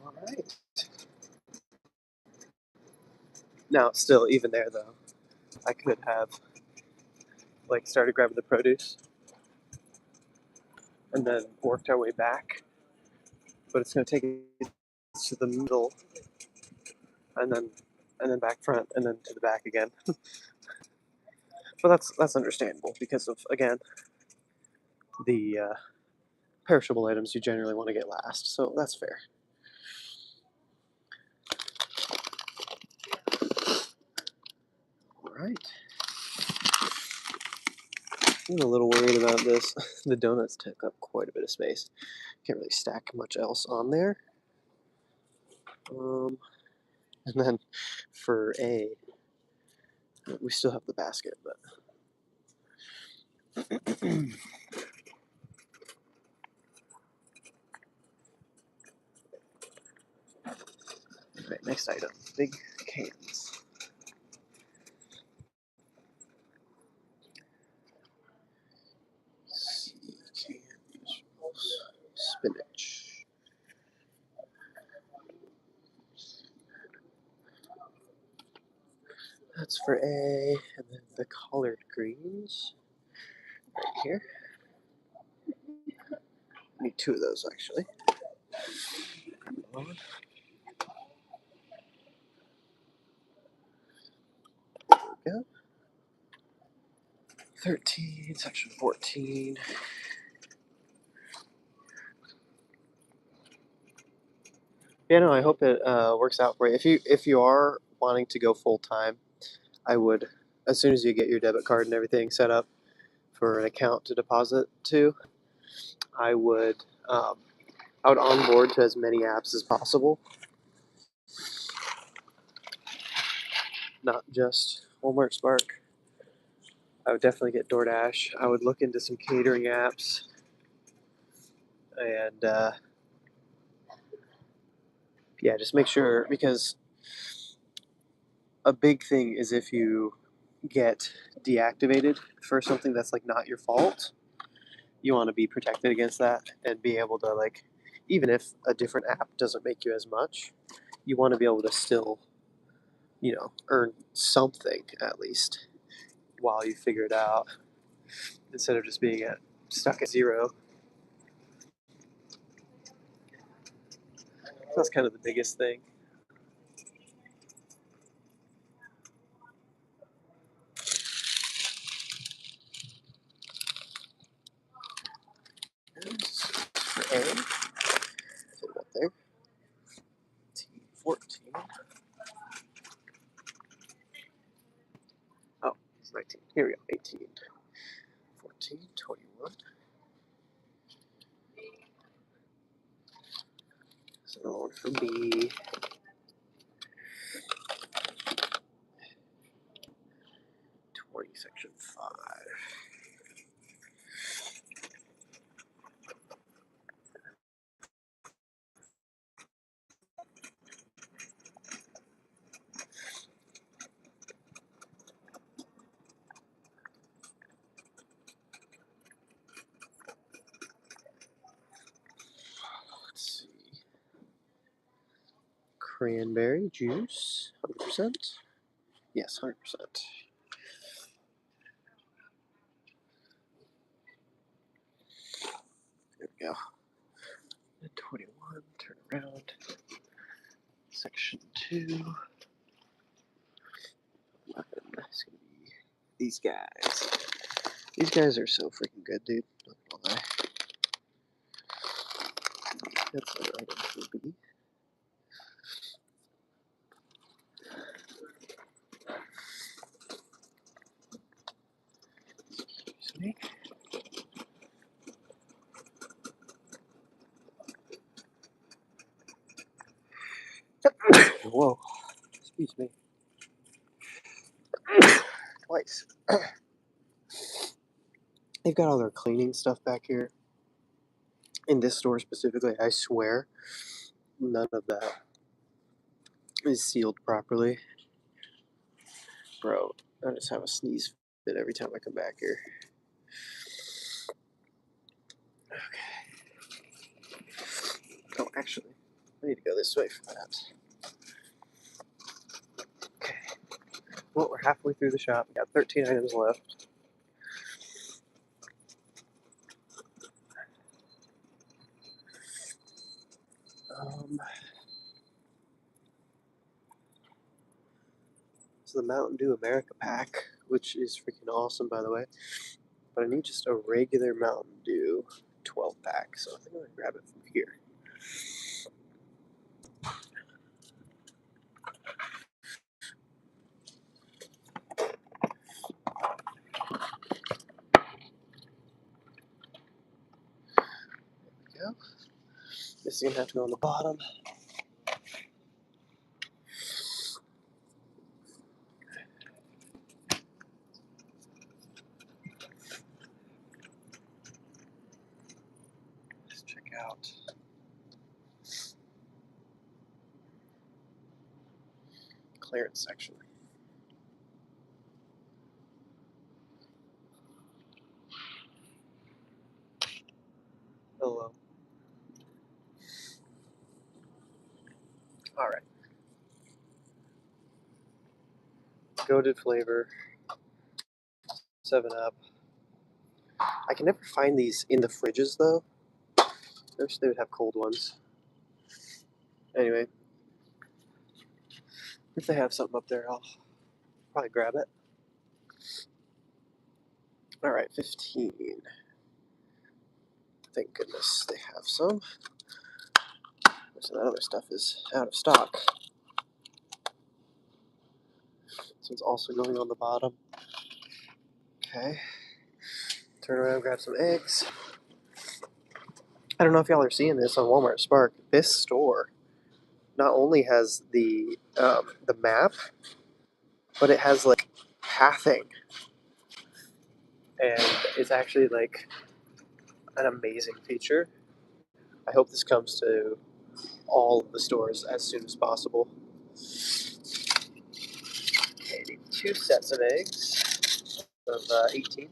A: All right. Now, still, even there, though, I could have, started grabbing the produce and then worked our way back. But it's going to take us to the middle, and then back front, and then to the back again. But that's understandable because of, again, the perishable items you generally want to get last. So that's fair. All right. I'm a little worried about this. The donuts took up quite a bit of space. Can't really stack much else on there. And then for A, we still have the basket, but right, next item, big cans. Sea vegetables, spinach. That's for A, and then the collard greens right here. Need two of those actually. There we go. 13, section 14. Yeah, no, I hope it works out for you. If you are wanting to go full time, I would, as soon as you get your debit card and everything set up for an account to deposit to, I would um, I would onboard to as many apps as possible, not just Walmart Spark. I would definitely get DoorDash. I would look into some catering apps, and yeah, just make sure, because a big thing is if you get deactivated for something that's like not your fault, you want to be protected against that and be able to, like, even if a different app doesn't make you as much, you want to be able to still, earn something at least while you figure it out, instead of just being stuck at zero. That's kind of the biggest thing. For A, put it up there. 14. Oh, it's 19. Here we go. 18, 14, 21. So another one for B. 20, section 5. Let's see. Cranberry juice, 100%. Yes, 100%. There we go. 21, turn around. Section 2. 11. It's gonna be these guys. These guys are so freaking good, dude. Not gonna lie. That's an item for B. Excuse me. Whoa. Excuse me. Twice. They've got all their cleaning stuff back here. In this store specifically, I swear, none of that is sealed properly. Bro, I just have a sneeze fit every time I come back here. Okay. Oh, actually, I need to go this way for that. Okay. Well, we're halfway through the shop. We got 13 items left. So the Mountain Dew America pack, which is freaking awesome, by the way. But I need just a regular Mountain Dew 12 pack, so I think I'm gonna grab it from here. There we go. This is gonna have to go on the bottom. Let's check out clearance section. Hello. All right. Goated flavor. 7-Up. I can never find these in the fridges though. I wish they would have cold ones. Anyway, if they have something up there, I'll probably grab it. All right, 15. Thank goodness they have some. So that other stuff is out of stock. This one's also going on the bottom. Okay. Turn around, grab some eggs. I don't know if y'all are seeing this on Walmart Spark. This store not only has the map, but it has like pathing, and it's actually like an amazing feature. I hope this comes to all of the stores as soon as possible. Okay, need 2 sets of eggs of 18.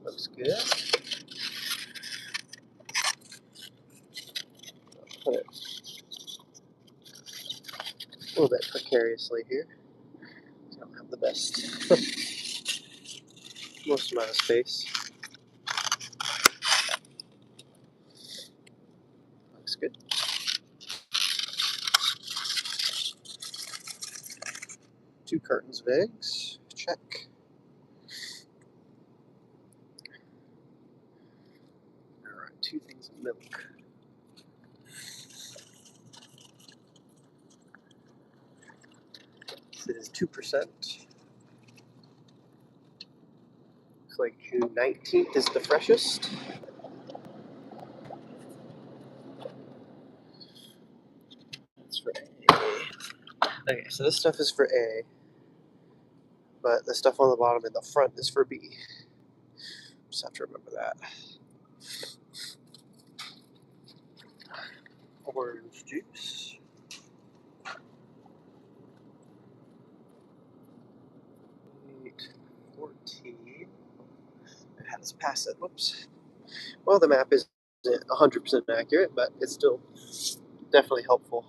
A: Looks good. Put it a little bit precariously here. I don't have the best most amount of space. Looks good. 2 cartons of eggs. Check. Alright, 2 things of milk. This is 2%. Looks like June 19th is the freshest. That's for A. Okay, so this stuff is for A, but the stuff on the bottom in the front is for B. Just have to remember that. Orange juice. 14. It has pass it. Whoops. Well, the map isn't 100% accurate, but it's still definitely helpful.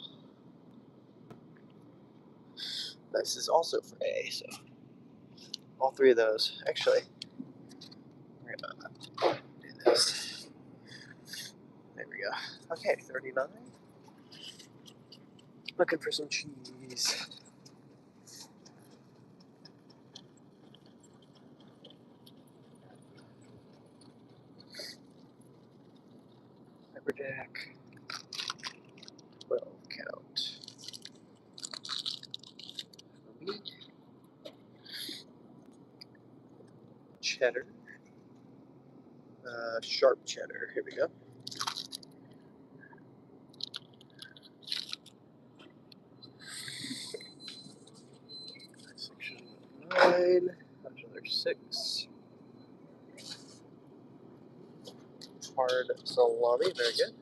A: This is also for A, so all 3 of those. Actually, we're gonna do this. There we go. Okay, 39. Looking for some cheese. Pepperjack. 12 count. Cheddar. Sharp cheddar. Here we go. Section 9. Another 6. Hard salami. Very good.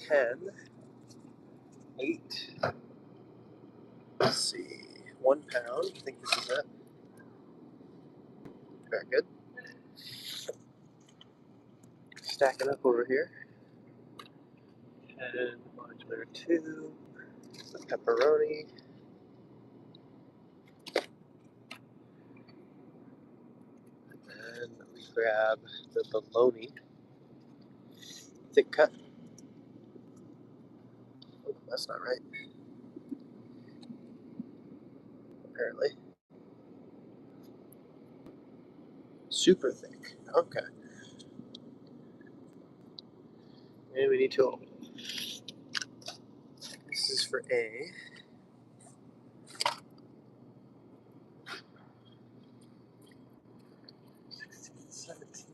A: 10. 8. Let's see. 1 pound. I think this is it. Very good. Stack it up over here. And modular 2. The pepperoni. then we grab the bologna, thick cut. Oh, that's not right, apparently. Super thick. Okay. And we need to open it. This is for A. 16, 17.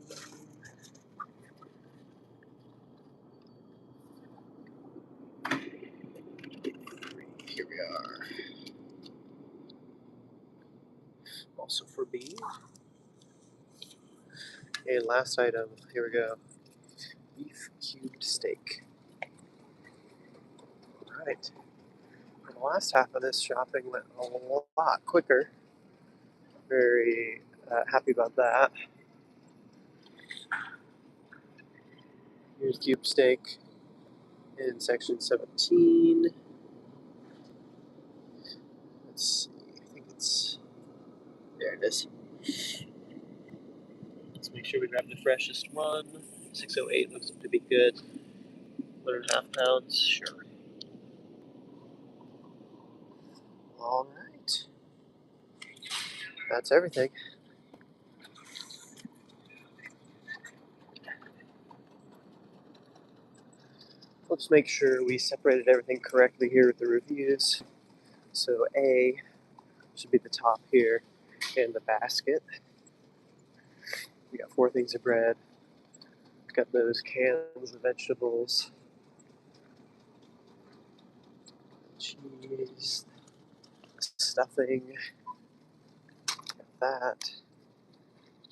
A: Here we are. Also for B. And last item, here we go. Beef cubed steak. Alright. The last half of this shopping went a lot quicker. Very happy about that. Here's cube steak in section 17. Let's see, I think it's, there it is. Let's make sure we grab the freshest one. 608 looks to be good. 1.5 pounds, sure. Alright. That's everything. Let's make sure we separated everything correctly here with the reviews. So A should be the top here in the basket. We got 4 things of bread. Got those cans of vegetables, cheese, stuffing, got that.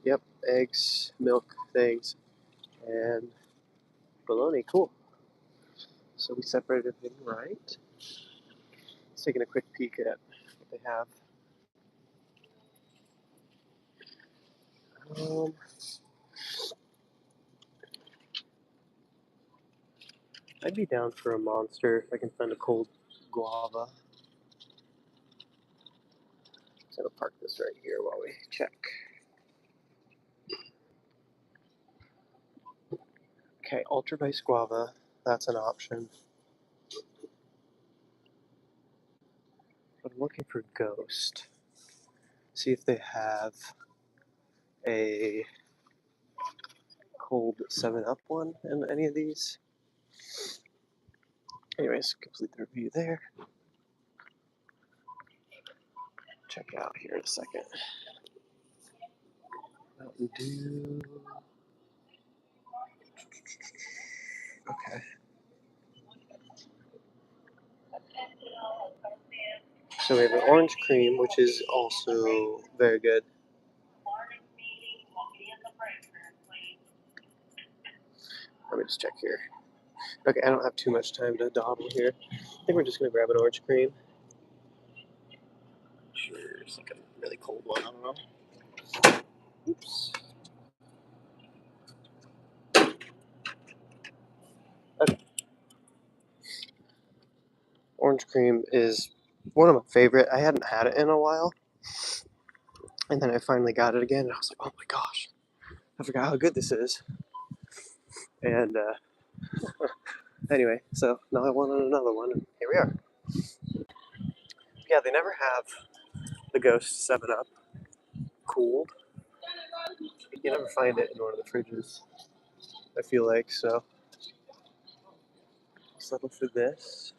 A: Yep, eggs, milk things, and bologna. Cool. So we separated everything right. Let's taking a quick peek at what they have. I'd be down for a monster if I can find a cold guava. So I'll park this right here while we check. Okay, Ultra Vice Guava, that's an option. But I'm looking for Ghost. See if they have a cold 7-Up one in any of these. Anyways, complete the review there. Check it out here in a second. Mountain Dew. Okay. So we have an orange cream, which is also very good. Let me just check here. Okay, I don't have too much time to dawdle here. I think we're just gonna grab an orange cream. Sure, it's like a really cold one. I don't know. Oops. Okay. Orange cream is one of my favorite. I hadn't had it in a while, and then I finally got it again, and I was like, "Oh my gosh, I forgot how good this is." And anyway, so now I wanted another one, and here we are. Yeah, they never have the Ghost 7-Up cooled. You never find it in one of the fridges, I feel like, so settle for this.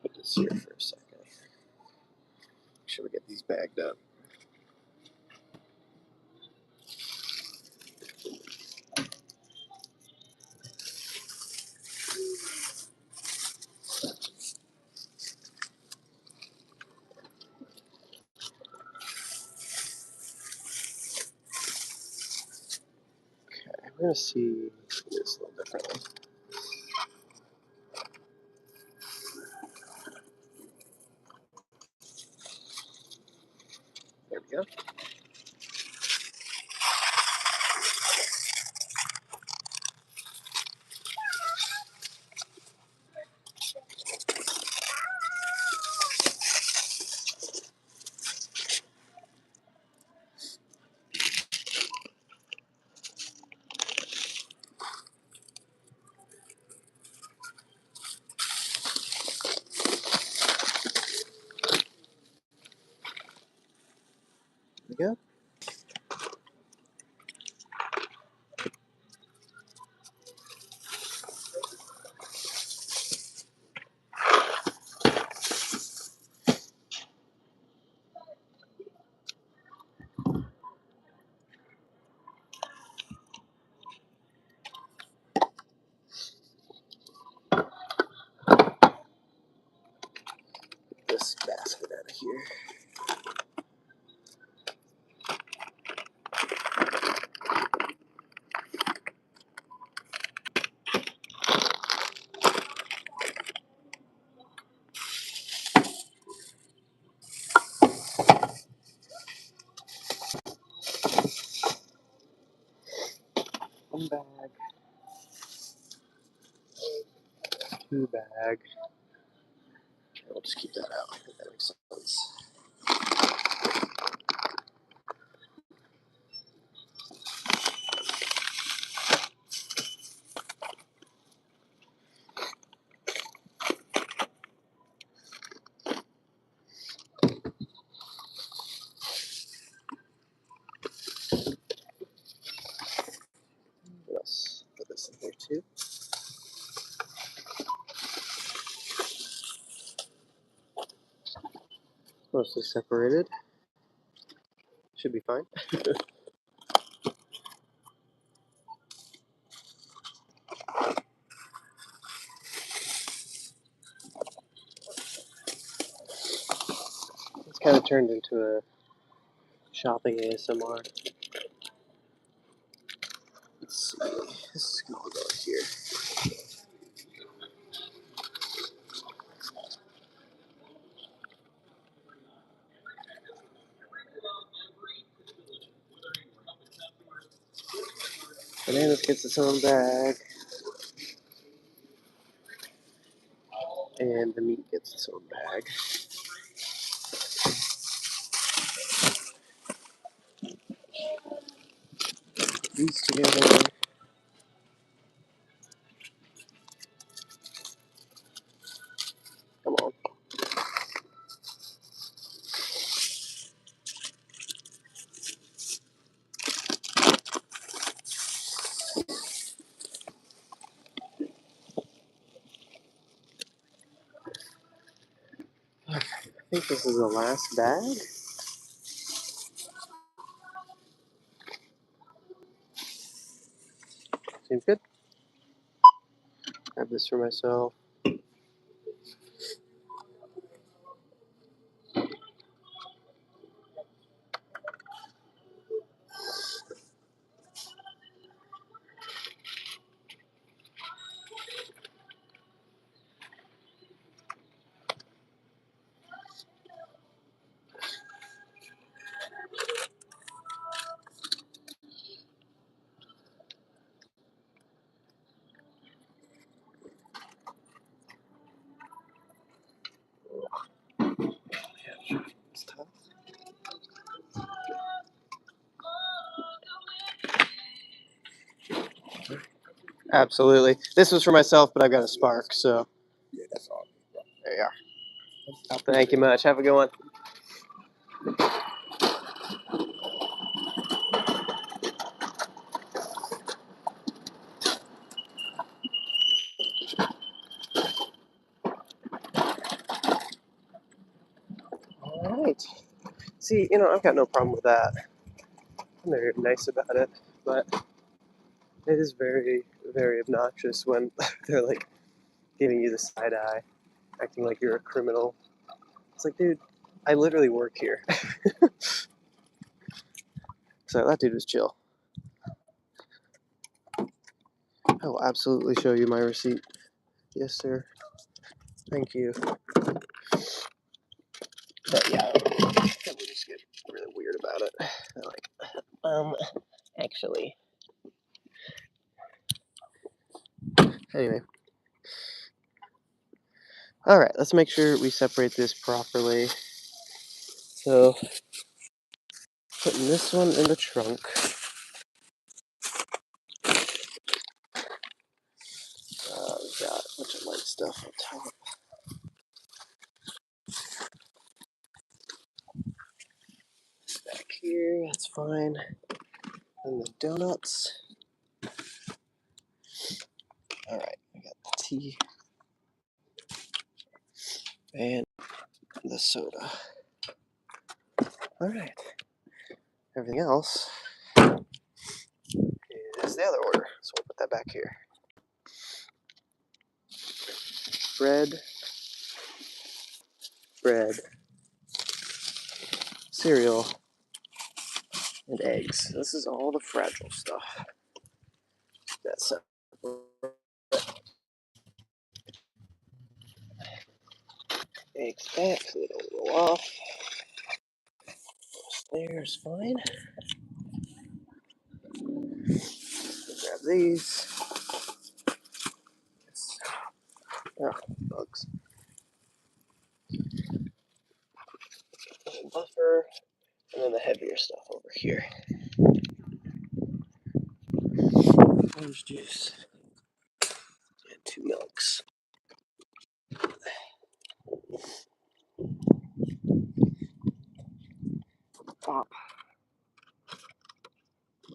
A: Put this here for a second. Make sure we get these bagged up. Okay, we're gonna see this a little differently. There we go. we go. Get this basket out of here. One bag, two bag. We'll just keep that out. I think that makes sense. What else? Put this in here too. Mostly separated. Should be fine. It's kind of turned into a shopping ASMR. Let's see. This is gonna all go here. Bananas gets its own bag, and the meat gets its own bag. These together. Come on. I think this is the last bag. Seems good. Grab this for myself. It's tough. Absolutely. This was for myself, but I've got a spark, so
B: Yeah, that's all.
A: there you are. Thank you much. Have a good one. All right. See, I've got no problem with that. And they're nice about it, but it is very, very obnoxious when they're like giving you the side eye, acting like you're a criminal. It's like, dude, I literally work here. So that dude was chill. I will absolutely show you my receipt. Yes, sir. Thank you. But yeah, people just get really weird about it. They're like, actually. Anyway. All right, let's make sure we separate this properly. So, putting this one in the trunk. We've got a bunch of light stuff on top. Back here. fine. And the donuts. Alright, I got the tea. And the soda. Alright. Everything else is the other order. So we'll put that back here. Bread, cereal, and eggs. This is all the fragile stuff. That's eggs back so they don't roll off. There's fine. Grab these. Oh, bugs. Buffer, and then the heavier stuff over here. Orange juice and 2 milks. Pop.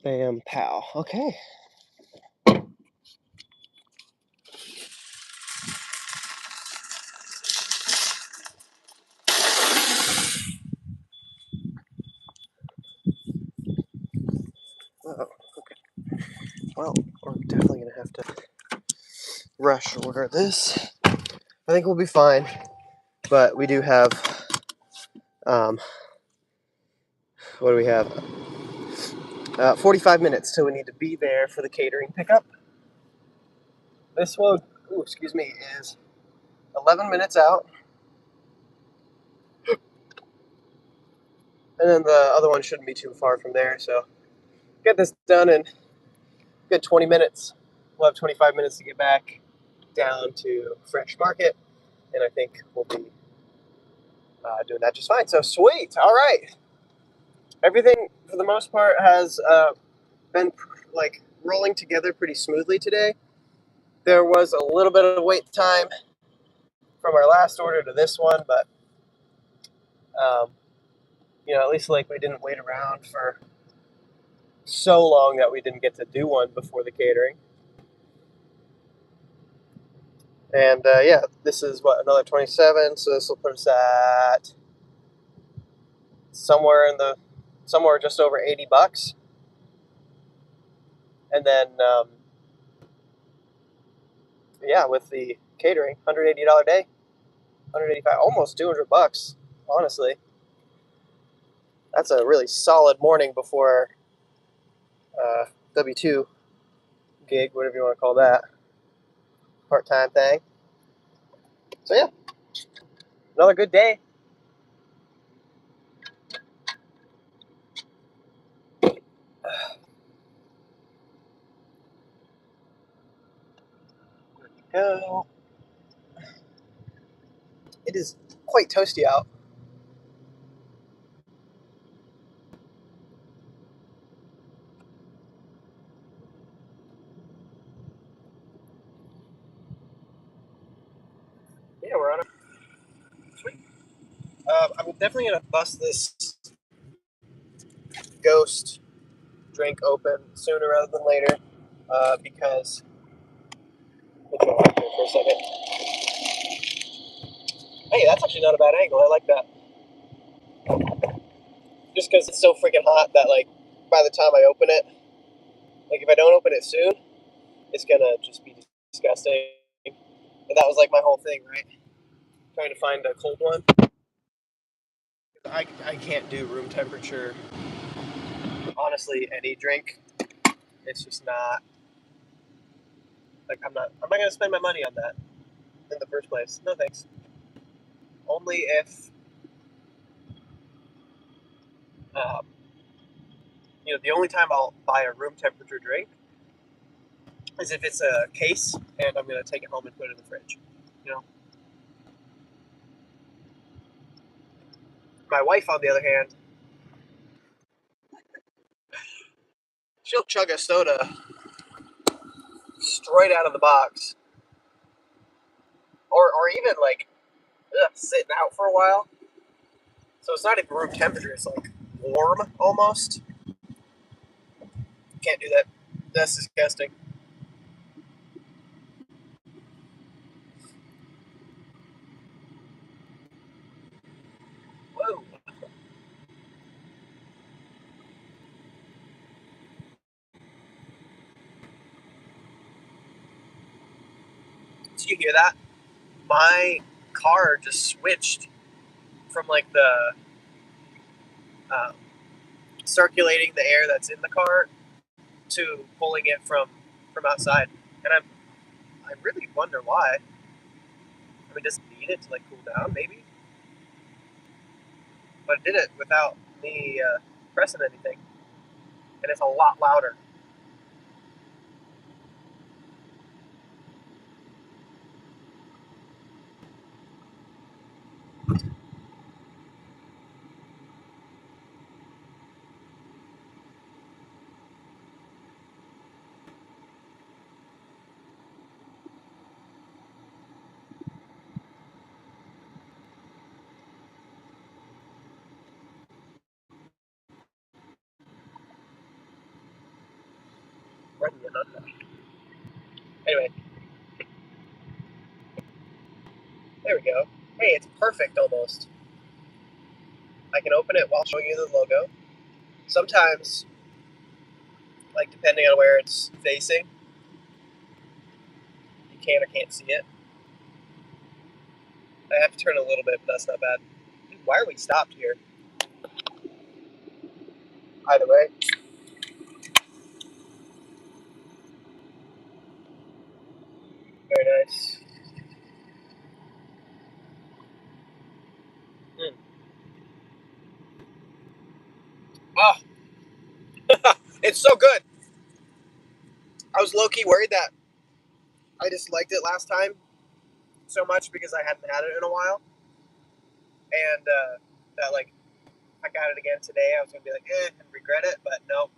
A: Bam, pow. Okay. Oh, okay. Well, we're definitely gonna have to rush order this. I think we'll be fine, but we do have, what do we have? 45 minutes till we need to be there for the catering pickup. This one, excuse me, is 11 minutes out. And then the other one shouldn't be too far from there, so get this done in a good 20 minutes. We'll have 25 minutes to get back down to Fresh Market, and I think we'll be doing that just fine. So sweet, all right. Everything, for the most part, has been like rolling together pretty smoothly today. There was a little bit of wait time from our last order to this one, but at least like we didn't wait around for so long that we didn't get to do one before the catering. And this is what, another 27, so this will put us at somewhere just over $80. And then with the catering, $180 a day, 185, almost $200, honestly. That's a really solid morning before W2 gig, whatever you want to call that, part-time thing. So yeah, another good day. Go. It is quite toasty out. Yeah, we're on it. Sweet. I'm definitely gonna bust this Ghost drink open sooner rather than later, because let's go back here for a second. Hey, that's actually not a bad angle. I like that. Just because it's so freaking hot that like by the time I open it, like if I don't open it soon, it's gonna just be disgusting. And that was like my whole thing, right? Trying to find a cold one. I can't do room temperature. Honestly, any drink, it's just not like I'm not gonna spend my money on that in the first place. No thanks. Only if um, the only time I'll buy a room temperature drink is if it's a case and I'm gonna take it home and put it in the fridge. You know. My wife, on the other hand, she'll chug a soda straight out of the box, or even like sitting out for a while. So it's not even room temperature; it's like warm almost. Can't do that. That's disgusting. Whoa. Did you hear that? My car just switched from like the um, circulating the air that's in the car to pulling it from outside, and I really wonder why. I mean, does it need it to like cool down? Maybe, but it did it without me pressing anything, and it's a lot louder. Anyway, there we go. Hey, it's perfect almost. I can open it while showing you the logo. Sometimes, like depending on where it's facing, you can or can't see it. I have to turn a little bit, but that's not bad. Dude, why are we stopped here? Either way. Very nice. Mm. Oh, it's so good. I was low key worried that I just liked it last time so much because I hadn't had it in a while, and that like I got it again today, I was gonna be like, and regret it, but no,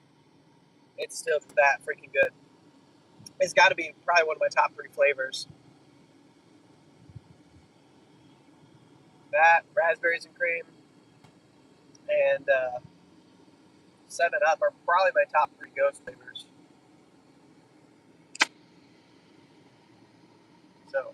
A: it's still that freaking good. It's got to be probably one of my top three flavors. That raspberries and cream and 7 Up are probably my top three ghost flavors. So,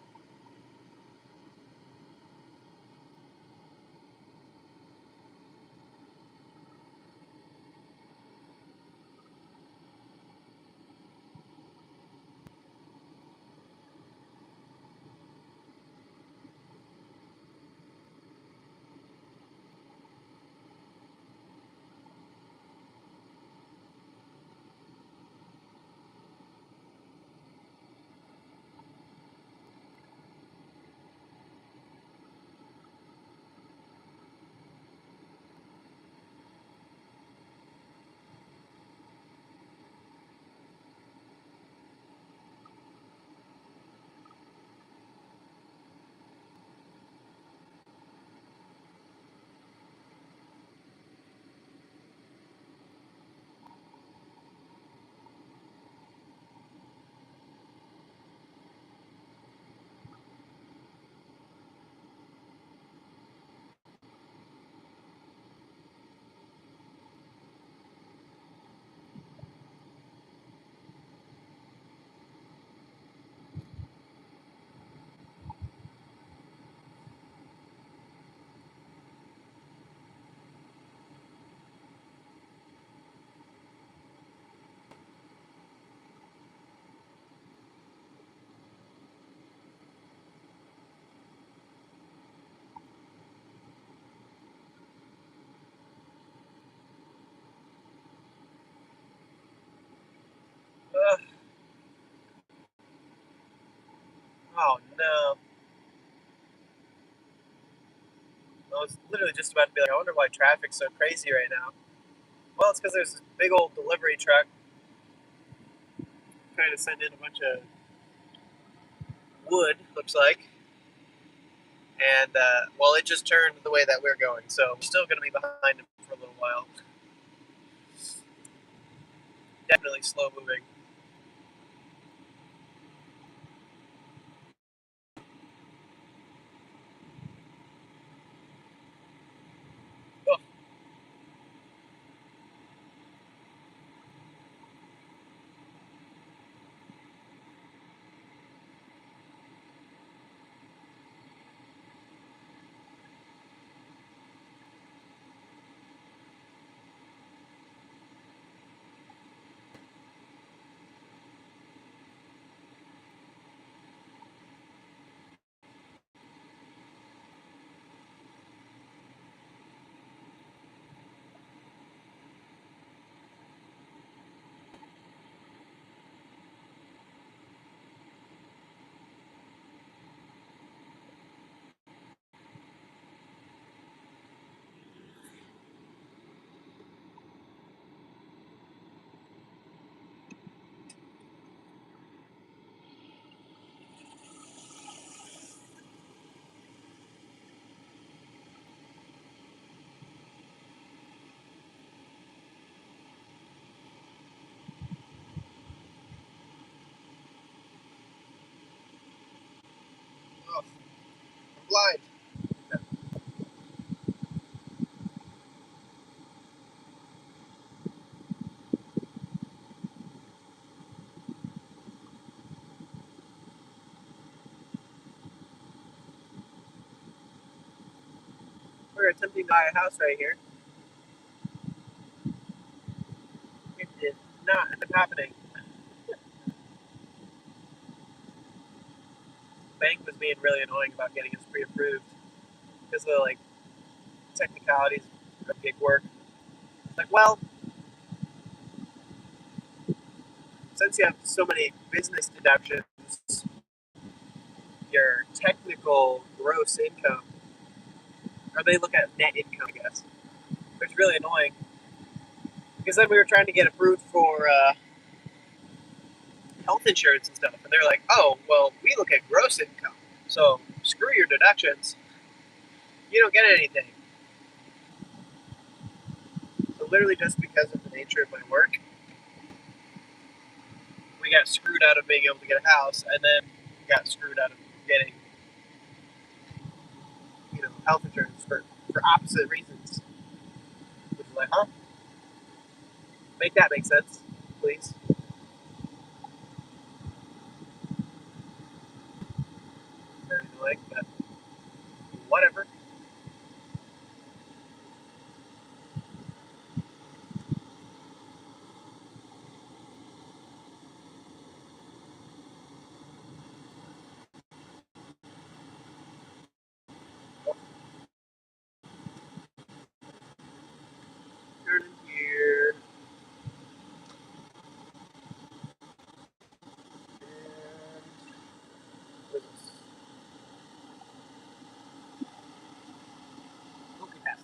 A: uh, oh no. I was literally just about to be like, I wonder why traffic's so crazy right now. Well, it's because there's this big old delivery truck trying to send in a bunch of wood, looks like. And, well, it just turned the way that we're going. So we're still going to be behind him for a little while. Definitely slow moving. Oh,
D: attempting to buy a house right here. It did not end up happening. The bank was being really annoying about getting us pre-approved because of the like technicalities of gig work. Like, well, since you have so many business deductions, your technical gross income, or they look at net income, I guess, which is really annoying. Because then we were trying to get approved for health insurance and stuff, and they're like, "Oh, well, we look at gross income, so screw your deductions. You don't get anything." So literally, just because of the nature of my work, we got screwed out of being able to get a house, and then got screwed out of getting, health insurance for opposite reasons. Which is like, huh? Make that make sense, please. Very annoying, but whatever. Turn in here.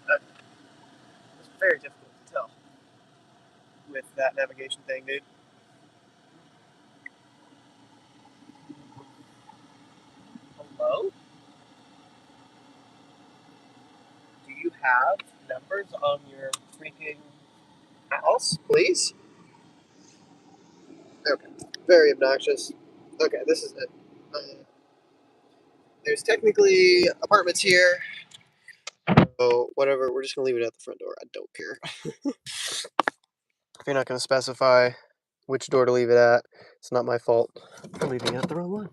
D: And it's very difficult to tell with that navigation thing, dude. Hello? Do you have numbers on your freaking house, please? Okay. Very obnoxious. Okay, this is it. There's technically apartments here. So, whatever, we're just gonna leave it at the front door. I don't care. If you're not gonna specify which door to leave it at, it's not my fault for leaving it at the wrong one.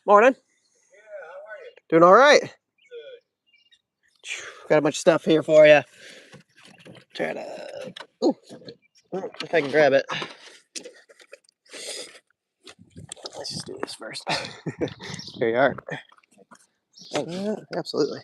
D: Morning.
B: Yeah, how are you?
D: Doing all right.
B: Good.
D: Got a bunch of stuff here for you. Try to. Ooh, if I can grab it. Let's just do this first. Here you are. Oh, yeah, absolutely.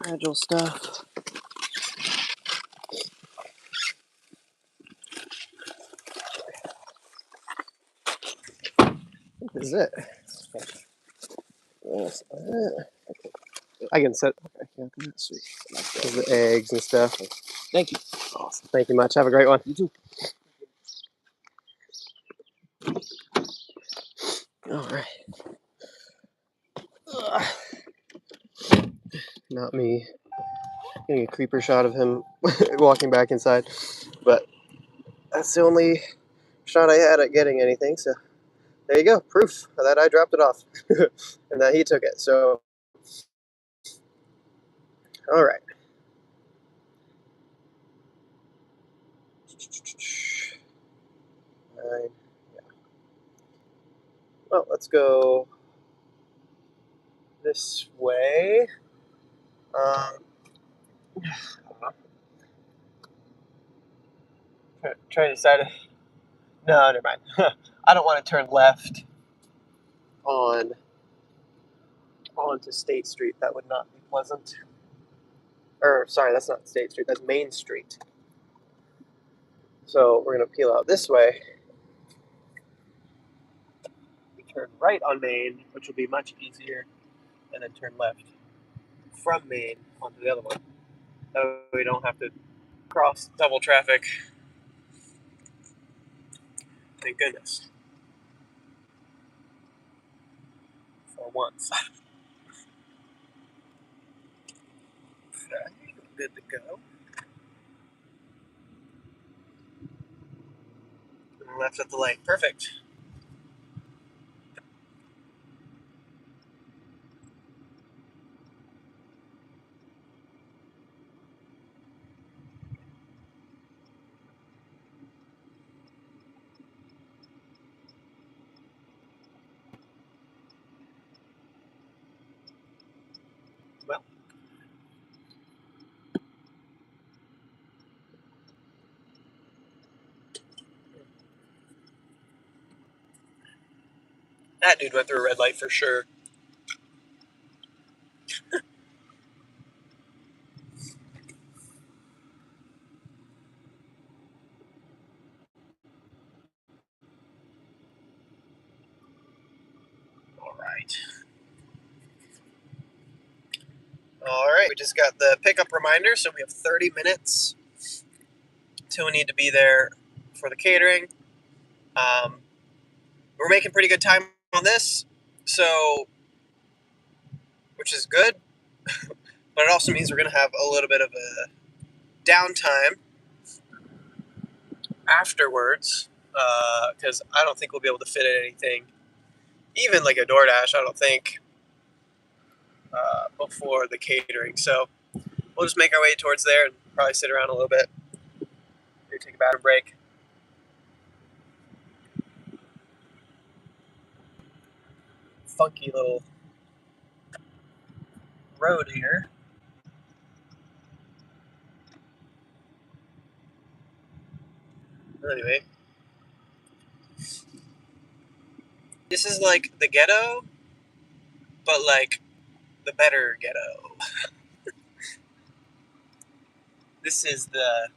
D: Fragile stuff. This is it. Yes. I can set. Okay, yeah, that's sweet. The eggs and stuff.
C: Thank you.
D: Awesome. Thank you much. Have a great one.
C: You too.
D: All right. Ugh. Not me getting a creeper shot of him walking back inside, but that's the only shot I had at getting anything. So there you go, proof that I dropped it off and that he took it. So, all right. Nine. Yeah. Well, let's go this way. Try to decide. No, never mind. I don't want to turn left onto State Street. That would not be pleasant. Or sorry, that's not State Street. That's Main Street. So we're gonna peel out this way. We turn right on Main, which will be much easier, and then turn left from Main onto the other one. That way we don't have to cross double traffic. Thank goodness. For once. Okay, good to go. Left at the light. Perfect. Well, that dude went through a red light for sure. All right. All right, we just got the pickup reminder, so we have 30 minutes till we need to be there for the catering. We're making pretty good time on this, so which is good, but it also means we're going to have a little bit of a downtime afterwards because I don't think we'll be able to fit in anything, even like a DoorDash, I don't think, before the catering. So we'll just make our way towards there and probably sit around a little bit, maybe take a bathroom break. Funky little road here. Anyway, this is like the ghetto, but like the better ghetto. This is the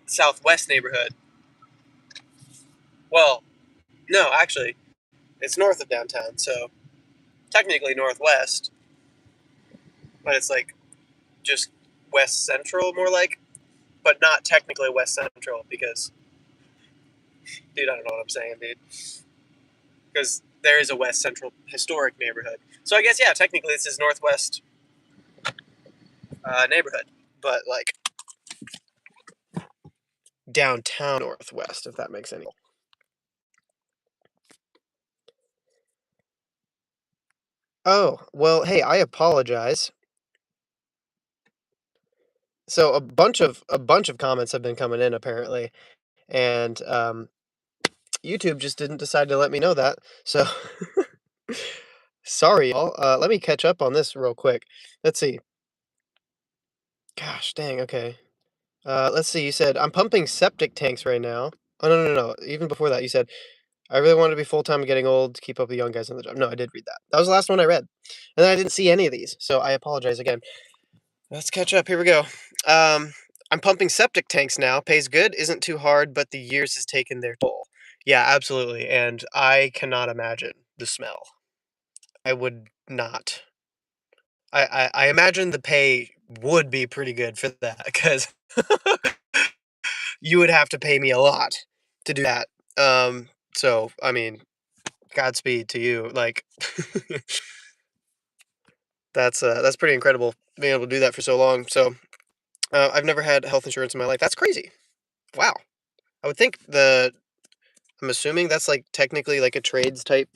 D: southwest neighborhood. Well, no, actually, it's north of downtown, so technically northwest, but it's like just west central, more like, but not technically west central because, dude, I don't know what I'm saying, dude. Because there is a west central historic neighborhood. So I guess, yeah, technically this is northwest neighborhood, but like downtown northwest, if that makes any sense. Oh, well, hey, I apologize. So a bunch of comments have been coming in apparently, and YouTube just didn't decide to let me know that. So sorry, y'all. Let me catch up on this real quick. Let's see. Gosh, dang. Okay. Let's see. You said I'm pumping septic tanks right now. Oh no, no, no, no. Even before that, you said I really want to be full time and getting old to keep up with young guys on the job. No, I did read that. That was the last one I read, and then I didn't see any of these, so I apologize again. Let's catch up. Here we go. Um, I'm pumping septic tanks now. Pays good. Isn't too hard, but the years has taken their toll. Yeah, absolutely. And I cannot imagine the smell. I would not. I imagine the pay would be pretty good for that because you would have to pay me a lot to do that. So I mean, Godspeed to you. Like, that's pretty incredible being able to do that for so long. So I've never had health insurance in my life. That's crazy. Wow. I would think I'm assuming that's like technically like a trades type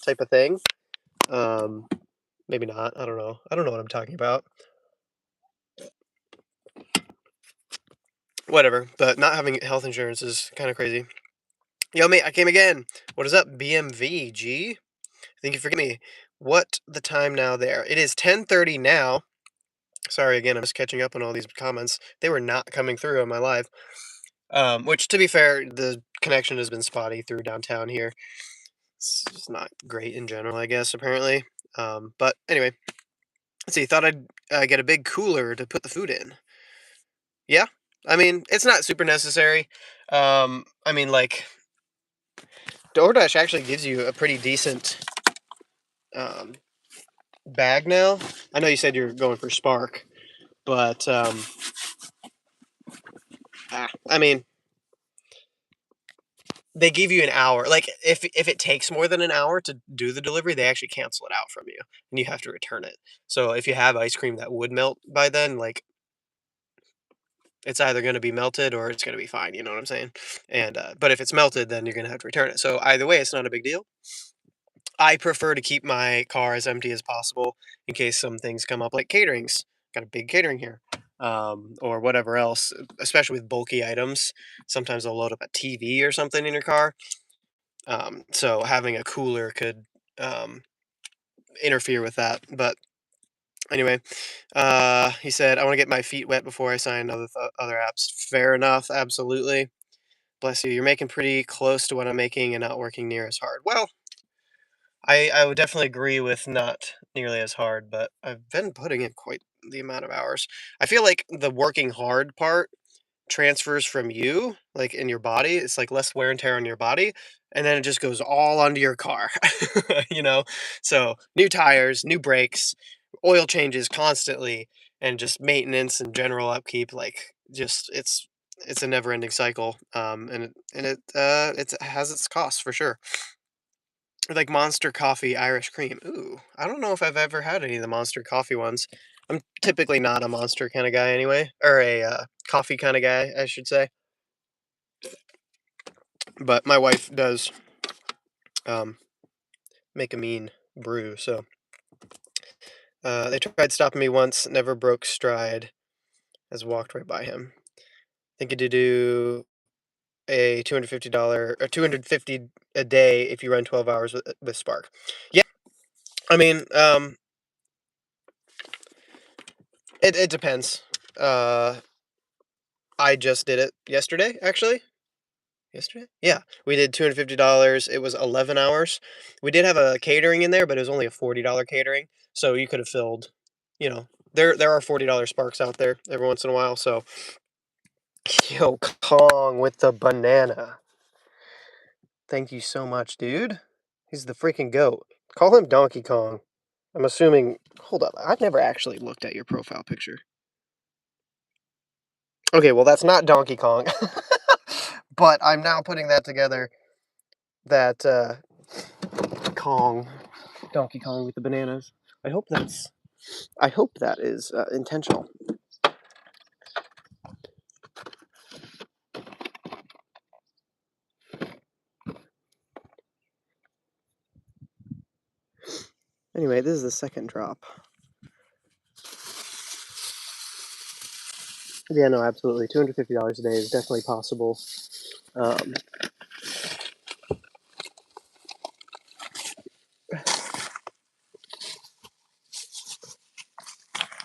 D: of thing. Um, maybe not. I don't know. I don't know what I'm talking about. Whatever. But not having health insurance is kind of crazy. Yo, mate, I came again. What is up, BMV? G? Thank you for giving me. What the time now there? It is 10:30 now. Sorry again, I'm just catching up on all these comments. They were not coming through on my live. Which, to be fair, the connection has been spotty through downtown here. It's just not great in general, I guess, apparently. But anyway, let's see. Thought I'd get a big cooler to put the food in. Yeah, I mean, it's not super necessary. I mean, like, DoorDash actually gives you a pretty decent um, bag now. I know you said you're going for Spark, but I mean, they give you an hour. Like, if it takes more than an hour to do the delivery, they actually cancel it out from you, and you have to return it. So if you have ice cream that would melt by then, like, it's either gonna be melted or it's gonna be fine, you know what I'm saying? And, but if it's melted, then you're gonna have to return it. So either way, it's not a big deal. I prefer to keep my car as empty as possible in case some things come up, like caterings. Got a big catering here, or whatever else, especially with bulky items. Sometimes they'll load up a TV or something in your car. So having a cooler could um, interfere with that. But anyway, he said, "I want to get my feet wet before I sign other apps." Fair enough, absolutely. Bless you. You're making pretty close to what I'm making and not working near as hard. Well, I would definitely agree with not nearly as hard, but I've been putting in quite the amount of hours. I feel like the working hard part transfers from you, like, in your body. It's like less wear and tear on your body, and then it just goes all onto your car, you know? So, new tires, new brakes, oil changes constantly, and just maintenance and general upkeep, like, just it's a never-ending cycle, it has its costs for sure. Like Monster Coffee Irish Cream. Ooh, I don't know if I've ever had any of the Monster Coffee ones. I'm typically not a Monster kinda guy anyway, or a, coffee kinda guy, I should say, but my wife does, um, make a mean brew, so, they tried stopping me once, never broke stride, as walked right by him. Thinking to do a $250 or 250 a day if you run 12 hours with Spark. Yeah, I mean, it depends. Uh, I just did it yesterday, actually. Yesterday? Yeah, we did $250. It was 11 hours. We did have a catering in there, but it was only a $40 catering, so you could have filled, you know, there are $40 Sparks out there every once in a while, so yo, Kong with the banana. Thank you so much, dude. He's the freaking goat. Call him Donkey Kong. I'm assuming. Hold up. I've never actually looked at your profile picture. Okay, well, that's not Donkey Kong. But I'm now putting that together that Kong, Donkey Kong with the bananas. I hope that is intentional. Anyway, this is the second drop. Yeah, no, absolutely. $250 a day is definitely possible. Um,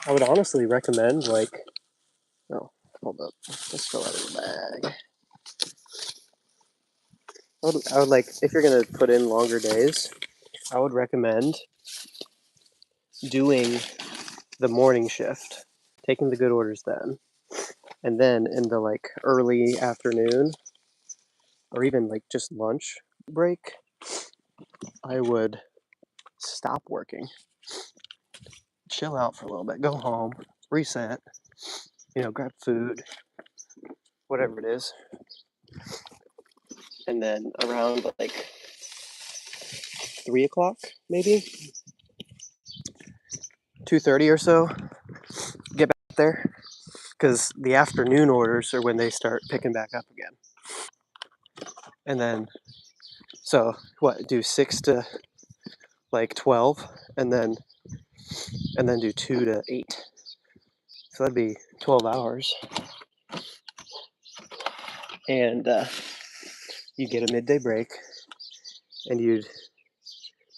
D: I would honestly recommend, like, oh, hold up, let's fill out of the bag. I would like, if you're gonna put in longer days, I would recommend doing the morning shift, taking the good orders then, and then in the like early afternoon or even like just lunch break, I would stop working, chill out for a little bit, go home, reset, grab food, whatever it is, and then around like 3 o'clock, maybe 2:30 or so, get back there because the afternoon orders are when they start picking back up again. And then, so what? Do 6 to like 12, and then do 2 to 8. So that'd be 12 hours, and you get a midday break, and you'd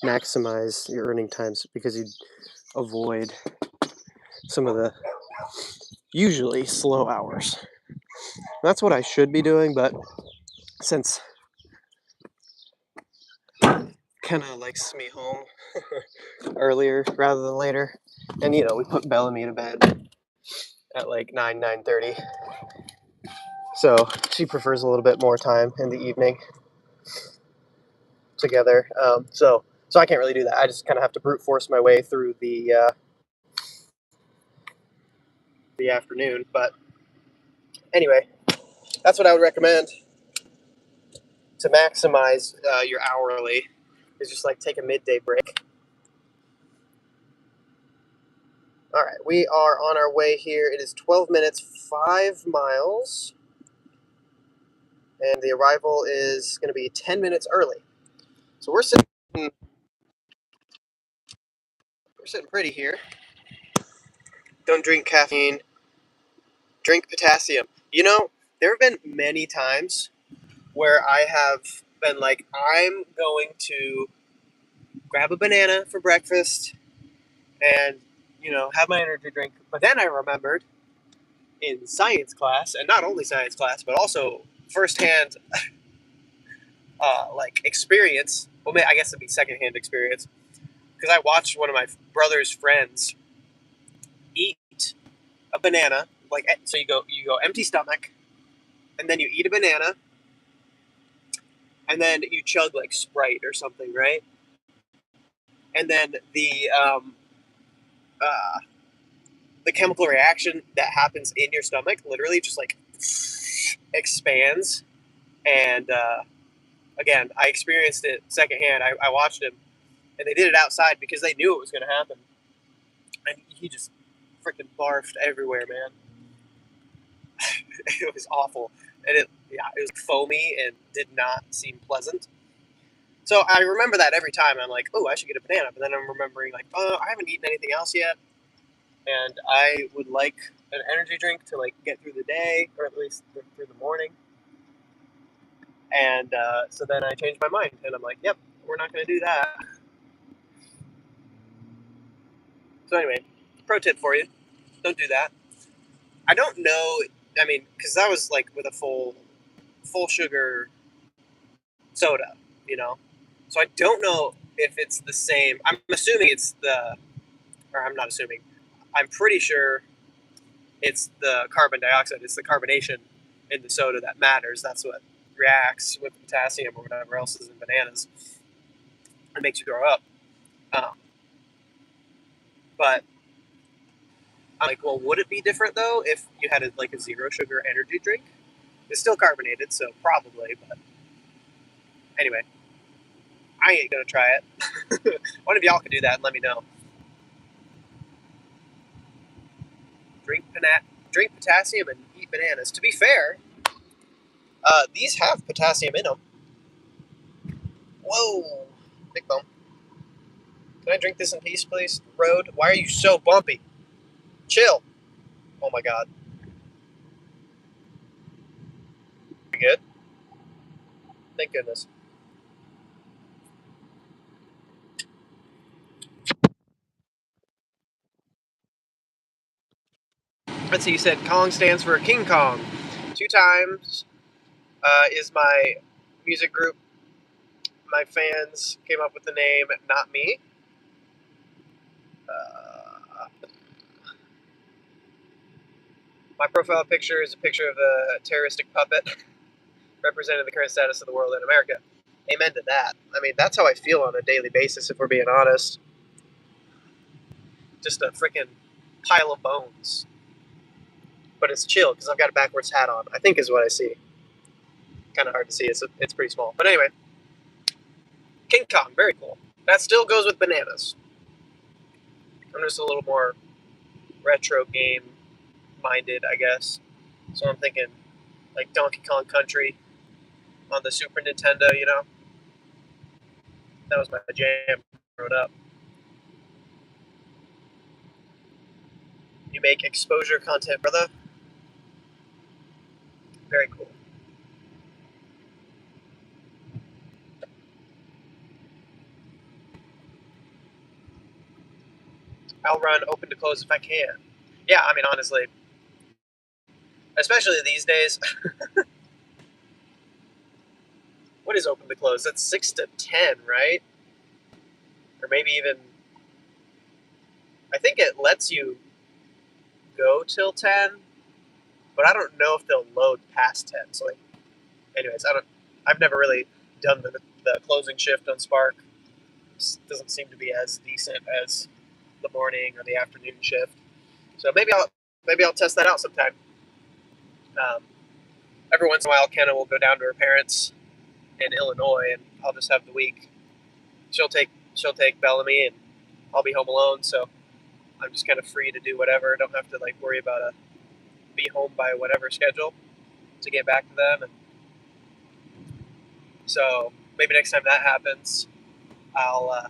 D: maximize your earning times because you'd avoid some of the usually slow hours. That's what I should be doing, but since Kenna likes me home earlier rather than later, and we put Bellamy to bed at like 9:30, so she prefers a little bit more time in the evening together. So I can't really do that. I just kind of have to brute force my way through the afternoon. But anyway, that's what I would recommend. to maximize your hourly is just like take a midday break. All right, we are on our way here. It is 12 minutes, 5 miles, and the arrival is going to be 10 minutes early. So we're sitting pretty here. Don't drink caffeine. Drink potassium. You know, there have been many times where I have been like, I'm going to grab a banana for breakfast and, have my energy drink. But then I remembered in science class, and not only science class, but also firsthand, experience. Well, I guess it'd be secondhand experience because I watched one of my brother's friends eat a banana. So you go empty stomach, and then you eat a banana, and then you chug like Sprite or something, right? And then the chemical reaction that happens in your stomach literally just like expands. And again, I experienced it secondhand. I watched him, and they did it outside because they knew it was going to happen. And he just freaking barfed everywhere, man. It was awful, and it was foamy and did not seem pleasant. So I remember that every time. I'm like, oh, I should get a banana. But then I'm remembering like, oh, I haven't eaten anything else yet, and I would like an energy drink to like get through the day, or at least through the morning. And so then I changed my mind, and I'm like, yep, we're not going to do that. So anyway, pro tip for you: don't do that. I don't know. I mean, because that was like with a full sugar soda, you know. So I don't know if it's the same. I'm assuming or I'm not assuming. I'm pretty sure it's the carbon dioxide. It's the carbonation in the soda that matters. That's what reacts with the potassium or whatever else is in bananas and makes you throw up. Um, but I'm like, well, would it be different though if you had like a zero sugar energy drink? It's still carbonated, so probably. But anyway, I ain't gonna try it. One of y'all can do that and let me know. Drink potassium and eat bananas. To be fair, these have potassium in them. Whoa, big bump. Can I drink this in peace, please? Road, why are you so bumpy? Chill. Oh my god. You good? Thank goodness. Let's see, you said Kong stands for King Kong. 2 times is my music group. My fans came up with the name, not me. My profile picture is a picture of a terroristic puppet representing the current status of the world in America. Amen to that. I mean, that's how I feel on a daily basis, if we're being honest. Just a freaking pile of bones. But it's chill because I've got a backwards hat on, I think is what I see. Kind of hard to see. It's pretty small. But anyway, King Kong, very cool. That still goes with bananas. I'm just a little more retro game minded, I guess. So I'm thinking like Donkey Kong Country on the Super Nintendo, you know? That was my jam growing up. You make exposure content, brother. Very cool. I'll run open to close if I can. Yeah, I mean, honestly, especially these days. What is open to close? That's 6 to 10, right? Or maybe even. I think it lets you go till 10, but I don't know if they'll load past 10. So, anyways, I've never really done the closing shift on Spark. It doesn't seem to be as decent as the morning or the afternoon shift. So maybe I'll test that out sometime. Every once in a while, Kenna will go down to her parents' in Illinois, and I'll just have the week. She'll take Bellamy, and I'll be home alone. So I'm just kind of free to do whatever. I don't have to like worry about a be home by whatever schedule to get back to them. And so maybe next time that happens, I'll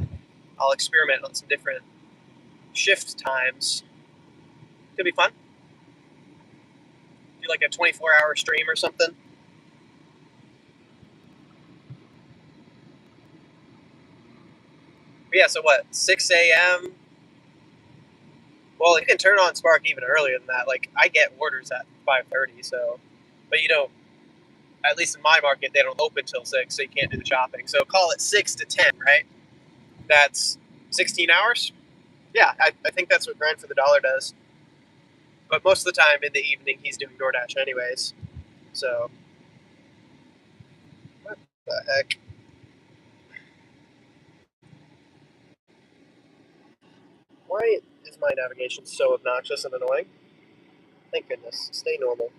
D: experiment on some different shift times. Could be fun. Do like a 24-hour stream or something. But yeah, so what? 6 a.m. Well, you can turn on Spark even earlier than that. Like I get orders at 5:30, so but you don't. At least in my market, they don't open till 6, so you can't do the shopping. So call it 6 to 10, right? That's 16 hours. Yeah, I think that's what Grind for the Dollar does. But most of the time in the evening, he's doing DoorDash anyways. So what the heck? Why is my navigation so obnoxious and annoying? Thank goodness. Stay normal.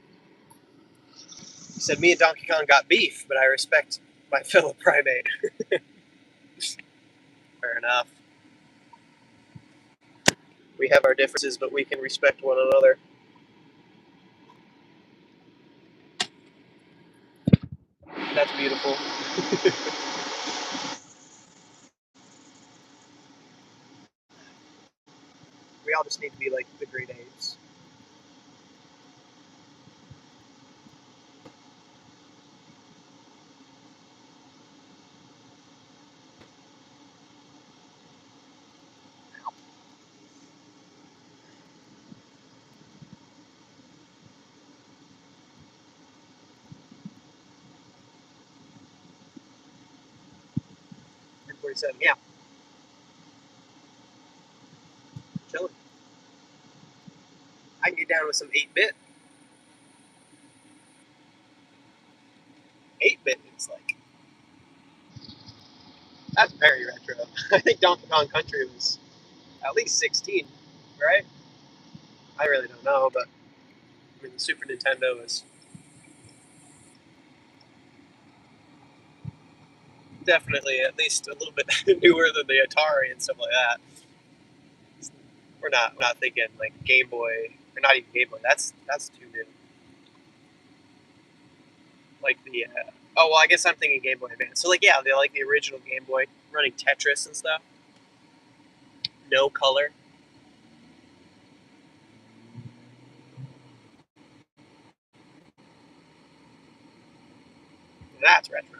D: He said, me and Donkey Kong got beef, but I respect my fellow primate. Fair enough. We have our differences, but we can respect one another. That's beautiful. We all just need to be like the great apes. And 47, yeah. Chilling. I can get down with some 8-bit. 8-bit is like, that's very retro. I think Donkey Kong Country was at least 16, right? I really don't know, but I mean, the Super Nintendo is definitely at least a little bit newer than the Atari and stuff like that. We're not thinking like Game Boy, or not even Game Boy. That's too new. Like the oh well, I guess I'm thinking Game Boy Advance. So like yeah, they like the original Game Boy running Tetris and stuff. No color. That's retro.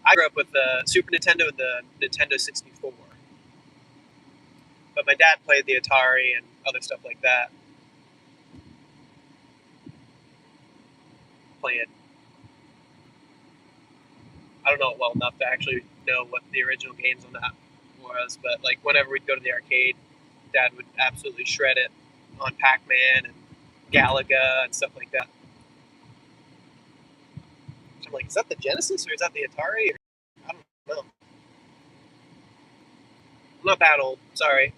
D: I grew up with the Super Nintendo and the Nintendo 64, but my dad played the Atari and other stuff like that. Playing, I don't know it well enough to actually know what the original games on that was, but like whenever we'd go to the arcade, Dad would absolutely shred it on Pac-Man and Galaga and stuff like that. So I'm like, is that the Genesis or is that the Atari? Or, I don't know. I'm not that old. Sorry.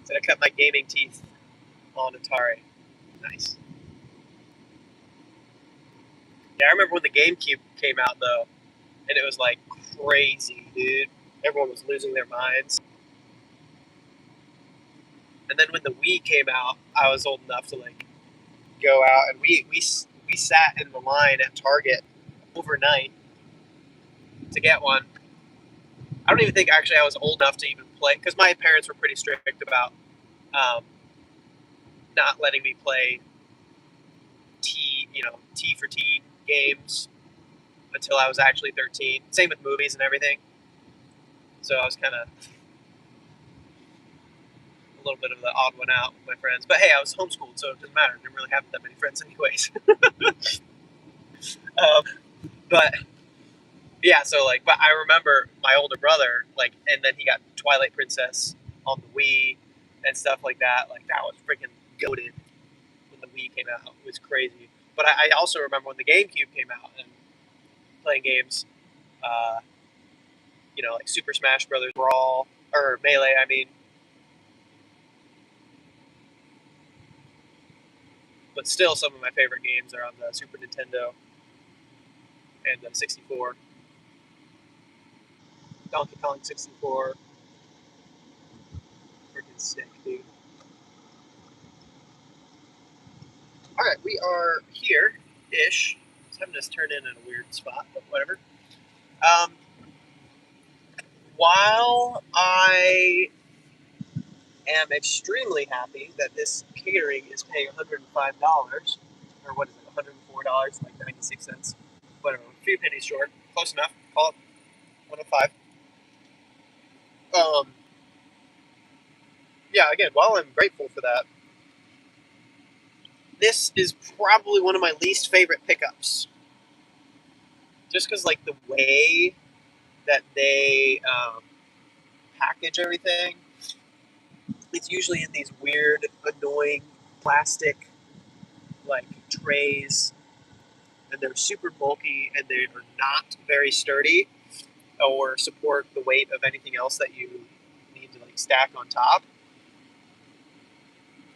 D: So I cut my gaming teeth on Atari. Nice. Yeah, I remember when the GameCube came out though, and it was like crazy, dude. Everyone was losing their minds. And then when the Wii came out, I was old enough to like go out, and we sat in the line at Target overnight to get one. I don't even think actually I was old enough to even play because my parents were pretty strict about um, not letting me play T for teen games until I was actually 13. Same with movies and everything. So I was kind of a little bit of the odd one out with my friends. But hey, I was homeschooled, so it doesn't matter. I didn't really have that many friends anyways. But yeah, so like, but I remember my older brother, like, and then he got Twilight Princess on the Wii and stuff like that. Like, that was freaking goated when the Wii came out. It was crazy. But I also remember when the GameCube came out and playing games, uh, like Super Smash Brothers Brawl or Melee. I mean, but still some of my favorite games are on the Super Nintendo and the 64. Donkey Kong 64, freaking sick, dude. All right, we are here-ish. It's having us turn in a weird spot, but whatever. While I am extremely happy that this catering is paying $105, or what is it, $104, like 96 cents, whatever, a few pennies short, close enough, call it 105. Yeah, again, while I'm grateful for that, this is probably one of my least favorite pickups. Just because, like, the way that they package everything, it's usually in these weird, annoying plastic, like, trays, and they're super bulky, and they are not very sturdy or support the weight of anything else that you need to, like, stack on top.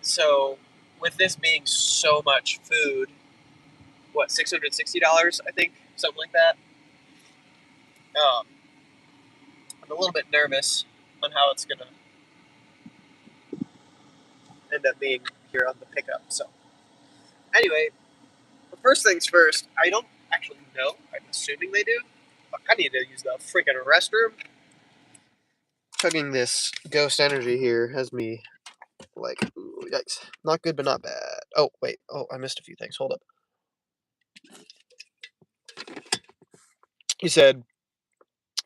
D: So, with this being so much food, what, $660, I think, something like that. Um, I'm a little bit nervous on how it's gonna end up being here on the pickup. So, anyway, first things first. I don't actually know. I'm assuming they do. But I need to use the freaking restroom. Chugging this Ghost Energy here has me like, ooh, yikes. Not good, but not bad. Oh wait. Oh, I missed a few things. Hold up. You said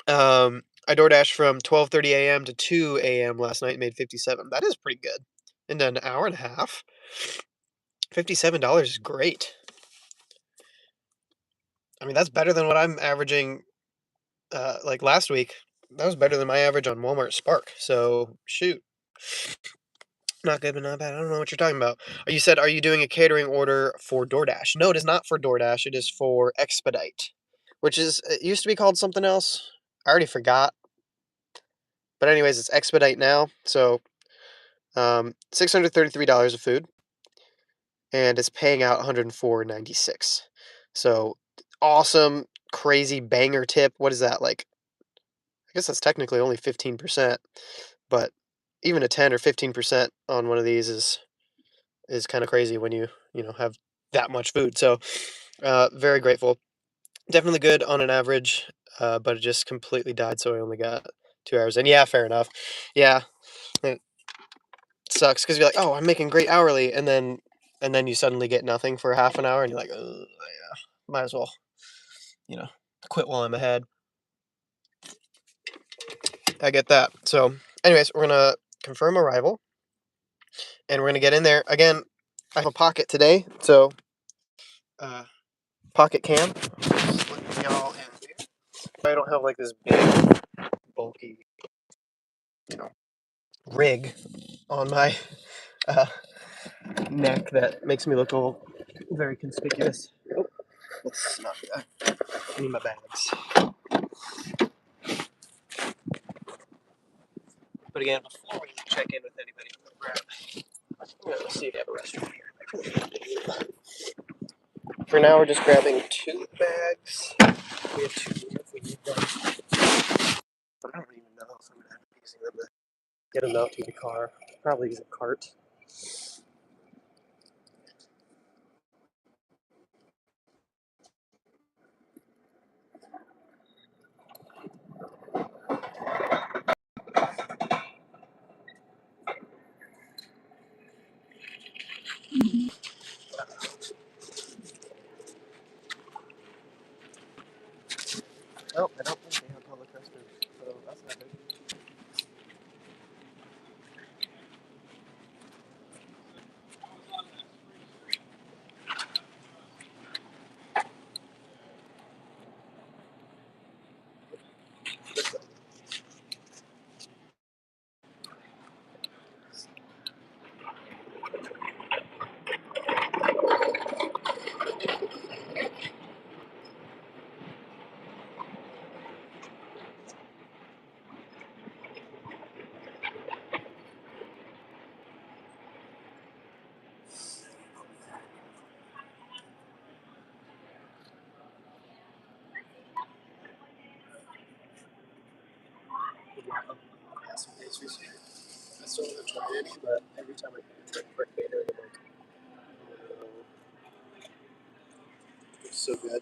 D: I DoorDashed from 12:30 a.m. to 2 a.m. last night and made 57. That is pretty good. In an hour and a half, $57 is great. I mean, that's better than what I'm averaging. Like last week, that was better than my average on Walmart Spark. So shoot, not good, but not bad. I don't know what you're talking about. You said, are you doing a catering order for DoorDash? No, it is not for DoorDash. It is for Expedite, which is it used to be called something else. I already forgot. But anyways, it's Expedite now. So $633 of food, and it's paying out $104.96. So awesome, crazy banger tip. What is that like? I guess that's technically only 15%, but even a 10 or 15% on one of these is kind of crazy when you know have that much food. So very grateful. Definitely good on an average, but it just completely died, so I only got 2 hours. And yeah, fair enough. Yeah, it sucks because you're like, oh, I'm making great hourly, and then you suddenly get nothing for half an hour, and you're like, yeah, might as well, you know, quit while I'm ahead. I get that. So, anyways, we're gonna confirm arrival, and we're gonna get in there again. I have a pocket today, so pocket cam. Just let y'all in here. I don't have like this big, bulky, you know, rig on my uh, neck that makes me look all very conspicuous. Oh, let's not do that. I need my bags. But again, before we check in with anybody, I'm gonna see if you have a restroom here. For now, we're just grabbing 2 bags. We have 2 if we need them. But I don't even know if I'm gonna end up using them to get them out to the car. Probably use a cart. Oh, I don't think they have public restrooms, so that's not good. excited, but every time I pay for catering, I'm like, oh, it's so good.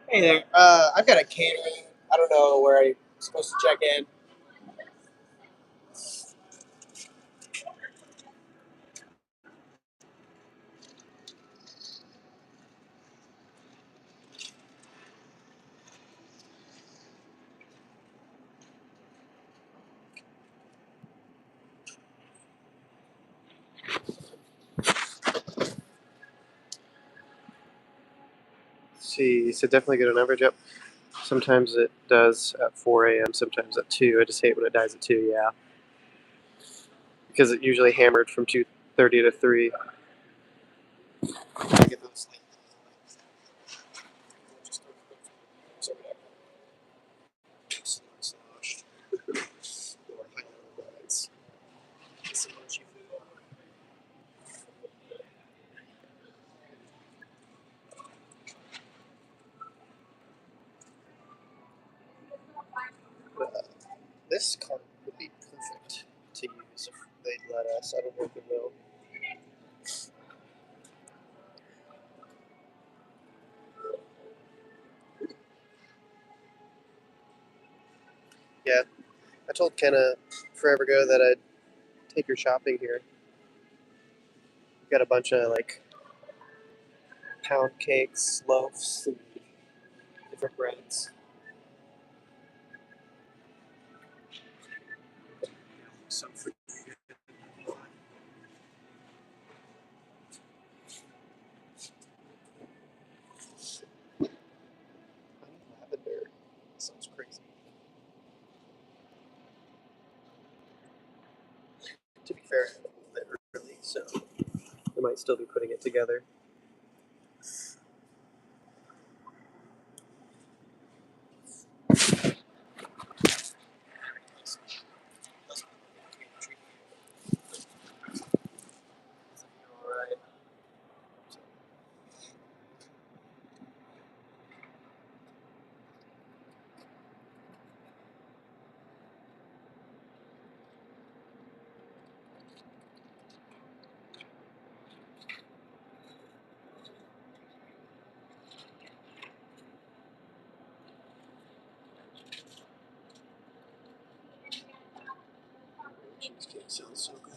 D: Hey there, I've got a catering. I don't know where I'm supposed to check in. See, so definitely get an average up. Sometimes it does at 4 a.m., sometimes at 2. I just hate when it dies at 2, yeah. Because it usually hammered from 2:30 to 3. I get those late. This card would be perfect to use if they'd let us. I don't know if it will. Yeah, I told Kenna forever ago that I'd take her shopping here. We've got a bunch of like pound cakes, loaves, and different breads. Some fruit. Honey lavender. Sounds crazy. To be fair, a little bit early, so I might still be putting it together. Alright. Cheesecake sounds so good.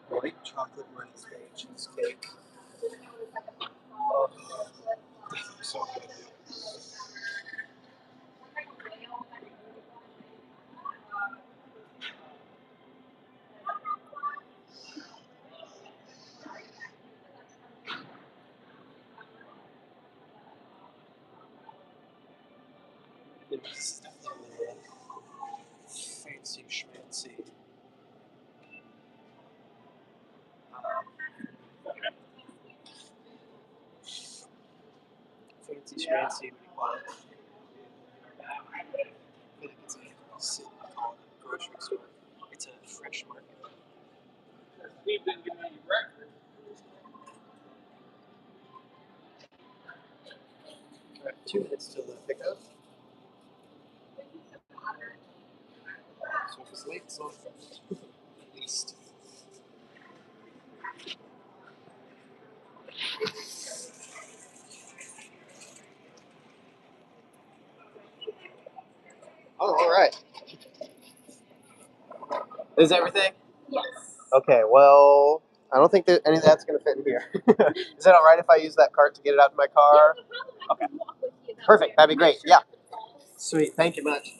D: White chocolate raspberry cheesecake. Oh, so good. This is definitely fancy schmancy. Fancy schmancy. What do you call it? I feel like it's a city called a grocery store. It's a fresh market.
C: We've been giving you breakfast.
D: Alright, 2 minutes till the pickup. So if it's late, it's not at least. Oh, alright. Is everything?
E: Yes.
D: Okay, well, I don't think that any of that's going to fit in here. Is it alright if I use that cart to get it out to my car? Okay. Perfect, that'd be great, yeah. Sweet, thank you much.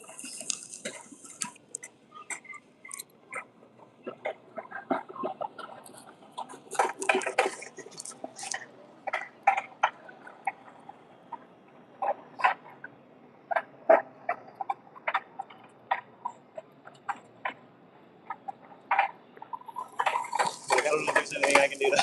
D: don't know if there's anything I can do to.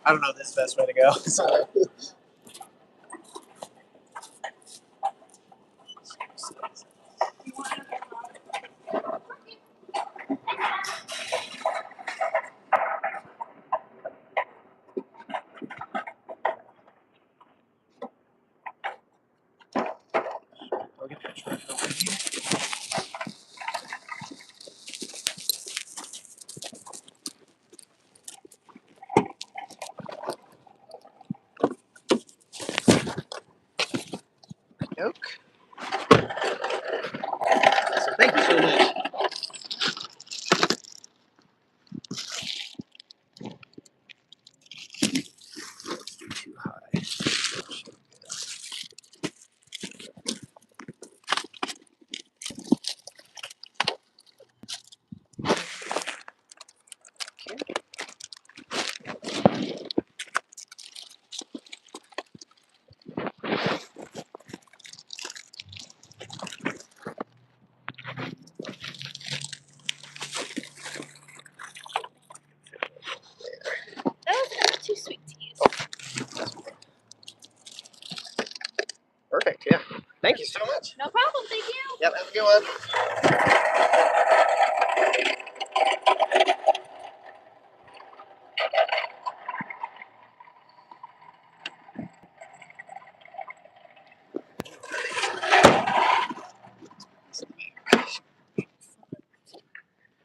D: I don't know if this is the best way to go. Sorry. I'll get that truck over here. Yoke. So thank you so much. Let's do too high.
E: Those are too sweet to use.
D: Perfect. Yeah. Thank you so much.
E: No problem, thank you.
D: Yep. Have a good one.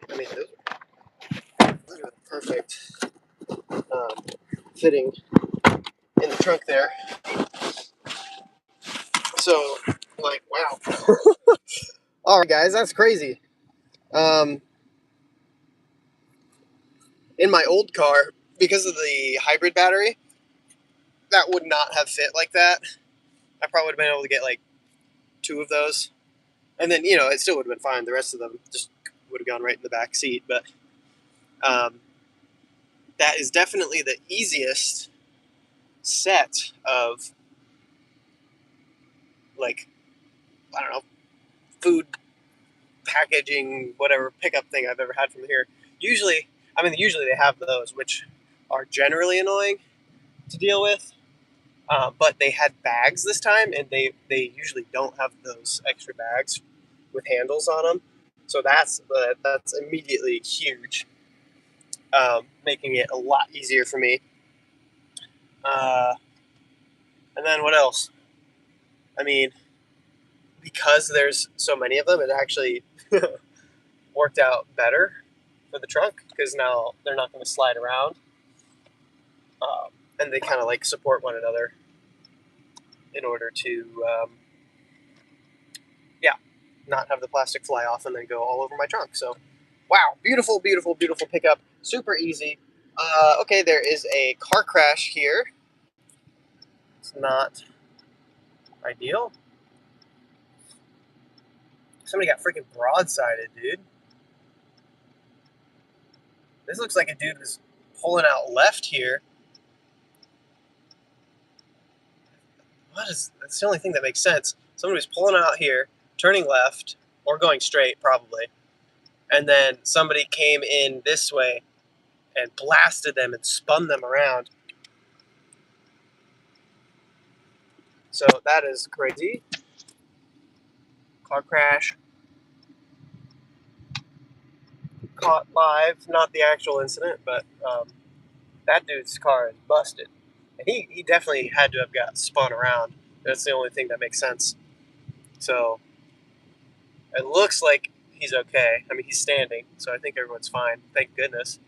D: I mean, those are perfect fitting in the trunk there. So, like, wow. All right, guys, that's crazy. In my old car, because of the hybrid battery, that would not have fit like that. I probably would have been able to get like 2 of those, and then it still would have been fine. The rest of them just would have gone right in the back seat. But that is definitely the easiest set of, like, I don't know, food packaging, whatever pickup thing I've ever had from here. Usually they have those, which are generally annoying to deal with. But they had bags this time, and they usually don't have those extra bags with handles on them. So that's immediately huge, making it a lot easier for me. And then what else? I mean, because there's so many of them, it actually worked out better for the trunk because now they're not going to slide around, and they kind of like support one another in order to, not have the plastic fly off and then go all over my trunk. So, wow, beautiful, beautiful, beautiful pickup. Super easy. Okay, there is a car crash here. It's not ideal. Somebody got freaking broadsided, dude. This looks like a dude was pulling out left here. That's the only thing that makes sense. Somebody was pulling out here, turning left, or going straight, probably. And then somebody came in this way and blasted them and spun them around. So that is crazy. Car crash. Caught live, not the actual incident, but that dude's car is busted. And he definitely had to have got spun around. That's the only thing that makes sense. So it looks like he's okay. I mean, he's standing, so I think everyone's fine. Thank goodness.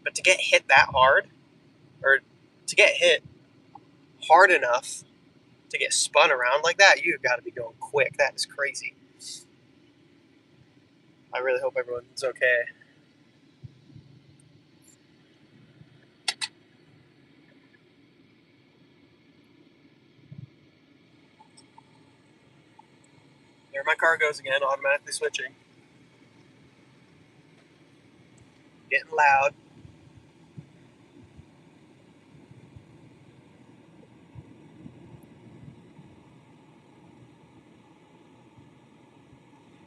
D: But to get hit that hard, or to get hit hard enough to get spun around like that, you've got to be going quick. That is crazy. I really hope everyone's okay. There my car goes again, automatically switching. Getting loud.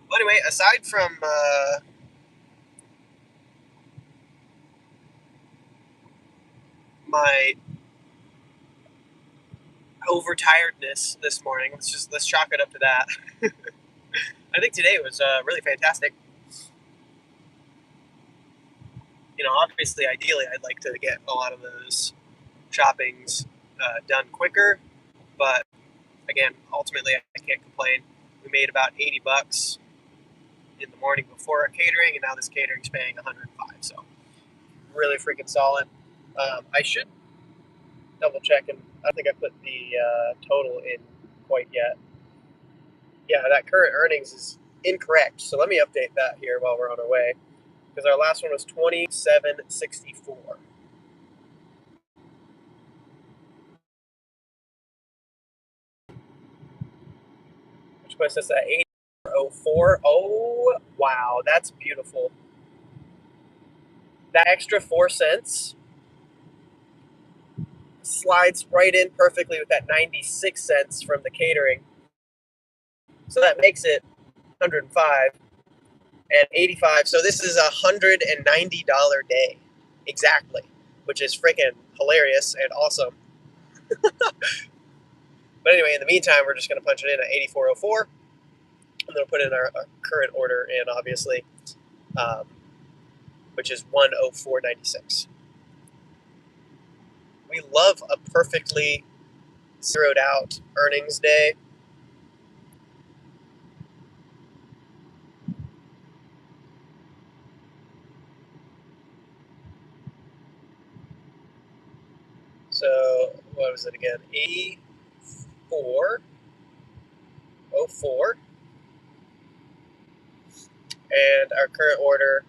D: Well, anyway, aside from my overtiredness this morning, let's chalk it up to that. I think today was really fantastic. You know, obviously, ideally, I'd like to get a lot of those shoppings done quicker, but again, ultimately, I can't complain. We made about $80 in the morning before our catering, and now this catering's paying 105. So really freaking solid. I should double check, and I don't think I put the total in quite yet. Yeah, that current earnings is incorrect. So let me update that here while we're on our way, because our last one was 2764. Which puts us at 804. Oh, wow, that's beautiful. That extra 4 cents slides right in perfectly with that 96 cents from the catering. So that makes it 105 and 85. So this is $190 day exactly, which is freaking hilarious and awesome. But anyway, in the meantime, we're just going to punch it in at 8404. I'm going to put in our current order in, obviously, um, which is 104.96. We love a perfectly zeroed out earnings day. So what was it again? 8404. And our current order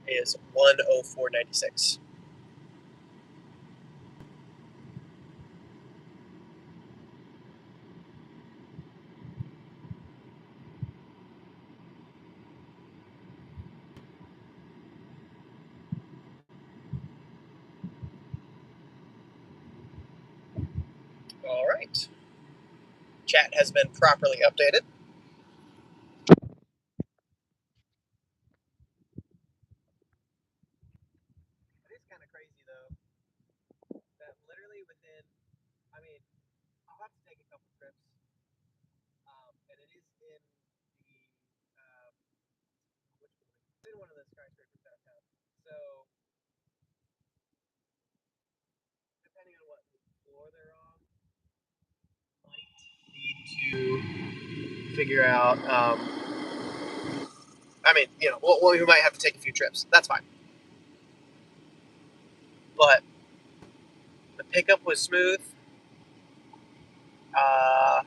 D: is 104.96. All right. Chat has been properly updated. It is kind of crazy though that literally within, I mean, I'll have to take a couple trips, and it is in the which building? It's in one of the skyscrapers downtown. So depending on what floor they're on, might need to figure out. I mean, you know, we might have to take a few trips. That's fine. But the pickup was smooth. Uh,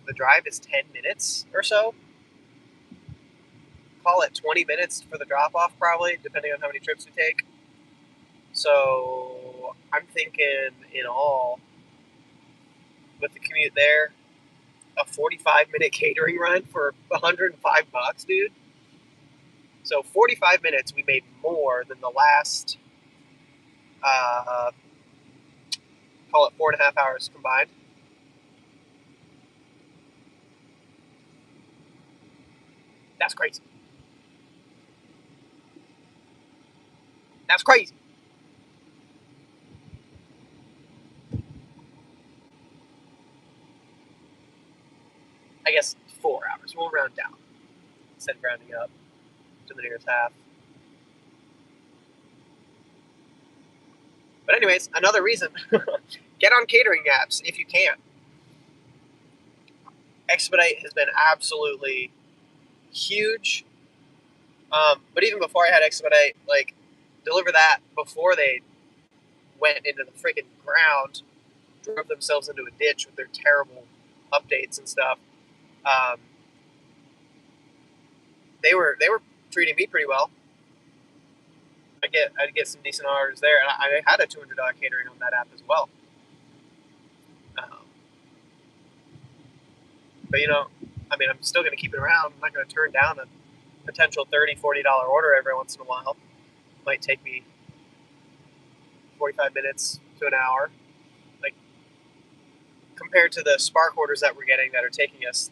D: the drive is 10 minutes or so. Call it 20 minutes for the drop off, probably, depending on how many trips we take. So I'm thinking in all, with the commute there, a 45-minute catering run for $105, dude. So 45 minutes, we made more than the last, call it 4.5 hours combined. That's crazy. That's crazy. I guess 4 hours. We'll round down instead of rounding up to the nearest half. But anyways, another reason, get on catering apps if you can. Expedite has been absolutely huge. But even before I had Expedite, like, deliver that before they went into the freaking ground, drove themselves into a ditch with their terrible updates and stuff. Um, they were treating me pretty well. I'd get some decent orders there, and I had a $200 catering on that app as well. But I mean, I'm still going to keep it around. I'm not going to turn down a potential $30, $40 order every once in a while. It might take me 45 minutes to an hour. Like, compared to the Spark orders that we're getting that are taking us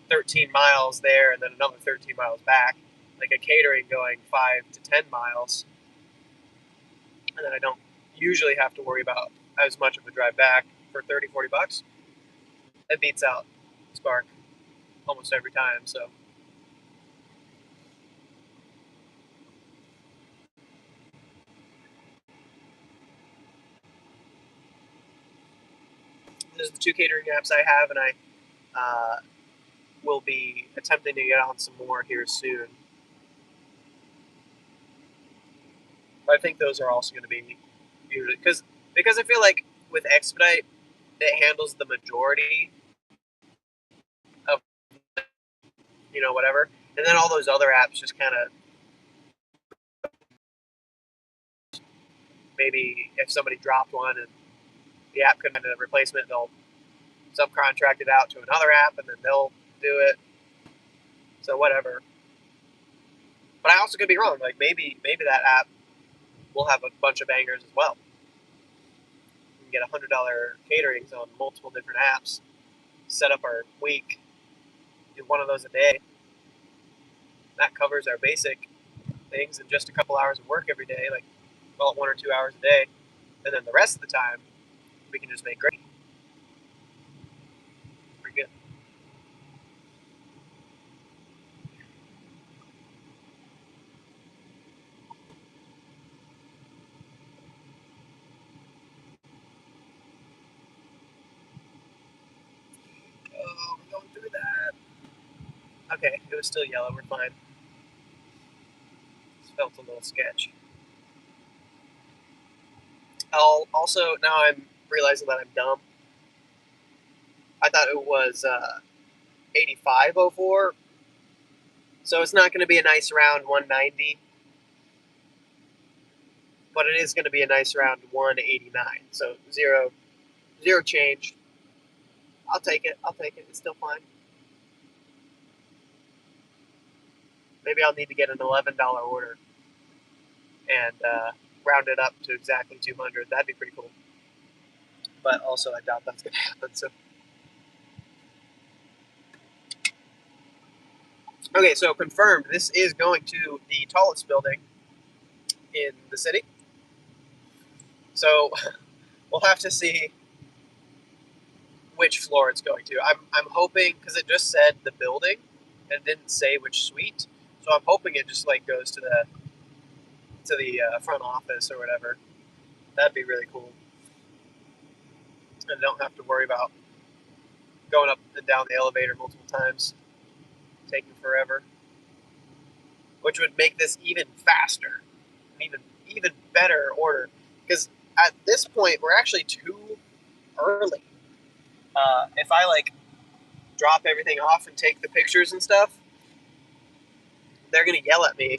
D: 13 miles there and then another 13 miles back, like a catering going 5 to 10 miles, and then I don't usually have to worry about as much of a drive back for 30, 40 bucks. That beats out Spark almost every time. So those are the two catering apps I have, and I will be attempting to get on some more here soon. But I think those are also going to be because I feel like with Expedite it handles the majority of whatever, and then all those other apps just kind of maybe if somebody dropped one and the app couldn't find a replacement, they'll subcontract it out to another app and then they'll do it. So whatever. But I also could be wrong. Like maybe that app will have a bunch of bangers as well. We can get $100 caterings on multiple different apps. Set up our week, do one of those a day. That covers our basic things in just a couple hours of work every day, like call it 1 or 2 hours a day, and then the rest of the time we can just make great. Pretty good. Oh, we're going through that. Okay, it was still yellow. We're fine. It felt a little sketch. I'll also now I'm realizing that I'm dumb. I thought it was 8504, so it's not going to be a nice round 190, but it is going to be a nice round 189. So zero change. I'll take it. It's still fine. Maybe I'll need to get an $11 order and round it up to exactly 200. That'd be pretty cool. But also, I doubt that's going to happen. So, okay, so confirmed. This is going to the tallest building in the city. So we'll have to see which floor it's going to. I'm hoping because it just said the building and didn't say which suite. So I'm hoping it just like goes to the front office or whatever. That'd be really cool. And don't have to worry about going up and down the elevator multiple times, taking forever. Which would make this even faster, even better order. Because at this point we're actually too early. If I like drop everything off and take the pictures and stuff, they're gonna yell at me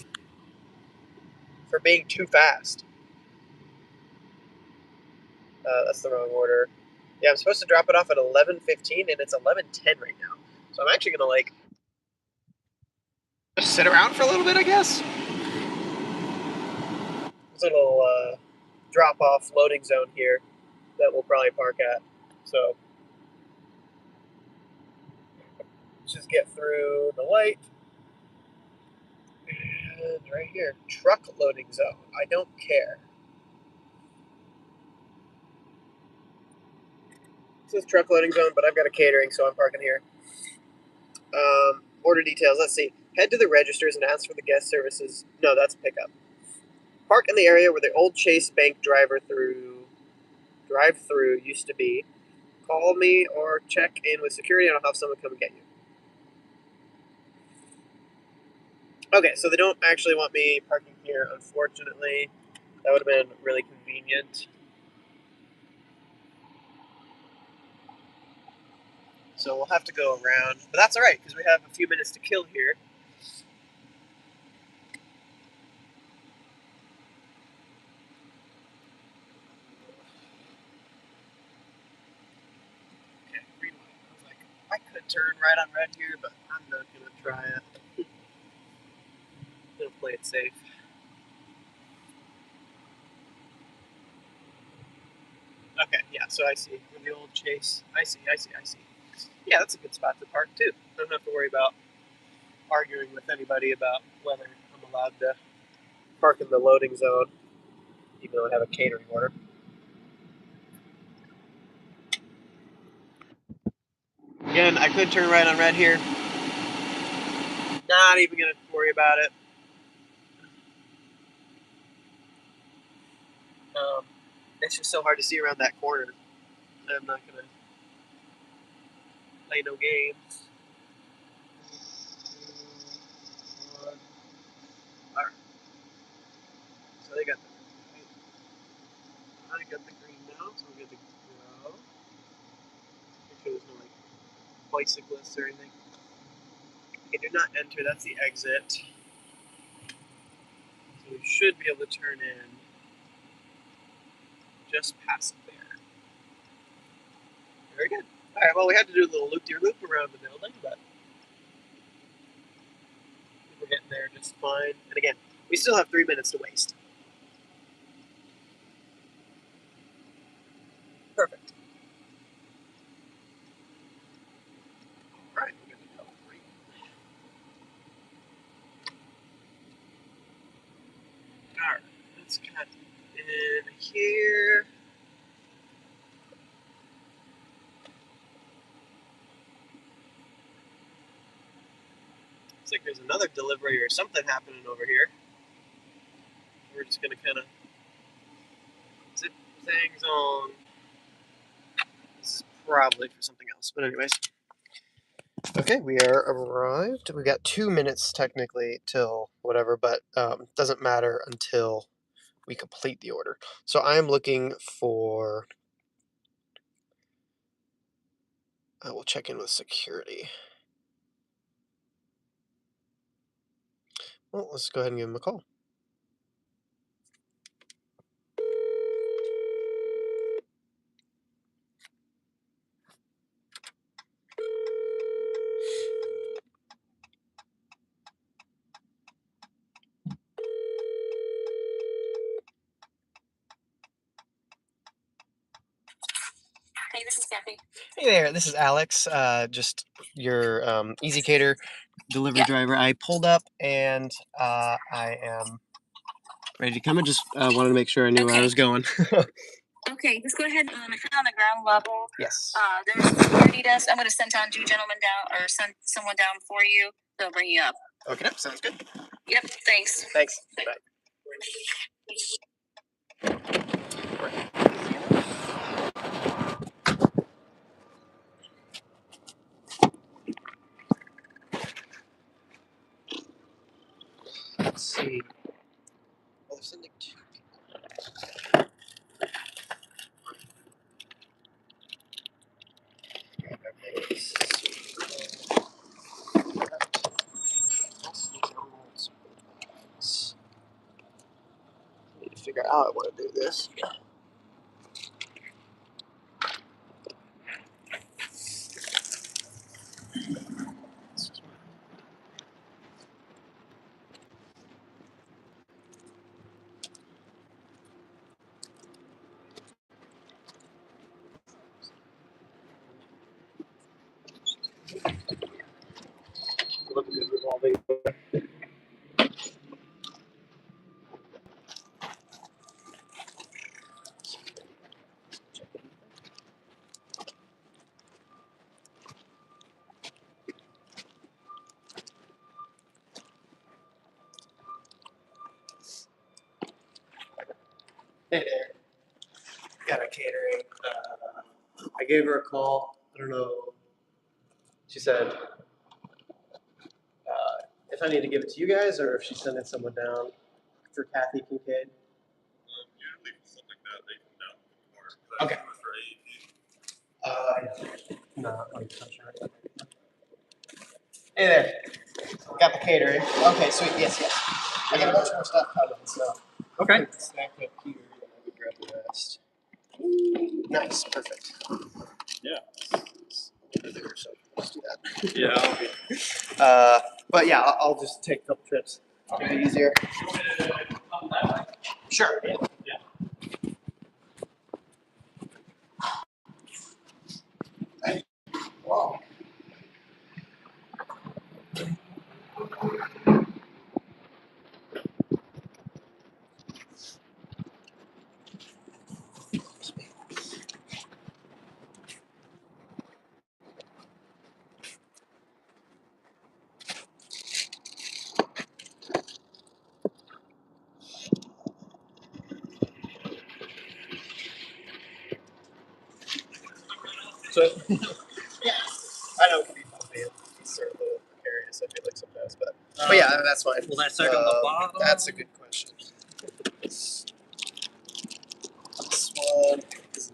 D: for being too fast. That's the wrong order. Yeah, I'm supposed to drop it off at 11:15, and it's 11:10 right now. So I'm actually gonna like just sit around for a little bit, I guess. There's a little drop-off loading zone here that we'll probably park at. So let's just get through the light. And right here, truck loading zone. I don't care. This is truck loading zone, but I've got a catering, so I'm parking here. Order details. Let's see. Head to the registers and ask for the guest services. No, that's pickup. Park in the area where the old Chase Bank drive-through used to be. Call me or check in with security, and I'll have someone come and get you. Okay, so they don't actually want me parking here, unfortunately. That would have been really convenient. So we'll have to go around. But that's alright, because we have a few minutes to kill here. turn right on red here, but I'm not gonna try it. I'm gonna play it safe. Okay, yeah, so I see. With the old Chase. I see. Yeah, that's a good spot to park too. I don't have to worry about arguing with anybody about whether I'm allowed to park in the loading zone, even though I have a catering order. Again, I could turn right on red here. Not even gonna worry about it. It's just so hard to see around that corner. I'm not gonna play no games. Alright. So I got the green now, so we're good to go. Make sure there's no like bicyclists or anything. Okay, do not enter, that's the exit. So we should be able to turn in just past there. Very good. Alright, well we had to do a little loop-de-loop around the building, but we're getting there just fine. And again, we still have 3 minutes to waste. Perfect. Alright, we're good to go. Great. Alright, let's cut in here. Looks like there's another delivery or something happening over here. We're just gonna kind of zip things on. This is probably for something else, but anyways. Okay, we are arrived. We got 2 minutes technically till whatever, but doesn't matter until we complete the order. So I am looking for. I will check in with security. Well, let's go ahead and give him a call.
E: Hey, this is Kathy.
D: Hey there, this is Alex, just your Easy Cater delivery driver. I pulled up and I am ready to come. I just wanted to make sure I knew where I was going.
E: Okay, just go ahead. If you're on the ground level,
D: Yes.
E: there's a security desk. I'm going to send down 2 gentlemen down, or send someone down for you. They'll bring you up.
D: Okay, sounds good.
E: Yep, thanks.
D: Thanks. Bye. Let's see. Well, they're sending 2 people. Need to figure out how I want to do this. Hey there. Got a catering. I gave her a call. I don't know. She said if I need to give it to you guys or if she's sending someone down for Kathy Kincaid.
B: Usually for something like that, they come down to the car.
D: Okay. No, I'm touching her. Hey there. Got the catering. Okay, sweet. Yes. I got a bunch more stuff coming, so. Okay. Stack up here, and I can grab the rest. Nice, perfect.
B: Yeah.
D: Over there, so. Just do that.
C: Yeah.
D: But yeah, I'll just take a couple trips. It'll be easier. Sure. Yeah. Wow.
C: So
D: Yeah, I know it can be bumpy. It's sort of a little precarious, I feel like sometimes, but yeah, that's fine.
C: will that second the bottom?
D: That's a good question. This one is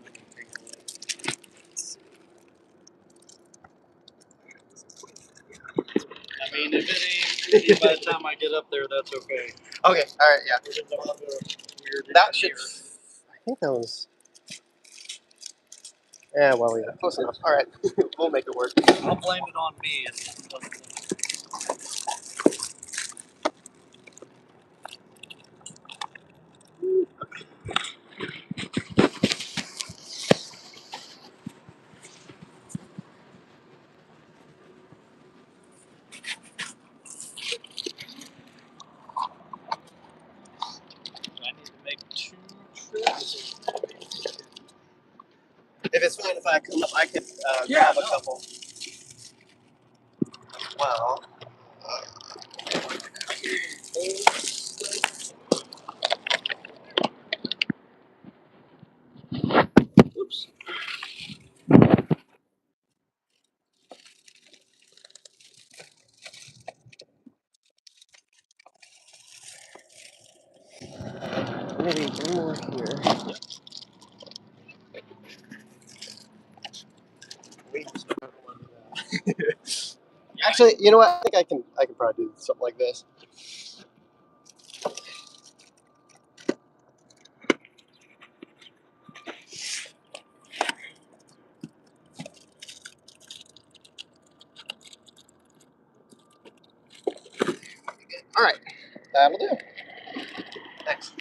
C: I mean, if it ain't by the time I get up there, that's okay.
D: okay. All right, yeah.
C: Weird
D: That should.
C: engineer.
D: I think that was. Yeah, well, yeah, close enough. All right, we'll make it work.
C: I'll blame it on me. I need to make 2 trips.
D: If it's fine if I come up, I can
C: Yeah,
D: grab a
C: no.
D: couple. Well.
C: Oops.
D: Maybe one more here. Wait, actually, you know what? I think I can probably do something like this. All right, that'll do. Thanks.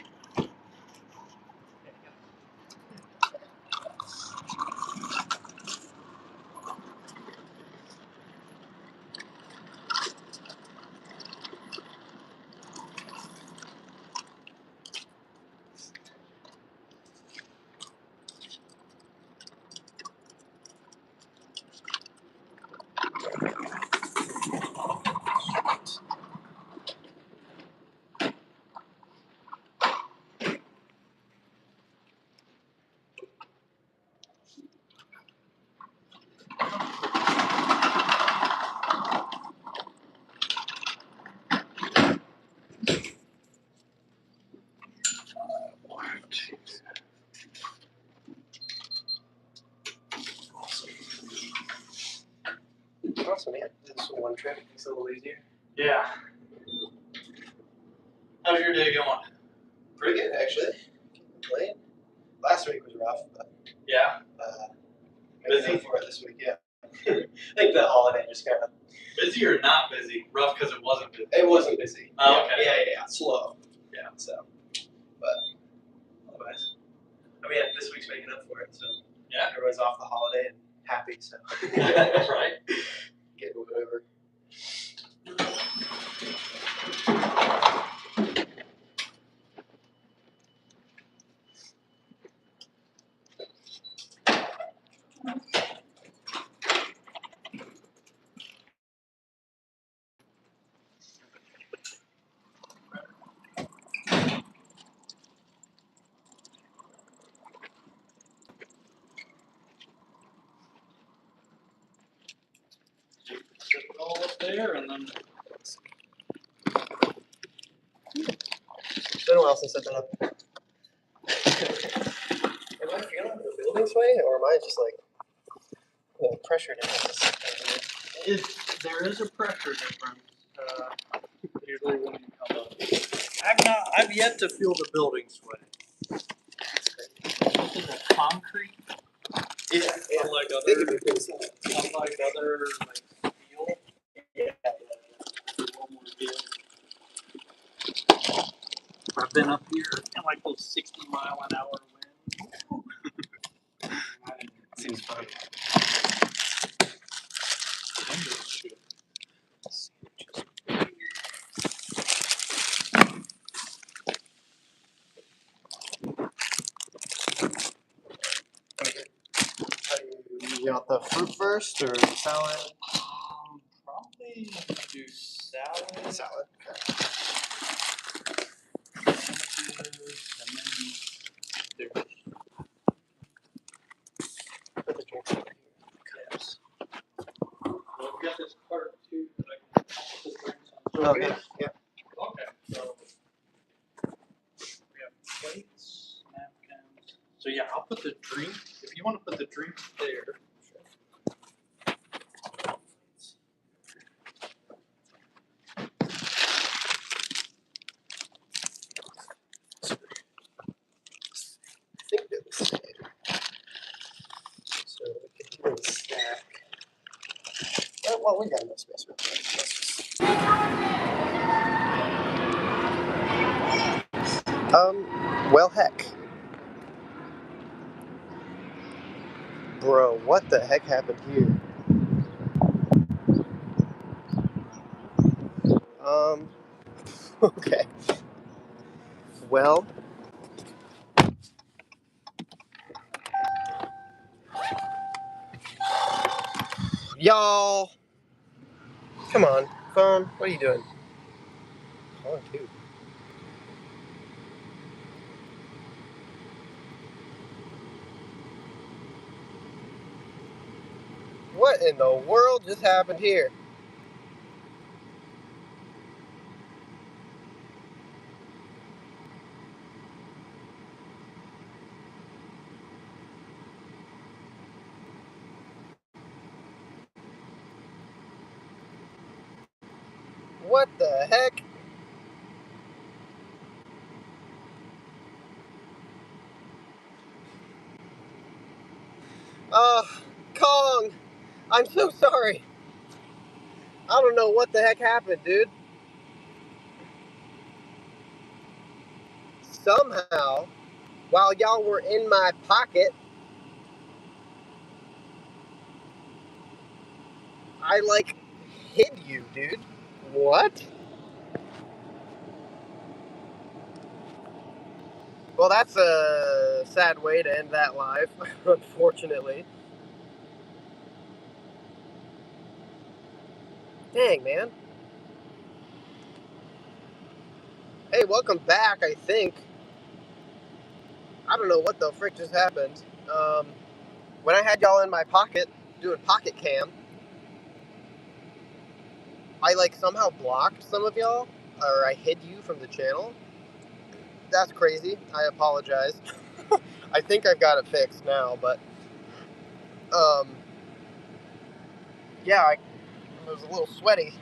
D: Awesome, man. This one trip makes it a little easier.
C: Yeah. How's your day going?
D: Pretty good, actually. Playing. Last week was rough, but
C: Yeah.
D: busy for it this week. Yeah. I think the holiday just kind of.
C: Busy or not busy? Rough because it wasn't busy.
D: It wasn't busy.
C: Oh, okay.
D: Yeah. Slow.
C: Yeah.
D: So, but otherwise, I mean, this week's making up for it. So
C: Yeah.
D: everyone's off the holiday and happy. So.
C: Right.
D: Getting whatever.
C: Ship it all up there and then.
D: It's been a while since I've been up. Am I feeling the building sway, or am I just like the pressure difference?
C: There is a pressure difference. Usually when you come up. I've yet to feel the building sway. Is it concrete? Yeah,
B: Unlike
A: They
B: other,
A: could be pretty solid.
C: unlike other like steel.
A: Yeah.
C: A little more steel. I've been up here in like those 60-mile-an-hour winds.
A: Seems fun. You want the fruit first or the salad?
C: Probably do salad.
A: Salad.
C: Sandwiches, and then there's
A: Put the drinks over here.
C: yes. Well, we got this cart too that I can put the drinks on. So
A: Okay. Yeah.
C: Okay, so we have plates, napkins. So yeah, I'll put the drink. If you want to put the drinks there.
A: I think they're the same. So we could even stack. Well, we got enough space. Well, heck. Bro, what the heck happened here? Okay. Well, y'all. Come on, phone. What are you doing? Calling too. What in the world just happened here? What the heck? Kong, I'm so sorry. I don't know what the heck happened, dude. Somehow, while y'all were in my pocket, I like hid you, dude. What? Well, that's a sad way to end that live, unfortunately. Dang, man. Hey, welcome back, I think. I don't know what the frick just happened. When I had y'all in my pocket doing pocket cam, I like somehow blocked some of y'all, or I hid you from the channel. That's crazy. I apologize. I think I've got it fixed now, but yeah, I was a little sweaty.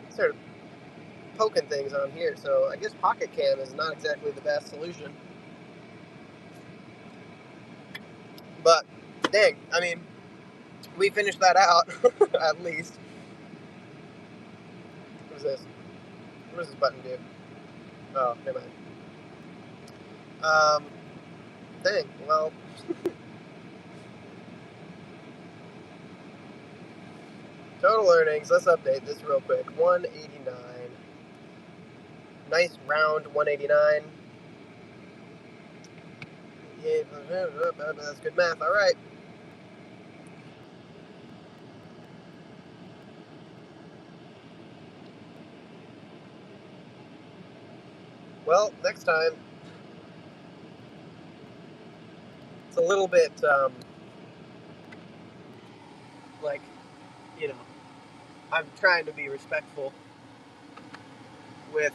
A: Started poking things on here, so I guess pocket cam is not exactly the best solution. But dang, I mean, we finished that out at least. What is this? What does this button do? Oh, never mind. Dang. Well, total earnings. Let's update this real quick. 189. Nice round 189. Yeah, that's good math. All right. Well, next time it's a little bit like, you know, I'm trying to be respectful with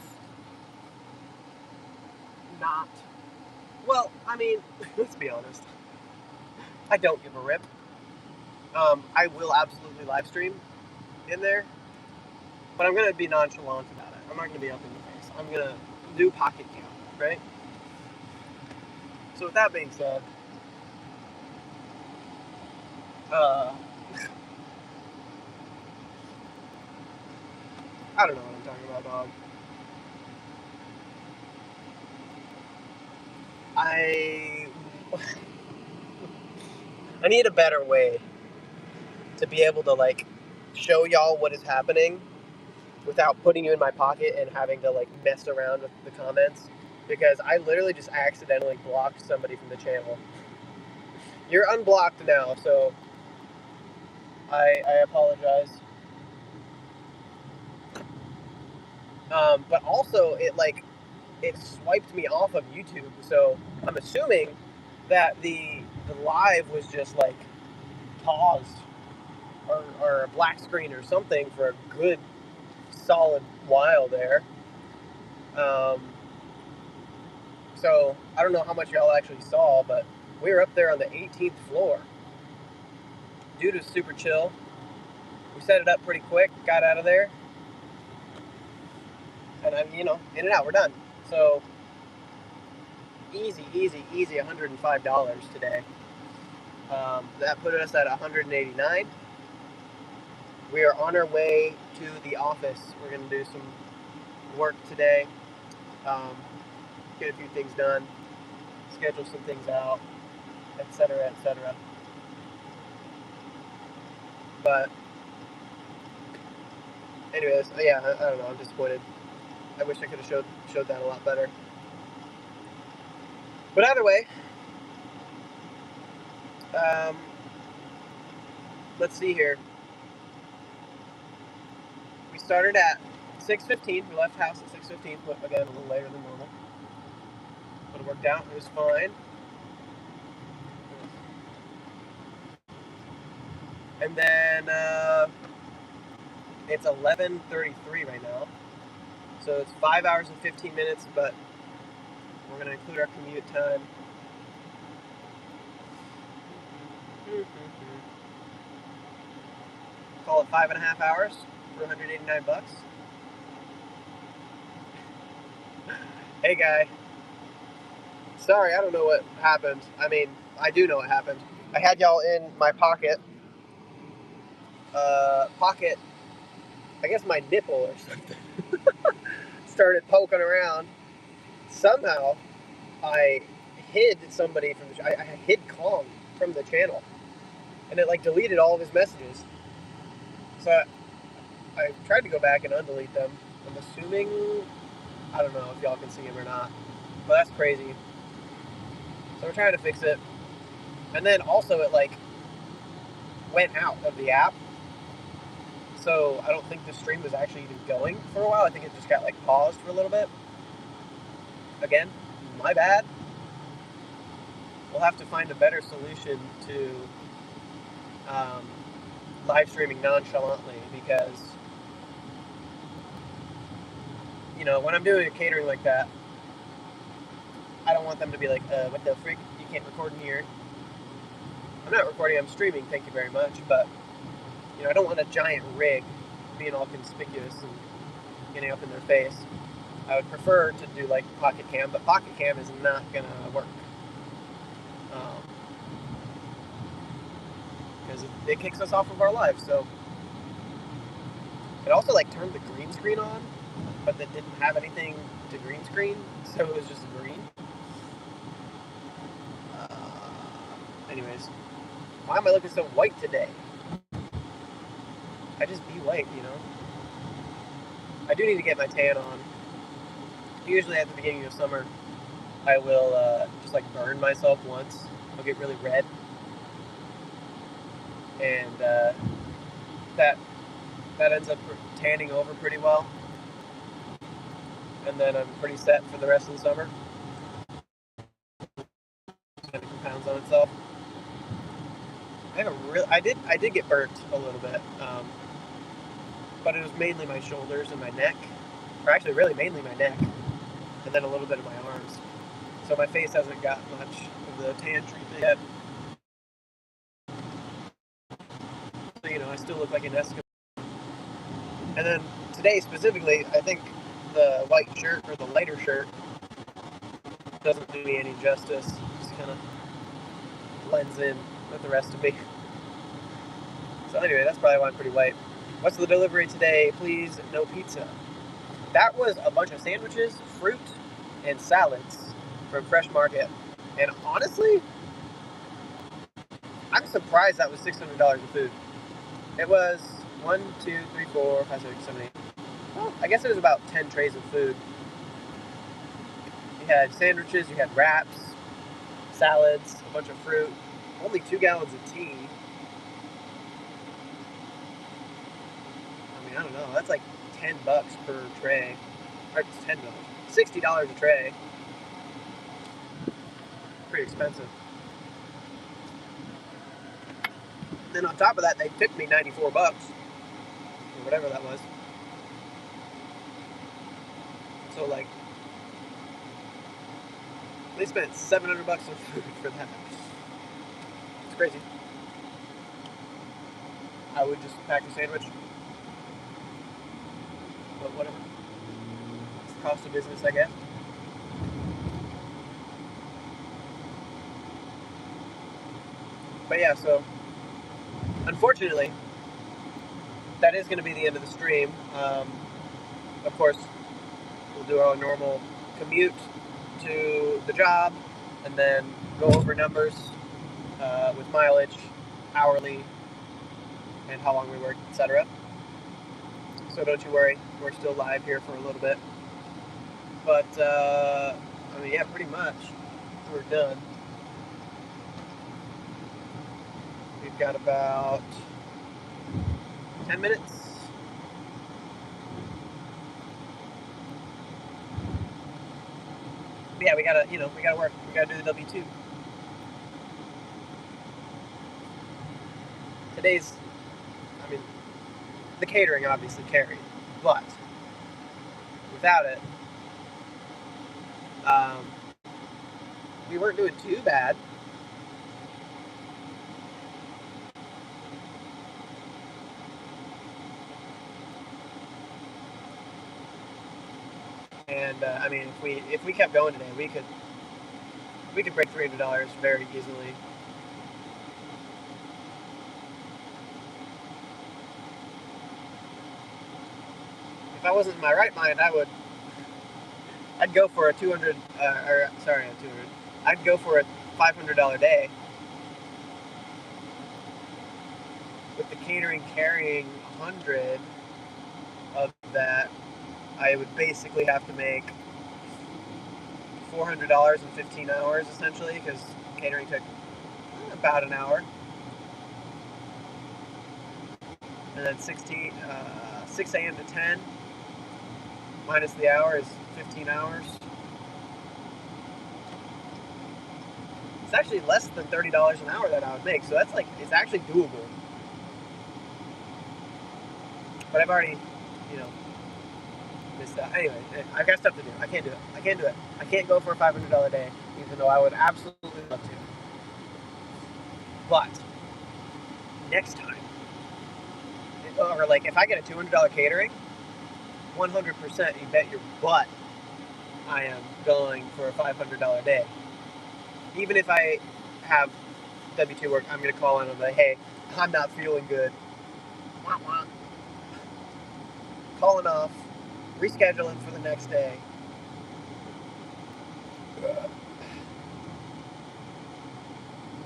A: not. Well, I mean, let's be honest. I don't give a rip. I will absolutely live stream in there, but I'm gonna be nonchalant about it. I'm not gonna be up in the face. I'm gonna do pocket cam, right? So with that being said,
D: I don't know what I'm talking about, dog. I need a better way to be able to like show y'all what is happening without putting you in my pocket and having to like mess around with the comments, because I literally just accidentally blocked somebody from the channel. You're unblocked now, so I apologize. But also it swiped me off of YouTube, so I'm assuming that the live was just like paused or a black screen or something for a good solid while there. So I don't know how much y'all actually saw, but we were up there on the 18th floor. Dude was super chill. We set it up pretty quick, got out of there, and I'm, in and out. We're done. So easy $105 today. That put us at 189. We are on our way to the office. We're gonna do some work today. Um, get a few things done, schedule some things out, etc., etc. But anyways, yeah, I don't know. I'm disappointed. I wish I could have showed that a lot better. But either way, um, let's see here. We started at 6:15. We left house at 6:15, but again a little later than normal. But it worked out. It was fine. And then it's 11:33 right now, so it's 5 hours and 15 minutes. But we're gonna include our commute time. Call it 5.5 hours for 189 bucks. Hey guy, sorry, I don't know what happened. I mean, I do know what happened. I had y'all in my pocket. I guess my nipple or something. Started poking around. Somehow, I hid somebody from the. I hid Kong from the channel, and it like deleted all of his messages. So I tried to go back and undelete them. I'm assuming, I don't know if y'all can see him or not, but that's crazy. So we're trying to fix it, and then also it like went out of the app. So I don't think the stream was actually even going for a while. I think it just got like paused for a little bit. Again, my bad. We'll have to find a better solution to live streaming nonchalantly, because when I'm doing a catering like that, I don't want them to be like, what the freak, you can't record in here. I'm not recording, I'm streaming, thank you very much, but I don't want a giant rig being all conspicuous and getting up in their face. I would prefer to do like Pocket Cam, but Pocket Cam is not gonna work. Because it kicks us off of our lives. So it also like turned the green screen on, but that didn't have anything to green screen, so it was just green. Anyways, why am I looking so white today? I just be white, I do need to get my tan on. Usually at the beginning of summer, I will just like burn myself once. I'll get really red, and that ends up tanning over pretty well, and then I'm pretty set for the rest of the summer. It compounds on itself. I did get burnt a little bit, but it was mainly my shoulders and my neck, or actually really mainly my neck, and then a little bit of my arms. So my face hasn't got much of the tan treatment yet. So I still look like an Eskimo. And then today specifically, I think the white shirt or the lighter shirt doesn't do me any justice. Just kind of blends in with the rest of me. So anyway, that's probably why I'm pretty late. What's the delivery today? Please, no pizza. That was a bunch of sandwiches, fruit, and salads from Fresh Market. And honestly, I'm surprised that was $600 in food. It was 1, 2, 3, 4, 5, 6, 7, 8. Well, I guess it was about 10 trays of food. You had sandwiches, you had wraps, salads, a bunch of fruit, only 2 gallons of tea. I mean, I don't know. That's like $10 per tray. Or it's $10, $60 a tray. Pretty expensive. Then on top of that, they tipped me $94 or whatever that was. So like, they spent $700 on food for that. It's crazy. I would just pack a sandwich, but whatever. It's the cost of business, I guess. But yeah, so unfortunately, that is going to be the end of the stream. Of course, we'll do our normal commute to the job, and then go over numbers with mileage, hourly, and how long we work, etc. So don't you worry, we're still live here for a little bit. But I mean, yeah, pretty much we're done. We've got about 10 minutes. But yeah, we gotta work. We gotta do the W-2. Today's, I mean, the catering obviously carried, but without it, um, we weren't doing too bad. And I mean, if we kept going today, we could break $300 very easily. If I wasn't in my right mind, I'd go for a 200, I'd go for a $500 day. With the catering carrying 100 of that, I would basically have to make $400 in 15 hours essentially, because catering took about an hour. And then 6 a.m. to 10 minus the hour is 15 hours. It's actually less than $30 an hour that I would make, so that's like, it's actually doable. But I've already, missed out. Anyway, I've got stuff to do. I can't do it. I can't go for a $500 day, even though I would absolutely love to. But next time, or like if I get a $200 catering, 100% you bet your butt I am going for a $500 day. Even if I have W-2 work, I'm going to call in and be like, hey, I'm not feeling good. Wah, wah. Calling off, rescheduling for the next day.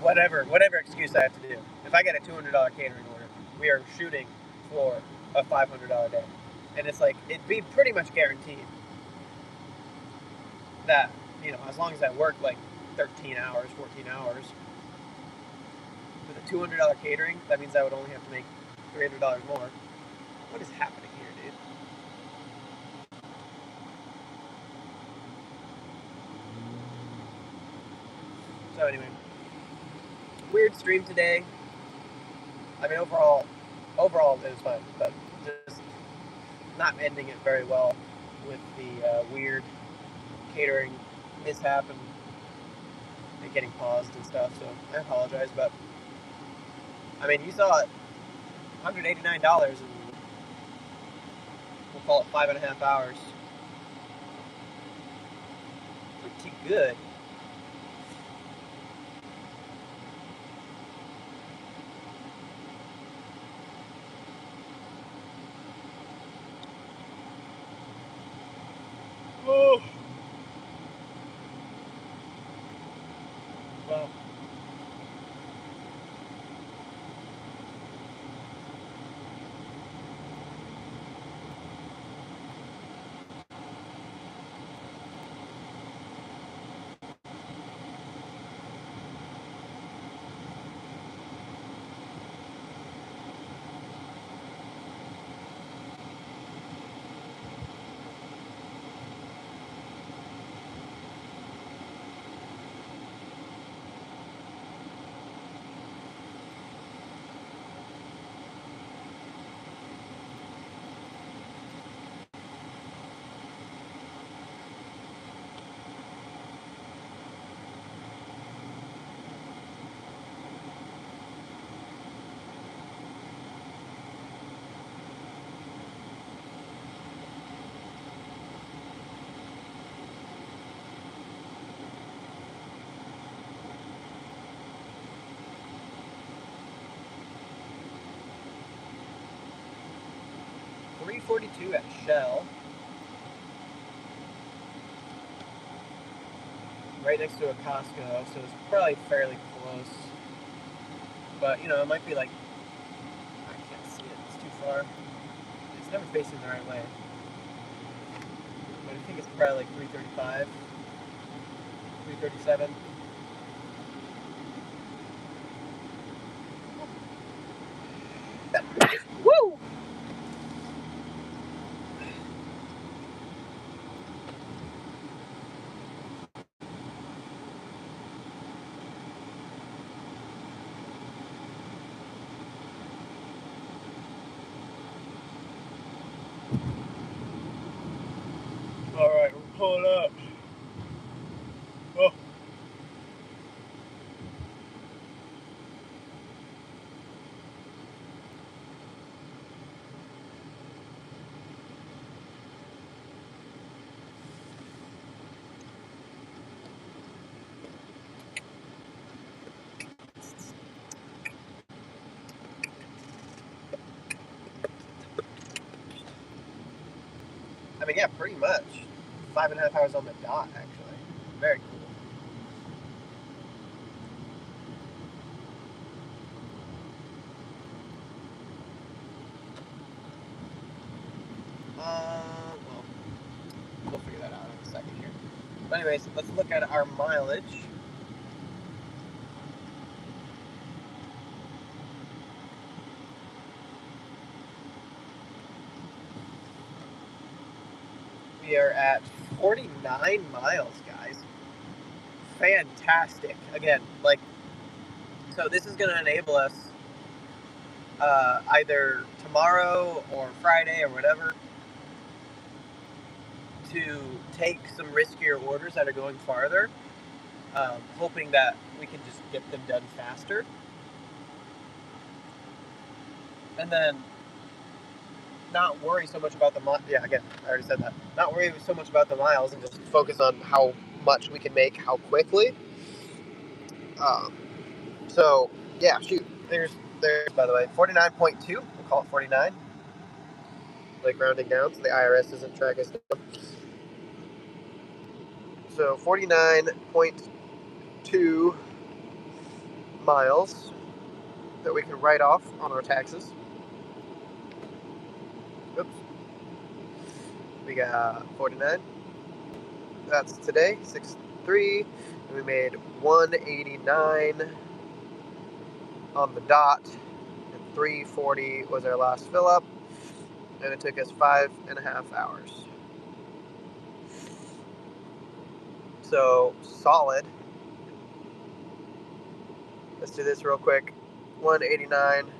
D: Whatever excuse I have to do. If I get a $200 catering order, we are shooting for a $500 day. And it's like, it'd be pretty much guaranteed that, as long as I work like 13 hours, 14 hours, with a $200 catering, that means I would only have to make $300 more. What is happening here, dude? So anyway, weird stream today. I mean, overall it was fun, but just not ending it very well with the weird catering mishap and it getting paused and stuff. So I apologize, but I mean, you saw it, $189 in, we'll call it 5.5 hours. Pretty good. about. $3.42 at Shell. Right next to a Costco, so it's probably fairly close. But, you know, it might be like, I can't see it, it's too far. It's never facing the right way. But I think it's probably like 335, 337. Woo! Alright, we're pulling up. Oh. I mean, yeah, pretty much. 5.5 hours on the dot, actually. Very cool. Well, we'll figure that out in a second here. But anyways, let's look at our mileage. We are at 49 miles, guys. Fantastic. Again, like, so this is going to enable us either tomorrow or Friday or whatever to take some riskier orders that are going farther, hoping that we can just get them done faster. And then not worry so much about the yeah, again, I already said that. Not worry so much about the miles and just focus on how much we can make, how quickly. So yeah, shoot. There's by the way, 49.2. We'll call it 49. Like rounding down, so the IRS doesn't track us down. So 49.2 miles that we can write off on our taxes. Oops. We got 49. That's today, 6/3. And we made 189 on the dot. And 340 was our last fill up. And it took us 5.5 hours. So solid. Let's do this real quick. 189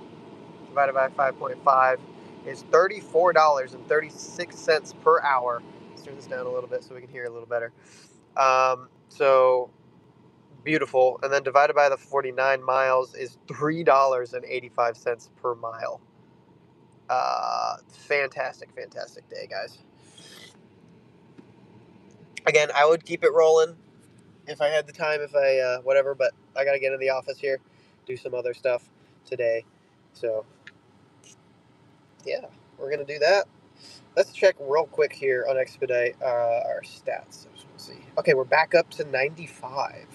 D: divided by 5.5 is $34.36 per hour. Let's turn this down a little bit so we can hear a little better. So beautiful. And then divided by the 49 miles is $3.85 per mile. Fantastic, fantastic day, guys. Again, I would keep it rolling if I had the time, if I, whatever, but I got to get in the office here, do some other stuff today. So, yeah, we're going to do that. Let's check real quick here on Expedite our stats. Let's see. Okay, we're back up to 95.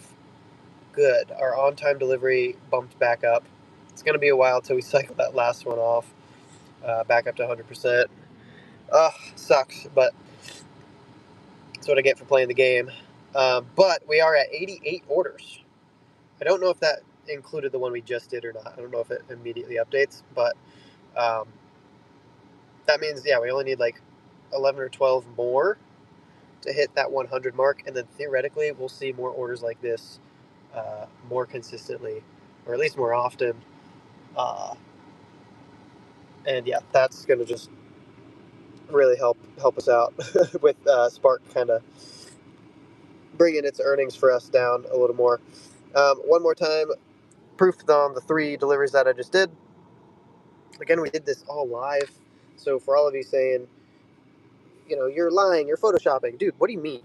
D: good. Our on-time delivery bumped back up. It's going to be a while till we cycle that last one off, back up to 100%. Ugh, sucks, but that's what I get for playing the game. But we are at 88 orders. I don't know if that included the one we just did or not. I don't know if it immediately updates, but um, that means, yeah, we only need like 11 or 12 more to hit that 100 mark, and then theoretically we'll see more orders like this more consistently, or at least more often. Uh, and yeah, that's gonna just really help us out with Spark kind of bringing its earnings for us down a little more. One more time, proof on the 3 deliveries that I just did. Again, we did this all live, so for all of you saying, you're lying, you're photoshopping, dude, what do you mean?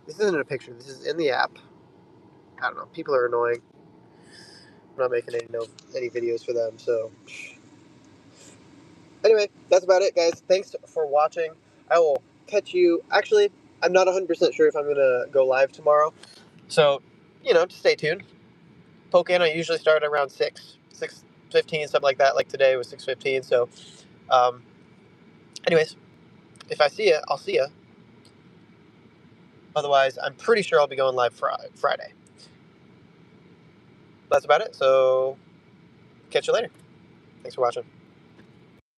D: This isn't a picture. This is in the app. I don't know. People are annoying. I'm not making any videos for them. So anyway, that's about it, guys. Thanks for watching. I will catch you. Actually, I'm not 100% sure if I'm gonna go live tomorrow. So, just stay tuned. Poke in. I usually start around 6:15, something like that. Like today was 6:15. So, um, anyways, if I see you, I'll see you. Otherwise, I'm pretty sure I'll be going live Friday. That's about it. So, catch you later. Thanks for watching.